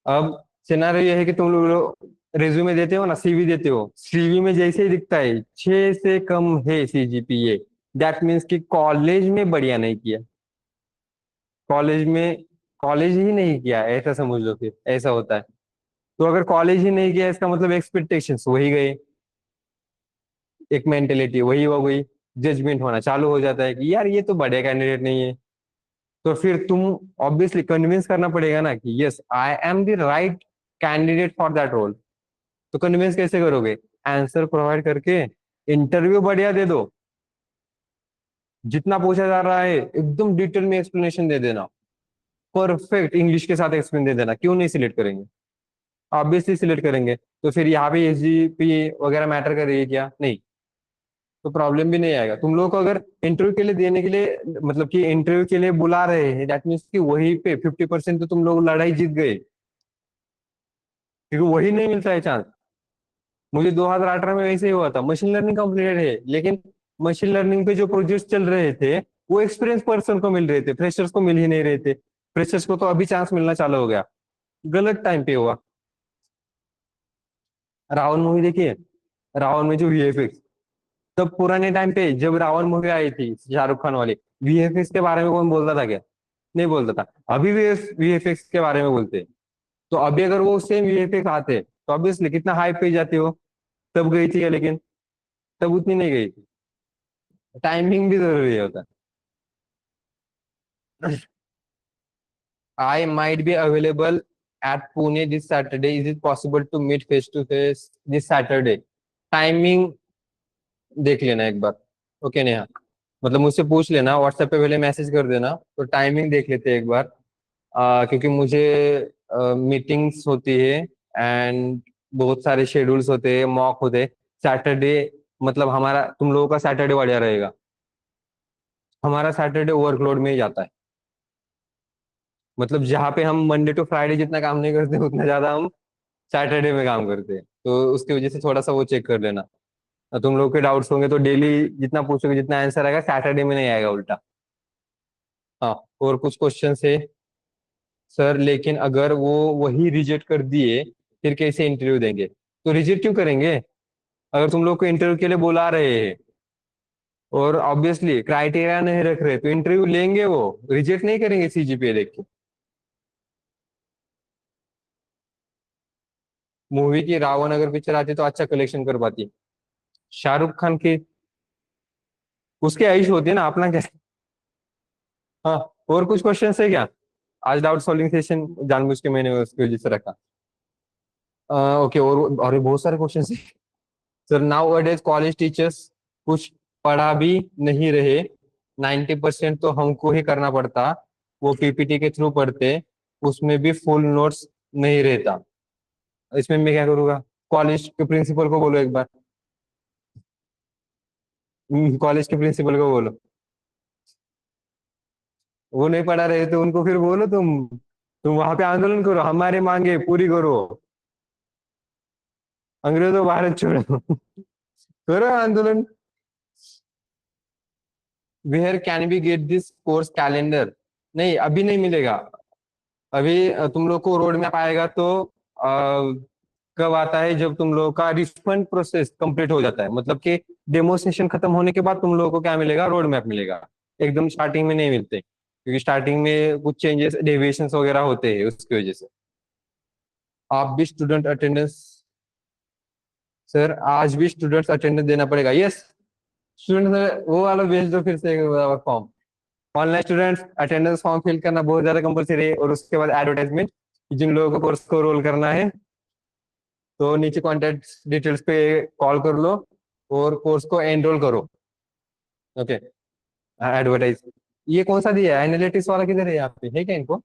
अब सिनारियो ये है कि तुम लोग रेज्यूमे देते हो ना, सीवी देते हो, सीवी में जैसे ही दिखता है 6 से कम है सीजीपीए, दैट मीन्स कि कॉलेज में बढ़िया नहीं किया। कॉलेज में, कॉलेज ही नहीं किया ऐसा समझ लो, फिर ऐसा होता है। तो अगर कॉलेज ही नहीं किया, इसका मतलब एक्सपेक्टेशंस वही गए, एक मेंटेलिटी वही हो गई, जजमेंट होना चालू हो जाता है कि यार ये तो बढ़िया कैंडिडेट नहीं है। तो फिर तुम ऑब्वियसली कन्विंस करना पड़ेगा ना कि yes I am the right candidate for that role. तो कन्विंस कैसे करोगे? आंसर प्रोवाइड करके, इंटरव्यू बढ़िया दे दो, जितना पूछा जा रहा है एकदम डिटेल में एक्सप्लेनेशन दे देना, परफेक्ट इंग्लिश के साथ एक्सप्लेन दे देना, क्यों नहीं सिलेक्ट करेंगे? ऑब्वियसली सिलेक्ट करेंगे। तो फिर यहाँ पे एसजीपी वगैरह मैटर करेगी क्या? नहीं। तो प्रॉब्लम भी नहीं आएगा तुम लोग को, अगर इंटरव्यू के लिए देने के लिए, मतलब कि इंटरव्यू के लिए बुला रहे हैं, दैट मीन्स कि वहीं पे 50% तो तुम लोग लड़ाई जीत गए, क्योंकि वही नहीं मिलता है चांस। मुझे 2018 में वैसे ही हुआ था, मशीन लर्निंग कंप्लीटेड है, लेकिन मशीन लर्निंग पे जो प्रोजेक्ट चल रहे थे वो एक्सपीरियंस पर्सन को मिल रहे थे, फ्रेशर्स को मिल ही नहीं रहे थे। फ्रेशर्स को तो अभी चांस मिलना चालू हो गया, गलत टाइम पे हुआ। रावण मूवी देखिए, रावण में जो वीएफएक्स, तब पुराने टाइम पे जब रावण मूवी आई थी शाहरुख खान वाली, वीएफएक्स के बारे में कौन बोलता था क्या? नहीं बोलता था। अभी वीएफएक्स के बारे में बोलते हैं। तो अभी अगर वो सेम वीएफएक्स आते तो ऑब्वियसली कितना हाइप पे जाती हो। तब गई थी, लेकिन तब उतनी नहीं गई थी। टाइमिंग भी जरूरी होता है। I might be available at Pune this Saturday, is it possible to meet face to face this Saturday? Timing देख लेना एक बार। ओके नेहा, मतलब मुझसे पूछ लेना, व्हाट्सएप पे पहले मैसेज कर देना, तो टाइमिंग देख लेते हैं एक बार। क्योंकि मुझे मीटिंग्स होती है, एंड बहुत सारे शेड्यूल्स होते हैं, मॉक होते हैं सैटरडे। मतलब हमारा, तुम लोगों का सैटरडे बढ़िया रहेगा, हमारा सैटरडे वर्कलोड में ही जाता है। मतलब जहाँ पे हम मंडे टू फ्राइडे जितना काम नहीं करते, उतना ज्यादा हम सैटरडे में काम करते हैं, तो उसकी वजह से थोड़ा सा वो चेक कर लेना। तुम लोग के डाउट्स होंगे तो डेली जितना पूछोगे, जितना आंसर आएगा सैटरडे में नहीं आएगा, उल्टा। हाँ, और कुछ क्वेश्चन है सर, लेकिन अगर वो वही रिजेक्ट कर दिए, फिर कैसे इंटरव्यू देंगे? तो रिजेक्ट क्यों करेंगे? अगर तुम लोग को इंटरव्यू के लिए बुला रहे हैं और ऑब्वियसली क्राइटेरिया नहीं रख रहे, तो इंटरव्यू लेंगे, वो रिजेक्ट नहीं करेंगे सीजीपीए देख के। मूवी की रावण अगर पिक्चर आती तो अच्छा कलेक्शन कर पाती। शाहरुख खान की, उसकी आयुष होती है ना, अपना क्या। हाँ, और कुछ क्वेश्चन है क्या? आज डाउट सॉल्विंग सेशन जानबूझ के मैंने उसकी वजह से रखा। ओके, और भी बहुत सारे क्वेश्चन है। सर नाउ अडेज कॉलेज टीचर्स कुछ पढ़ा भी नहीं रहे, 90% तो हमको ही करना पड़ता, वो पीपीटी के थ्रू पढ़ते, उसमें भी फुल नोट्स नहीं रहता। इसमें मैं क्या करूँगा? कॉलेज के प्रिंसिपल को बोलो एक बार। कॉलेज के प्रिंसिपल को बोलो। वो नहीं पढ़ा रहे तो उनको फिर बोलो, तुम वहां पे आंदोलन करो, हमारी मांगे पूरी करो, अंग्रेजों भारत छोड़ो। करो आंदोलन। Where can we get this course calendar? नहीं, अभी नहीं मिलेगा। अभी तुम लोग को रोड मैप आएगा तो कब आता है? जब तुम लोगों का रिफंड प्रोसेस कंप्लीट हो जाता है, मतलब कि डेमो सेशन खत्म होने के बाद तुम लोगों को क्या मिलेगा? रोड मैप मिलेगा। एकदम स्टार्टिंग में नहीं मिलते, क्योंकि स्टार्टिंग में कुछ चेंजेस डेविएशंस वगैरह होते हैं, उसकी वजह से। आप भी स्टूडेंट अटेंडेंस, सर आज भी स्टूडेंट्स अटेंडेंस देना पड़ेगा, यस। स्टूडेंट वो वाला भेज दो फिर से form. Online students attendance form fill करना बहुत ज्यादा कंपलसरी है, और उसके बाद एडवर्टाइजमेंट, जिन लोगों को कोर्स को रोल करना है तो नीचे कॉन्टेक्ट डिटेल्स पे कॉल कर लो और कोर्स को एनरोल करो। Okay, advertise. ये कौन सा दिया है? एनालिटिक्स वाला किधर है? यहाँ पे है क्या इनको?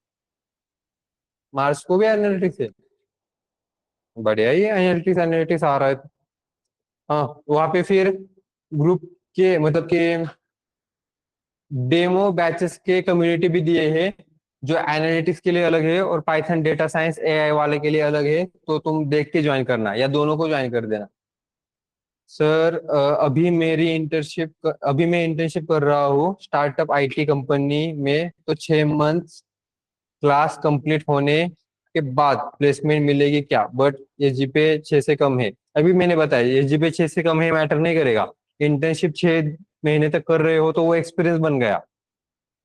मार्च को भी एनालिटिक्स है? बढ़िया ही एनालिटिक्स, एनालिटिक्स आ रहा है। हाँ, वहाँ पे फिर ग्रुप के मतलब के डेमो बैचेस के कम्युनिटी भी दिए हैं, जो एनालिटिक्स के लिए अलग है और पाइथन डेटा साइंस एआई वाले के लिए अलग है, तो तुम देख के ज्वाइन करना या दोनों को ज्वाइन कर देना। सर अभी मैं इंटर्नशिप कर रहा हूँ स्टार्टअप आईटी कंपनी में, तो 6 मंथ क्लास कंप्लीट होने के बाद प्लेसमेंट मिलेगी क्या, बट एसजीपीए 6 से कम है। अभी मैंने बताया एसजीपीए 6 से कम है, मैटर नहीं करेगा। इंटर्नशिप 6 महीने तक कर रहे हो तो वो एक्सपीरियंस बन गया,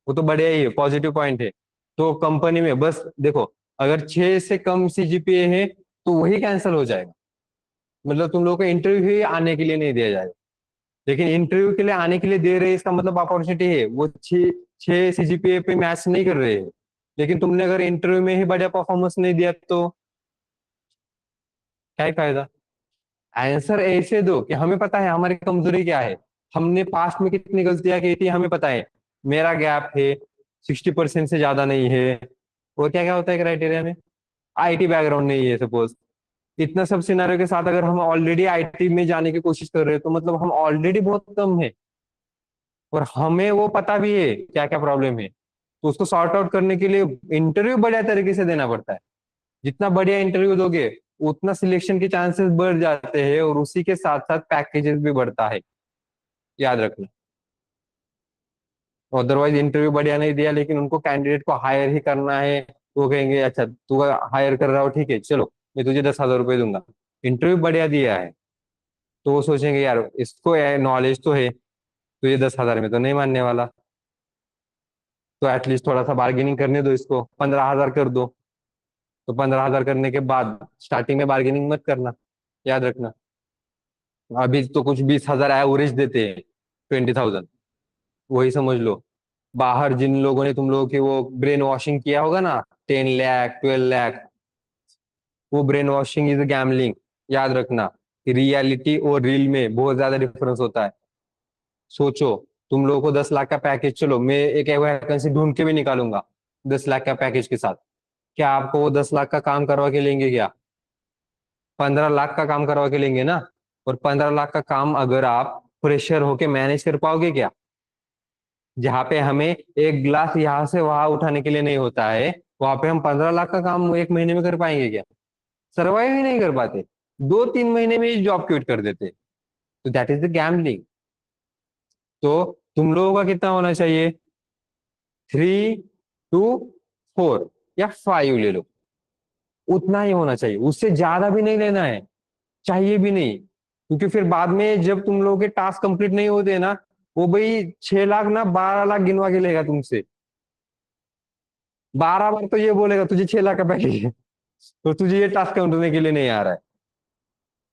वो तो बढ़िया ही है, पॉजिटिव पॉइंट है। तो कंपनी में बस देखो, अगर 6 से कम सीजीपीए है तो वही कैंसिल हो जाएगा, मतलब तुम लोगों को इंटरव्यू ही आने के लिए नहीं दिया जाएगा। लेकिन इंटरव्यू के लिए आने के लिए दे रहे हैं, इसका मतलब अपॉर्चुनिटी है, वो 6 6 सीजीपीए पे मैच नहीं कर रहे हैं। लेकिन तुमने अगर इंटरव्यू में ही बढ़िया परफॉर्मेंस नहीं दिया तो क्या ही फायदा। आंसर ऐसे दो कि हमें पता है हमारी कमजोरी क्या है, हमने पास्ट में कितनी गलतियां की थी हमें पता है, मेरा गैप है 60% से ज्यादा नहीं है। और क्या क्या होता है क्राइटेरिया में, आईटी बैकग्राउंड नहीं है सपोज। इतना सब सिनारियो के साथ अगर हम ऑलरेडी आईटी में जाने की कोशिश कर रहे हैं तो मतलब हम ऑलरेडी बहुत कम है, और हमें वो पता भी है क्या क्या प्रॉब्लम है। तो उसको सॉर्ट आउट करने के लिए इंटरव्यू बढ़िया तरीके से देना पड़ता है। जितना बढ़िया इंटरव्यू दोगे उतना सिलेक्शन के चांसेस बढ़ जाते हैं, और उसी के साथ साथ पैकेजेस भी बढ़ता है, याद रखना। अदरवाइज इंटरव्यू बढ़िया नहीं दिया लेकिन उनको कैंडिडेट को हायर ही करना है, तो वो कहेंगे अच्छा तू हायर कर रहा हो ठीक है चलो मैं तुझे 10,000 रुपये दूंगा। इंटरव्यू बढ़िया दिया है तो वो सोचेंगे यार इसको नॉलेज तो है, तो ये 10,000 में तो नहीं मानने वाला, तो एटलीस्ट थोड़ा सा बार्गेनिंग करने दो, इसको 15,000 कर दो। तो 15,000 करने के बाद स्टार्टिंग में बार्गेनिंग मत करना, याद रखना। अभी तो कुछ 20,000 एवरेज देते हैं, 20,000, वही समझ लो। बाहर जिन लोगों ने तुम लोगों की वो ब्रेन वॉशिंग किया होगा ना, 10 लाख 12 लाख, वो ब्रेन वॉशिंग इज गैमलिंग, याद रखना। रियलिटी और रील में बहुत ज्यादा डिफरेंस होता है। सोचो, तुम लोगों को 10 लाख का पैकेज, चलो मैं एक वैकेंसी ढूंढ के भी निकालूंगा 10 लाख का पैकेज के साथ, क्या आपको वो 10 लाख का काम करवा के लेंगे क्या? 15 लाख का काम करवा के लेंगे ना। और 15 लाख का काम अगर आप फ्रेशर होके मैनेज कर पाओगे क्या? जहाँ पे हमें एक ग्लास यहाँ से वहां उठाने के लिए नहीं होता है, वहां पे हम 15 लाख का काम 1 महीने में कर पाएंगे क्या? सर्वाइव ही नहीं कर पाते, 2 3 महीने में ही जॉब क्विट कर देते। तो दैट इज द गैम्बलिंग। तो तुम लोगों का कितना होना चाहिए, 3 to 4 या 5 ले लो, उतना ही होना चाहिए, उससे ज्यादा भी नहीं लेना है, चाहिए भी नहीं। क्योंकि फिर बाद में जब तुम लोगों के टास्क कंप्लीट नहीं होते ना, वो भाई 6 लाख ना 12 लाख गिनवा के लेगा तुमसे, 12 बार तो ये बोलेगा तुझे 6 लाख का पैकेज है, तो तुझे ये टास्क करने के लिए नहीं आ रहा है।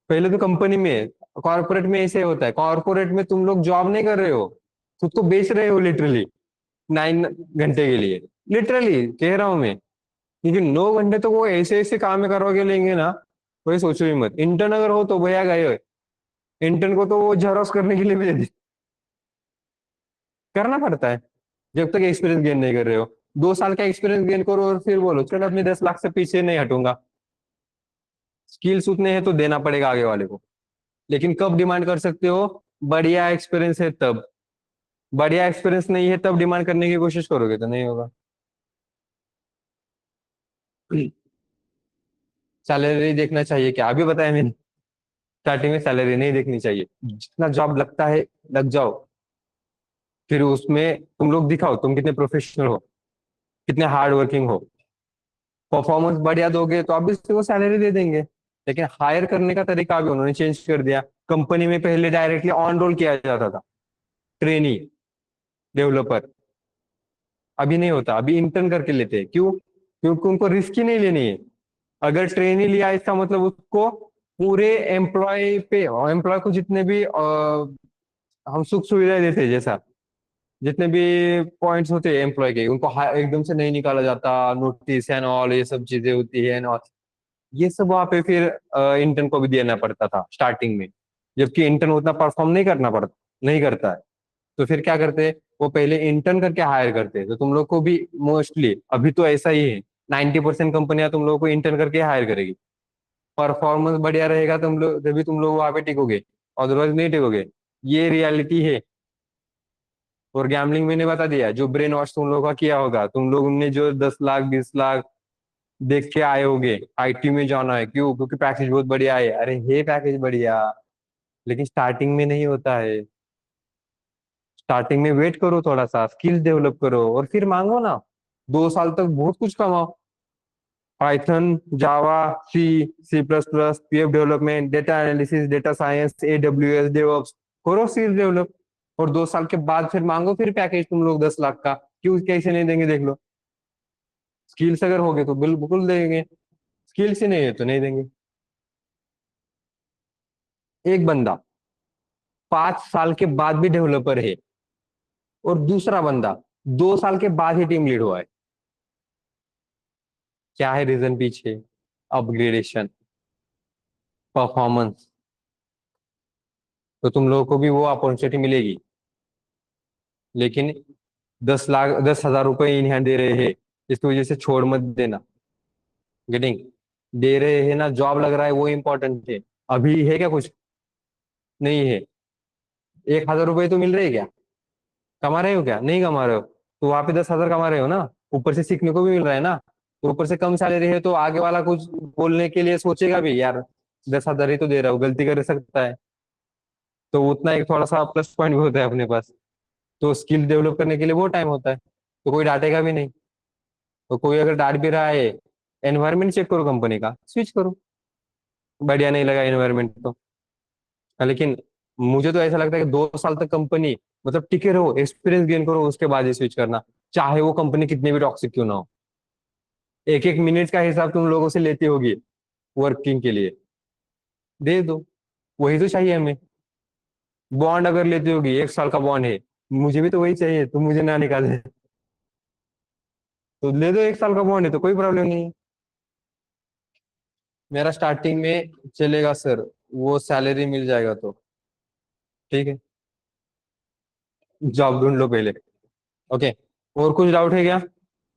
पहले तो कंपनी में, कॉर्पोरेट में ऐसे होता है, कॉर्पोरेट में तुम लोग जॉब नहीं कर रहे हो, खुद को बेच रहे हो लिटरली 9 घंटे के लिए, लिटरली कह रहा हूं मैं। क्योंकि 9 घंटे तो वो ऐसे ऐसे काम में करवा के लेंगे ना, वही सोचो ही मत। इंटर्न अगर हो तो भैया गए हो, इंटर्न को तो वो जेरोक्स करने के लिए भी दे करना पड़ता है, जब तक एक्सपीरियंस गेन नहीं कर रहे हो। 2 साल का एक्सपीरियंस गेन करो और फिर बोलो चलो अपने 10 लाख से पीछे नहीं हटूंगा। स्किल्स उतने हैं तो देना पड़ेगा आगे वाले को। लेकिन कब डिमांड कर सकते हो, बढ़िया एक्सपीरियंस है तब। बढ़िया एक्सपीरियंस नहीं है तब डिमांड करने की कोशिश करोगे तो नहीं होगा। सैलरी देखना चाहिए क्या, अभी बताया मैंने, स्टार्टिंग में सैलरी नहीं देखनी चाहिए, जितना जॉब लगता है लग जाओ, फिर उसमें तुम लोग दिखाओ तुम कितने प्रोफेशनल हो, कितने हार्ड वर्किंग हो। परफॉर्मेंस बढ़िया दोगे तो ऑब्वियसली वो सैलरी दे देंगे। लेकिन हायर करने का तरीका भी उन्होंने चेंज कर दिया। कंपनी में पहले डायरेक्टली ऑन रोल किया जाता था, ट्रेनी, डेवलपर। अभी नहीं होता, अभी इंटर्न करके लेते हैं, क्यों? क्योंकि उनको रिस्क ही नहीं लेनी है। अगर ट्रेनी लिया इसका मतलब उसको पूरे एम्प्लॉय पे, एम्प्लॉय को जितने भी हम सुख सुविधाएं देते हैं, जैसा जितने भी पॉइंट्स होते हैं एम्प्लॉय के, उनको एकदम से नहीं निकाला जाता, नोटिस एंड ऑल ये सब चीजें होती है एंड ऑल, ये सब वहां पे फिर इंटर्न को भी देना पड़ता था स्टार्टिंग में। जबकि इंटर्न उतना परफॉर्म नहीं करना पड़ता, नहीं करता है। तो फिर क्या करते हैं, वो पहले इंटर्न करके हायर करते हैं। तो तुम लोग को भी मोस्टली अभी तो ऐसा ही है, 90% कंपनियां तुम लोगों को इंटर्न करके हायर करेगी। परफॉर्मेंस बढ़िया रहेगा तुम लोग तभी तुम लोग वहां पे टिकोगे, अदरवाइज नहीं टिकोगे। ये रियलिटी है। और गैम्बलिंग मैंने बता दिया, जो ब्रेन वॉश तुम लोगों का किया होगा, तुम लोग ने जो 10 लाख 20 लाख देख के आए होगे, आईटी में जाना है क्यों, क्योंकि पैकेज बहुत बढ़िया है। अरे हे पैकेज बढ़िया, लेकिन स्टार्टिंग में नहीं होता है। स्टार्टिंग में वेट करो, थोड़ा सा स्किल्स डेवलप करो और फिर मांगो ना। 2 साल तक बहुत कुछ कमाओ। पाइथन, जावा, सी, C++, PF development, data analysis, data science, AWS, DevOps, करो स्किल्स डेवलप। और 2 साल के बाद फिर मांगो फिर पैकेज तुम लोग 10 लाख का। क्यों कैसे नहीं देंगे देख लो। स्किल्स अगर होगे तो बिल्कुल देंगे, स्किल्स ही नहीं है तो नहीं देंगे। एक बंदा 5 साल के बाद भी डेवलपर है, और दूसरा बंदा 2 साल के बाद ही टीम लीड हुआ है। क्या है रीजन पीछे? Upgradation, performance. तो तुम लोगों को भी वो अपॉर्चुनिटी मिलेगी, लेकिन 10 लाख 10,000 रुपए इन हैंड दे रहे हैं, इसकी वजह से छोड़ मत देना। गेटिंग? दे रहे हैं ना, जॉब लग रहा है वो इम्पोर्टेंट है। अभी है क्या कुछ? नहीं है। 1,000 रुपए तो मिल रहे हैं क्या? कमा रहे हो क्या? नहीं कमा रहे हो तो वहां पे 10,000 कमा रहे हो ना। ऊपर से सीखने को भी मिल रहा है ना। तो ऊपर से कम सैलरी है तो आगे वाला कुछ बोलने के लिए सोचेगा भी, यार 10,000 ही तो दे रहा हूँ, गलती कर सकता है। तो उतना एक थोड़ा सा प्लस पॉइंट भी होता है अपने पास। तो स्किल डेवलप करने के लिए वो टाइम होता है, तो कोई डांटेगा भी नहीं। तो कोई अगर डांट भी रहा है, एनवायरमेंट चेक करो कंपनी का, स्विच करो। बढ़िया नहीं लगा एनवायरमेंट तो। हाँ, लेकिन मुझे तो ऐसा लगता है कि 2 साल तक कंपनी मतलब टिके रहो, एक्सपीरियंस गेन करो, उसके बाद ही स्विच करना। चाहे वो कंपनी कितनी भी टॉक्सिक क्यों ना हो। एक एक मिनट का हिसाब तुम लोगों से लेती होगी वर्किंग के लिए, दे दो। वही तो चाहिए हमें। बॉन्ड अगर लेती होगी, 1 साल का बॉन्ड है, मुझे भी तो वही चाहिए, तुम मुझे ना निकाले। तो ले दो, 1 साल का बॉन्ड है तो कोई प्रॉब्लम नहीं है। मेरा स्टार्टिंग में चलेगा सर, वो सैलरी मिल जाएगा तो ठीक है। जॉब ढूंढ लो पहले। ओके। और कुछ डाउट है क्या?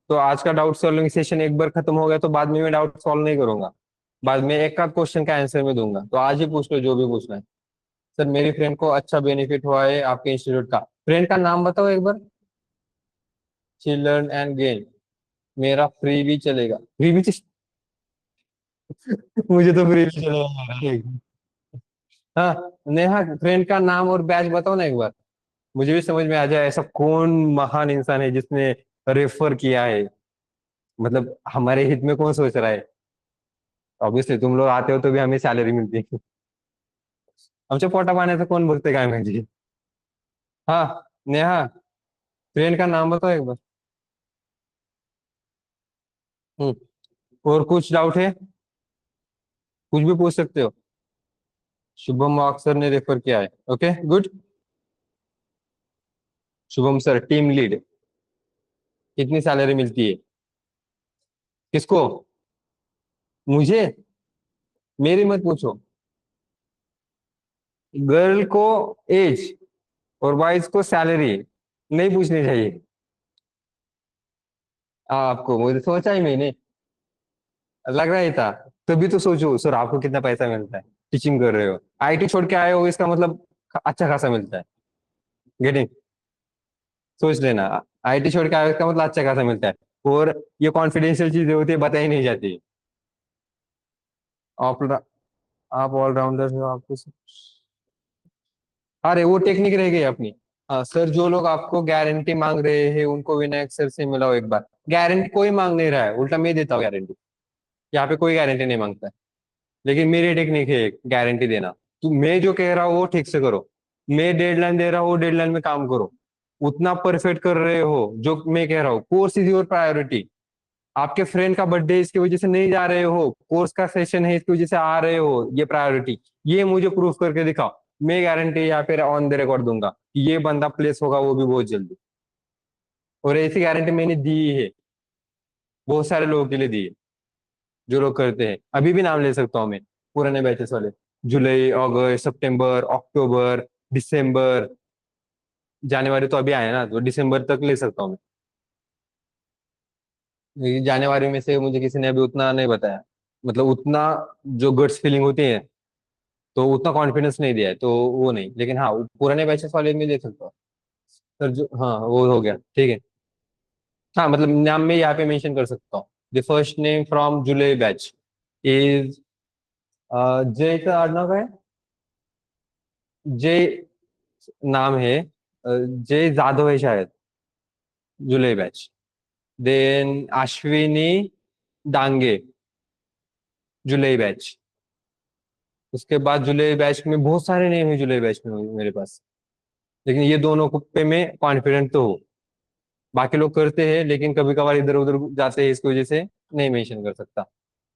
तो आज का डाउट सॉल्विंग सेशन एक बार खत्म हो गया तो बाद में मैं डाउट सॉल्व नहीं करूंगा। बाद में एक आध क्वेश्चन का आंसर मैं दूंगा, तो आज ही पूछ लो जो भी पूछना है। सर मेरी फ्रेंड को अच्छा बेनिफिट हुआ है आपके इंस्टीट्यूट का। फ्रेंड का नाम बताओ एक बार। Children and game. मेरा फ्री भी चलेगा, फ्री भी मुझे तो फ्री भी चलेगा। हाँ, नेहा फ्रेंड का नाम और बैच बताओ ना एक बार। मुझे भी समझ में आ जाए ऐसा कौन महान इंसान है जिसने रेफर किया है। मतलब हमारे हित में कौन सोच रहा है। ऑब्वियसली तुम लोग आते हो तो भी हमें सैलरी मिलती है। हमसे पोटा पाने से कौन बोलते है जी। हाँ नेहा, फ्रेंड का नाम बताओ एक बार। हम्म। और कुछ डाउट है? कुछ भी पूछ सकते हो। शुभम अक्सर ने रेफर किया है, okay good. Shubham sir team lead, कितनी सैलरी मिलती है? किसको? मुझे? मेरी मत पूछो। गर्ल को एज और बॉयज को सैलरी नहीं पूछनी चाहिए। आपको मुझे सोचा ही मैंने, लग रहा ही था। तभी तो सोचो सर आपको कितना पैसा मिलता है, टीचिंग कर रहे हो, आईटी छोड़ के आए हो, इसका मतलब अच्छा खासा मिलता है। गेटिंग? सोच लेना। आईटी छोड़ के आए हो इसका मतलब अच्छा खासा मिलता है। और ये कॉन्फिडेंशियल चीजें होती है, बताई नहीं जाती। आप आप ऑलराउंडर हो आपको। अरे वो टेक्निक रह गई अपनी। हाँ सर, जो लोग आपको गारंटी मांग रहे हैं उनको विनायक सर से मिलाओ एक बार। गारंटी कोई मांग नहीं रहा है, उल्टा मैं देता हूँ गारंटी। यहाँ पे कोई गारंटी नहीं मांगता है। लेकिन मेरी टेक्निक है गारंटी देना। तो मैं जो कह रहा हूँ वो ठीक से करो। मैं डेडलाइन दे रहा हूँ, डेडलाइन में काम करो। उतना परफेक्ट कर रहे हो जो मैं कह रहा हूँ, कोर्स इज योर प्रायोरिटी। आपके फ्रेंड का बर्थडे इसकी वजह से नहीं जा रहे हो, कोर्स का सेशन है इसकी वजह से आ रहे हो, ये प्रायोरिटी। ये मुझे प्रूफ करके दिखाओ। मैं गारंटी या फिर ऑन द रिकॉर्ड दूंगा कि ये बंदा प्लेस होगा, वो भी बहुत जल्दी। और ऐसी गारंटी मैंने दी है, बहुत सारे लोगों के लिए दी है। जो लोग करते हैं, अभी भी नाम ले सकता हूँ मैं, पुराने बैचेस वाले। जुलाई, अगस्त, सितंबर, अक्टूबर, दिसंबर, जनवरी तो अभी आया ना, तो दिसंबर तक ले सकता हूँ मैं। जनवरी में से मुझे किसी ने अभी उतना नहीं बताया, मतलब उतना जो गट्स फीलिंग होती है तो उतना कॉन्फिडेंस नहीं दिया है, तो वो नहीं, लेकिन हाँ पुराने बैचेस वाले में दे सकता हूँ। सर जो, हाँ वो हो गया ठीक है। हाँ मतलब नाम में यहाँ पे मेंशन कर सकता हूँ। The first name from July batch is जय का अर्नव है, जय नाम है, जय जादव है शायद, जुलाई बैच। देन अश्विनी डांगे, जुलाई बैच। उसके बाद जुलाई बैच में बहुत सारे नेम है जुलाई बैच में मेरे पास, लेकिन ये दोनों पे में कॉन्फिडेंट तो हो। बाकी लोग करते हैं लेकिन कभी कभार इधर उधर जाते हैं, इसकी वजह से नहीं मेंशन कर सकता।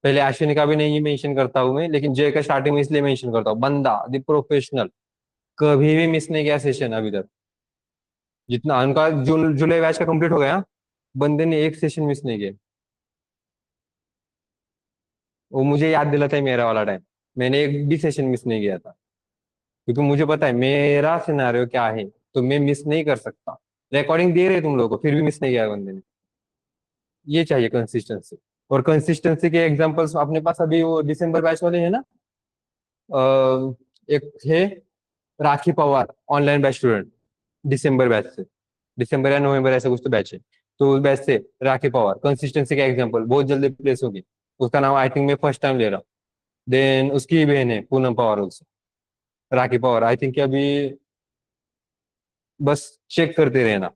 पहले अश्विनी का भी नहीं मेंशन करता हूँ मैं, लेकिन जय का स्टार्टिंग में इसलिए मेंशन करता हूँ, बंदा द प्रोफेशनल कभी भी मिस नहीं किया सेशन अभी तक। जितना उनका जुलाई बैच का कंप्लीट हो गया, बंदे ने एक सेशन मिस नहीं किया। वो मुझे याद दिलाता है मेरा वाला टाइम, मैंने एक भी सेशन मिस नहीं किया था, क्योंकि मुझे पता है मेरा सिनेरियो क्या है, तो मैं मिस नहीं कर सकता। रिकॉर्डिंग दे रहे तुम लोगों को, फिर भी मिस नहीं किया बंदे ने। ये चाहिए कंसिस्टेंसी। और कंसिस्टेंसी के एग्जांपल्स अपने पास अभी वो दिसंबर बैच वाले हैं ना, एक है राखी पवार, ऑनलाइन बैच स्टूडेंट, दिसंबर बैच से, दिसंबर या नवंबर ऐसा कुछ तो बैच है। तो उस बैच से राखी पवार कंसिस्टेंसी का एग्जांपल, बहुत जल्दी प्लेस होगी। उसका नाम आई थिंक मैं फर्स्ट टाइम ले रहा हूँ। देन उसकी ही बहन है पूनम पवार उससे, राखी पवार आई थिंक अभी, बस चेक करते रहना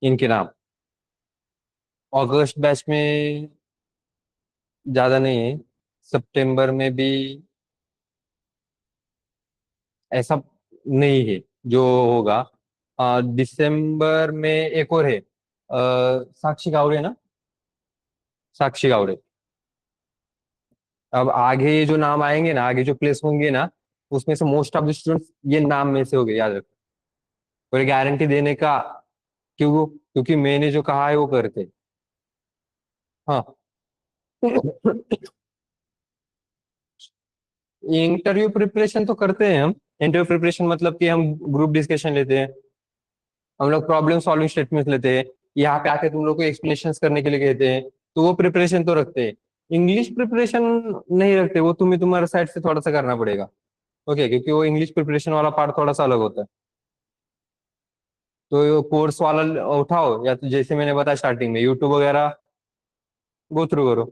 इनके नाम। अगस्त बैच में ज्यादा नहीं है, सितंबर में भी ऐसा नहीं है जो होगा। दिसंबर में एक और है, साक्षी गावड़े ना, साक्षी गावड़े। अब आगे ये जो नाम आएंगे ना, आगे जो प्लेस होंगे ना, उसमें से मोस्ट ऑफ द स्टूडेंट्स ये नाम में से हो गए, याद रखो। और गारंटी देने का, क्यों, क्योंकि मैंने जो कहा है वो करते। हाँ इंटरव्यू प्रिपरेशन तो करते हैं हम। इंटरव्यू प्रिपरेशन मतलब कि हम ग्रुप डिस्कशन लेते हैं, हम लोग प्रॉब्लम सॉल्विंग स्टेटमेंट लेते हैं, यहाँ पे आके तुम लोग को एक्सप्लेनेशन करने के लिए कहते हैं, तो वो प्रिपरेशन तो रखते हैं। इंग्लिश प्रिपरेशन नहीं रखते, वो तुम्हें तुम्हारे साइड से थोड़ा सा करना पड़ेगा। ओके, क्योंकि वो इंग्लिश प्रिपरेशन वाला पार्ट थोड़ा सा अलग होता है। तो कोर्स वाला उठाओ, या तो जैसे मैंने बताया स्टार्टिंग में यूट्यूब वगैरह गो थ्रू करो,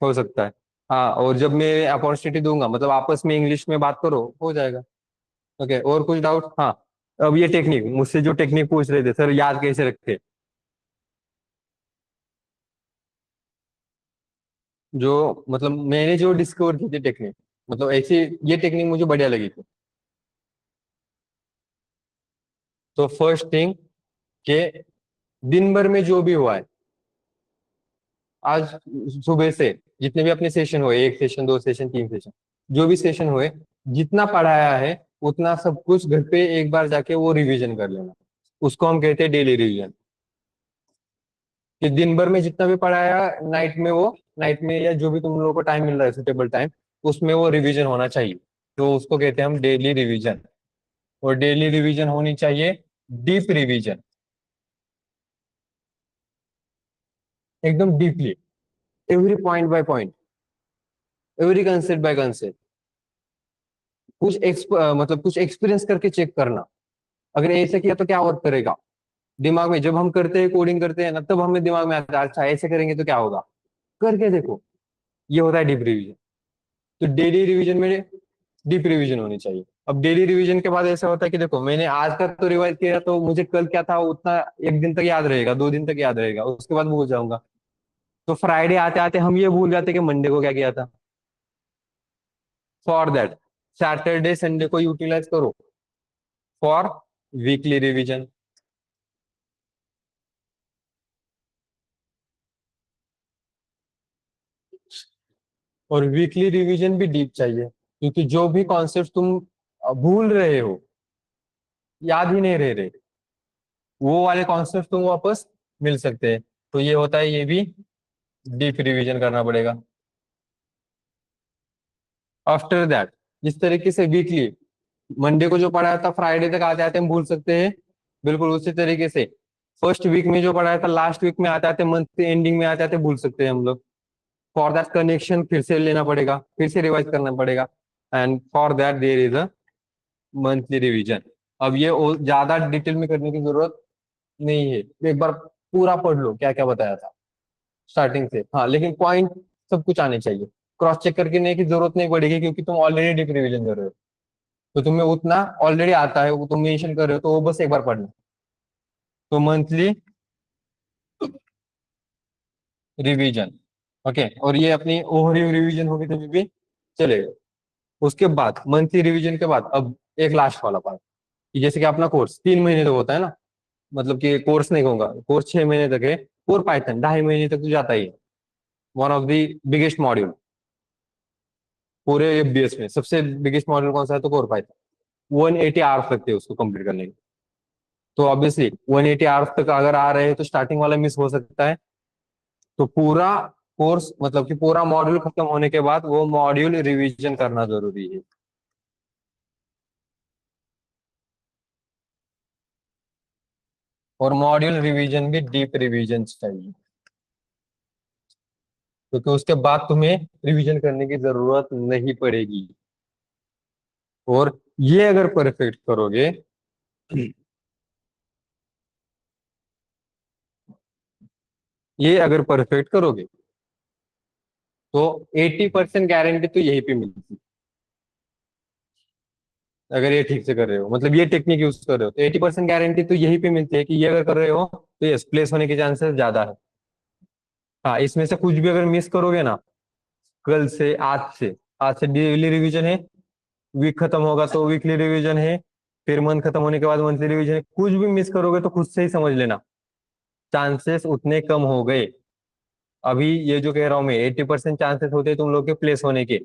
हो सकता है। हाँ, और जब मैं अपॉर्चुनिटी दूंगा मतलब आपस में इंग्लिश में बात करो, हो जाएगा। ओके, और कुछ डाउट? हाँ, अब ये टेक्निक मुझसे जो टेक्निक पूछ रहे थे सर, याद कैसे रखे, जो मतलब मैंने जो डिस्कवर की थी टेक्निक, मतलब ऐसी ये टेक्निक मुझे बढ़िया लगी थी। तो फर्स्ट थिंग के दिन भर में जो भी हुआ है आज सुबह से, जितने भी अपने सेशन हुए, एक सेशन, दो सेशन, तीन सेशन, जो भी सेशन हुए, जितना पढ़ाया है उतना सब कुछ घर पे एक बार जाके वो रिवीजन कर लेना। उसको हम कहते हैं डेली रिवीजन। कि दिन भर में जितना भी पढ़ाया, नाइट में वो, नाइट में या जो भी तुम लोगों को टाइम मिल रहा है सुटेबल टाइम, उसमें वो रिवीजन होना चाहिए। तो उसको कहते हैं हम डेली रिवीजन। और डेली रिवीजन होनी चाहिए, डीप रिवीजन, एकदम deeply, every point by point, every concept by concept. मतलब कुछ एक्सपीरियंस करके चेक करना, अगर ऐसे किया तो क्या वर्क करेगा। दिमाग में जब हम करते हैं, कोडिंग करते हैं ना, तब हमें दिमाग में आता है अच्छा ऐसे करेंगे तो क्या होगा, करके देखो। ये होता है डीप रिवीजन। तो डेली रिवीजन में डीप रिवीजन होनी चाहिए। अब डेली रिवीजन के बाद ऐसा होता है कि देखो मैंने आज का तो रिवाइज किया, तो मुझे कल क्या था उतना एक दिन तक याद रहेगा, दो दिन तक याद रहेगा, उसके बाद भूल जाऊंगा। तो फ्राइडे आते आते हम ये भूल जाते कि मंडे को क्या किया था। फॉर दैट सैटरडे संडे को यूटिलाइज करो फॉर वीकली रिवीजन। और वीकली रिवीजन भी डीप चाहिए, क्योंकि जो भी कॉन्सेप्ट तुम भूल रहे हो, याद ही नहीं रह रहे, वो वाले कॉन्सेप्ट तुम वापस मिल सकते हैं। तो ये होता है, ये भी डीप रिवीजन करना पड़ेगा। आफ्टर दैट जिस तरीके से वीकली, मंडे को जो पढ़ाया था फ्राइडे तक आते आते हम भूल सकते हैं, बिल्कुल उसी तरीके से फर्स्ट वीक में जो पढ़ाया था लास्ट वीक में आते आते, मंथ एंडिंग में आते आते भूल सकते हैं हम लोग। फॉर दैट कनेक्शन फिर से लेना पड़ेगा, फिर से रिवाइज करना पड़ेगा। And for that there is a monthly revision. अब ये ज्यादा डिटेल में करने की जरूरत नहीं है, एक बार पूरा पढ़ लो क्या क्या बताया था स्टार्टिंग से। हाँ लेकिन पॉइंट सब कुछ आने चाहिए, क्रॉस चेक करके नहीं की जरूरत नहीं पड़ेगी क्योंकि तुम ऑलरेडी डीप रिवीजन कर रहे हो, तो तुम्हें उतना ऑलरेडी आता है, वो तुम मेंशन कर रहे हो तो वो बस एक बार पढ़ना। तो मंथली रिवीजन, ओके, और ये अपनी ओवरव्यू रिवीजन होगी तभी भी चलेगा। उसके बाद मंथली रिवीजन के बाद अब एक लास्ट वाला पार्ट, कि जैसे कि अपना कोर्स 3 महीने तक होता है ना, मतलब कि कोर्स नहीं कहूंगा, कोर्स 6 महीने तक है, और पाइथन 2.5 महीने तक तो जाता ही है। One of the biggest module पूरे एफबीएस में सबसे बिगेस्ट मॉड्यूल कौन सा है, तो कोर पाइथन। 180 आवर्स लगते हैं उसको कंप्लीट करने के। तो ऑब्वियसली 180 आवर्स तक अगर आ रहे हैं तो स्टार्टिंग वाला मिस हो सकता है। तो पूरा कोर्स मतलब कि पूरा मॉड्यूल खत्म होने के बाद वो मॉड्यूल रिवीजन करना जरूरी है। और मॉड्यूल रिवीजन भी डीप रिवीजन चाहिए, क्योंकि उसके बाद तुम्हें रिवीजन करने की जरूरत नहीं पड़ेगी। और ये अगर परफेक्ट करोगे, ये अगर परफेक्ट करोगे तो 80% गारंटी तो यही पे मिलती है। अगर ये ठीक से कर रहे हो, मतलब ये टेक्निक यूज कर रहे हो, तो 80% गारंटी तो यही पे मिलती है कि ये अगर कर रहे हो तो ये प्लेस होने के चांसेस ज्यादा है। हाँ इसमें से कुछ भी अगर मिस करोगे ना, कल से आज से डेली रिवीजन है, वीक खत्म होगा तो वीकली रिवीजन है, फिर मंथ खत्म होने के बाद मंथली रिवीजन है, कुछ भी मिस करोगे तो खुद से ही समझ लेना चांसेस उतने कम हो गए। अभी ये जो कह रहा हूँ मैं 80% चांसेस होते हैं तुम लोग के प्लेस होने के,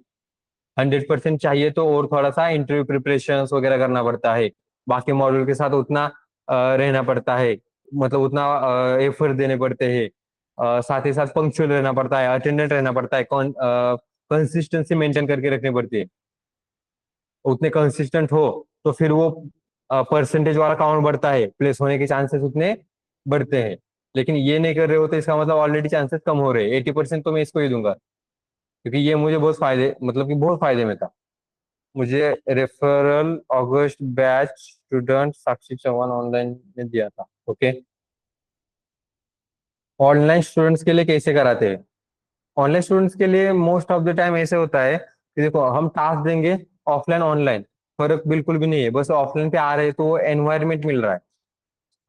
100% चाहिए तो और थोड़ा सा इंटरव्यू प्रिपरेशन वगैरह करना पड़ता है, बाकी मॉड्यूल के साथ उतना रहना पड़ता है, मतलब उतना एफर्ट देने पड़ते हैं, साथ ही साथ पंक्चुअल रहना पड़ता है, अटेंडेंट रहना पड़ता है, कंसिस्टेंसी मेंटेन करके रखनी पड़ती है। उतने कंसिस्टेंट हो तो फिर वो परसेंटेज वाला काउंट बढ़ता है, प्लेस होने के चांसेस उतने बढ़ते हैं। लेकिन ये नहीं कर रहे हो तो इसका मतलब ऑलरेडी चांसेस कम हो रहे हैं। 80% तो मैं इसको ही दूंगा, क्योंकि ये मुझे बहुत फायदे, मतलब कि बहुत फायदे में था। मुझे रेफरल अगस्त बैच स्टूडेंट साक्षी चौहान ऑनलाइन में दिया था। ओके, ऑनलाइन स्टूडेंट्स के लिए कैसे कराते हैं? ऑनलाइन स्टूडेंट्स के लिए मोस्ट ऑफ द टाइम ऐसे होता है कि देखो हम टास्क देंगे, ऑफलाइन ऑनलाइन फर्क बिल्कुल भी नहीं है, बस ऑफलाइन पे आ रहे हैं तो एनवायरमेंट मिल रहा है,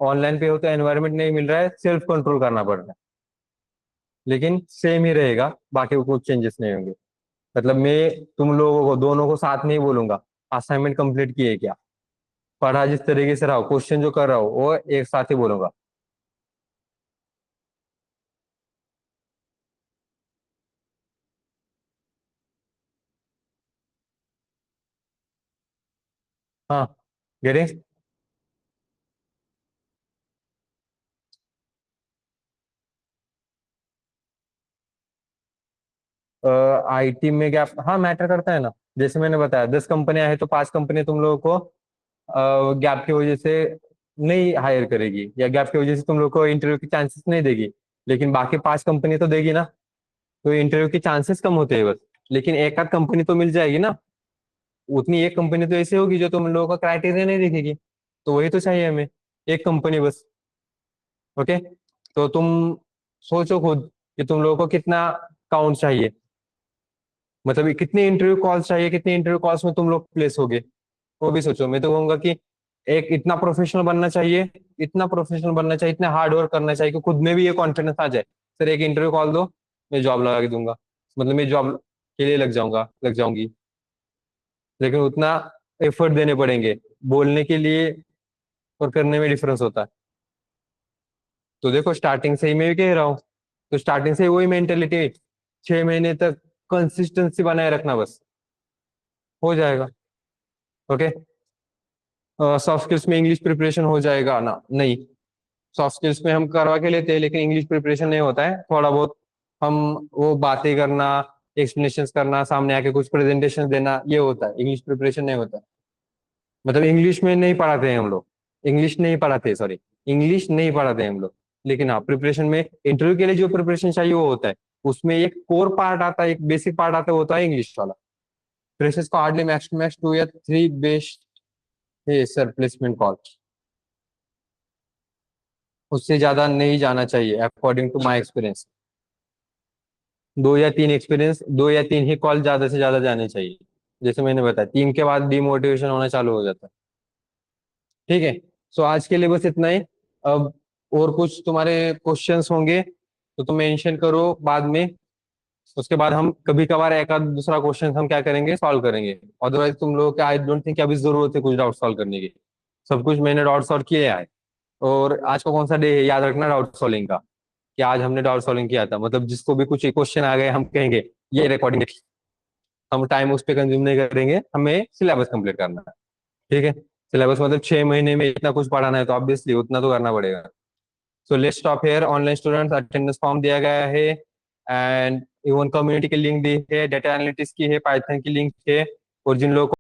ऑनलाइन पे हो तो एनवायरमेंट नहीं मिल रहा है, सेल्फ कंट्रोल करना पड़ रहा है। लेकिन सेम ही रहेगा, बाकी कुछ चेंजेस नहीं होंगे। मतलब मैं तुम लोगों को दोनों को साथ में ही बोलूंगा, असाइनमेंट कंप्लीट किए क्या, पढ़ा जिस तरीके से रहा हो, क्वेश्चन जो कर रहा हो वो एक साथ ही बोलूंगा। हाँ, गेटिंग। आईटी में गैप हाँ मैटर करता है ना। जैसे मैंने बताया 10 कंपनियां हैं तो 5 कंपनी तुम लोगों को गैप की वजह से नहीं हायर करेगी, या गैप की वजह से तुम लोग को इंटरव्यू की चांसेस नहीं देगी, लेकिन बाकी 5 कंपनी तो देगी ना। तो इंटरव्यू के चांसेस कम होते हैं बस, लेकिन एक आध कंपनी तो मिल जाएगी ना। उतनी एक कंपनी तो ऐसी होगी जो तुम लोगों का क्राइटेरिया नहीं देखेगी, तो वही तो चाहिए हमें, एक कंपनी बस। ओके, तो तुम सोचो खुद कि तुम लोगों को कितना काउंट चाहिए, मतलब ये कितने इंटरव्यू कॉल्स चाहिए, कितने इंटरव्यू कॉल्स में तुम लोग प्लेस होगे, वो भी सोचो। मैं तो कहूंगा कि एक इतना प्रोफेशनल बनना चाहिए, इतना प्रोफेशनल बनना चाहिए, इतना हार्ड वर्क करना चाहिए कि खुद में भी ये कॉन्फिडेंस आ जाए, सर एक इंटरव्यू कॉल दो, मैं जॉब लगा के दूंगा, मतलब मैं जॉब के लिए लग जाऊंगी। लेकिन उतना एफर्ट देने पड़ेंगे, बोलने के लिए और करने में डिफरेंस होता है। तो देखो स्टार्टिंग से ही मैं भी कह रहा हूँ, तो स्टार्टिंग से ही वही मेंटेलिटी, 6 महीने तक कंसिस्टेंसी बनाए रखना बस, हो जाएगा। ओके, सॉफ्ट स्किल्स में इंग्लिश प्रिपरेशन हो जाएगा ना? नहीं, सॉफ्ट स्किल्स में हम करवा के लेते हैं लेकिन इंग्लिश प्रिपरेशन नहीं होता है, थोड़ा बहुत हम वो बातें करना, एक्सप्लेनेशन करना, सामने आके कुछ प्रेजेंटेशन देना, ये होता है, इंग्लिश प्रिपरेशन नहीं होता। मतलब इंग्लिश में नहीं पढ़ाते हैं हम लोग, इंग्लिश नहीं पढ़ाते, सॉरी, इंग्लिश नहीं पढ़ाते हैं हम लोग। लेकिन हाँ प्रिपरेशन में, इंटरव्यू के लिए जो प्रिपरेशन चाहिए वो होता है, उसमें एक कोर पार्ट आता है, एक बेसिक पार्ट आता है, वो होता है इंग्लिश वाला। फ्रेशर्स को हार्डली मैक्स टू मैक्स 2 या 3 बेस्ट है सर प्लेसमेंट कॉल, उससे ज्यादा नहीं जाना चाहिए अकॉर्डिंग टू माय एक्सपीरियंस। 2 या 3 ही कॉल ज्यादा से ज्यादा जाने चाहिए। जैसे मैंने बताया 3 के बाद डिमोटिवेशन होना चालू हो जाता है। ठीक है। सो आज के लिए बस इतना ही। अब और कुछ तुम्हारे क्वेश्चंस होंगे तो तुम मेंशन करो बाद में। उसके बाद हम कभी कभार एक आध दूसरा क्वेश्चन हम क्या करेंगे, सॉल्व करेंगे। अदरवाइज तुम लोगों के आई डोंट थिंक अभी जरूरत है कुछ डाउट सॉल्व करने की। सब कुछ मैंने डाउट सॉल्व किया है। और आज का कौन सा डे है याद रखना डाउट सॉल्विंग का, कि आज हमने डाउट सॉल्विंग किया था। मतलब जिसको भी कुछ क्वेश्चन आ गए हम कहेंगे ये रिकॉर्डिंग, हम टाइम उस पर कंज्यूम नहीं करेंगे, हमें सिलेबस कंप्लीट करना है। ठीक है। सिलेबस मतलब 6 महीने में इतना कुछ पढ़ाना है तो ऑब्वियसली उतना तो करना पड़ेगा। So let's stop here. Online students attendance form दिया गया है, एंड इवन कम्युनिटी की लिंक दी है, डेटा एनालिटिक्स की है, पाइथन की लिंक है। और जिन लोगों को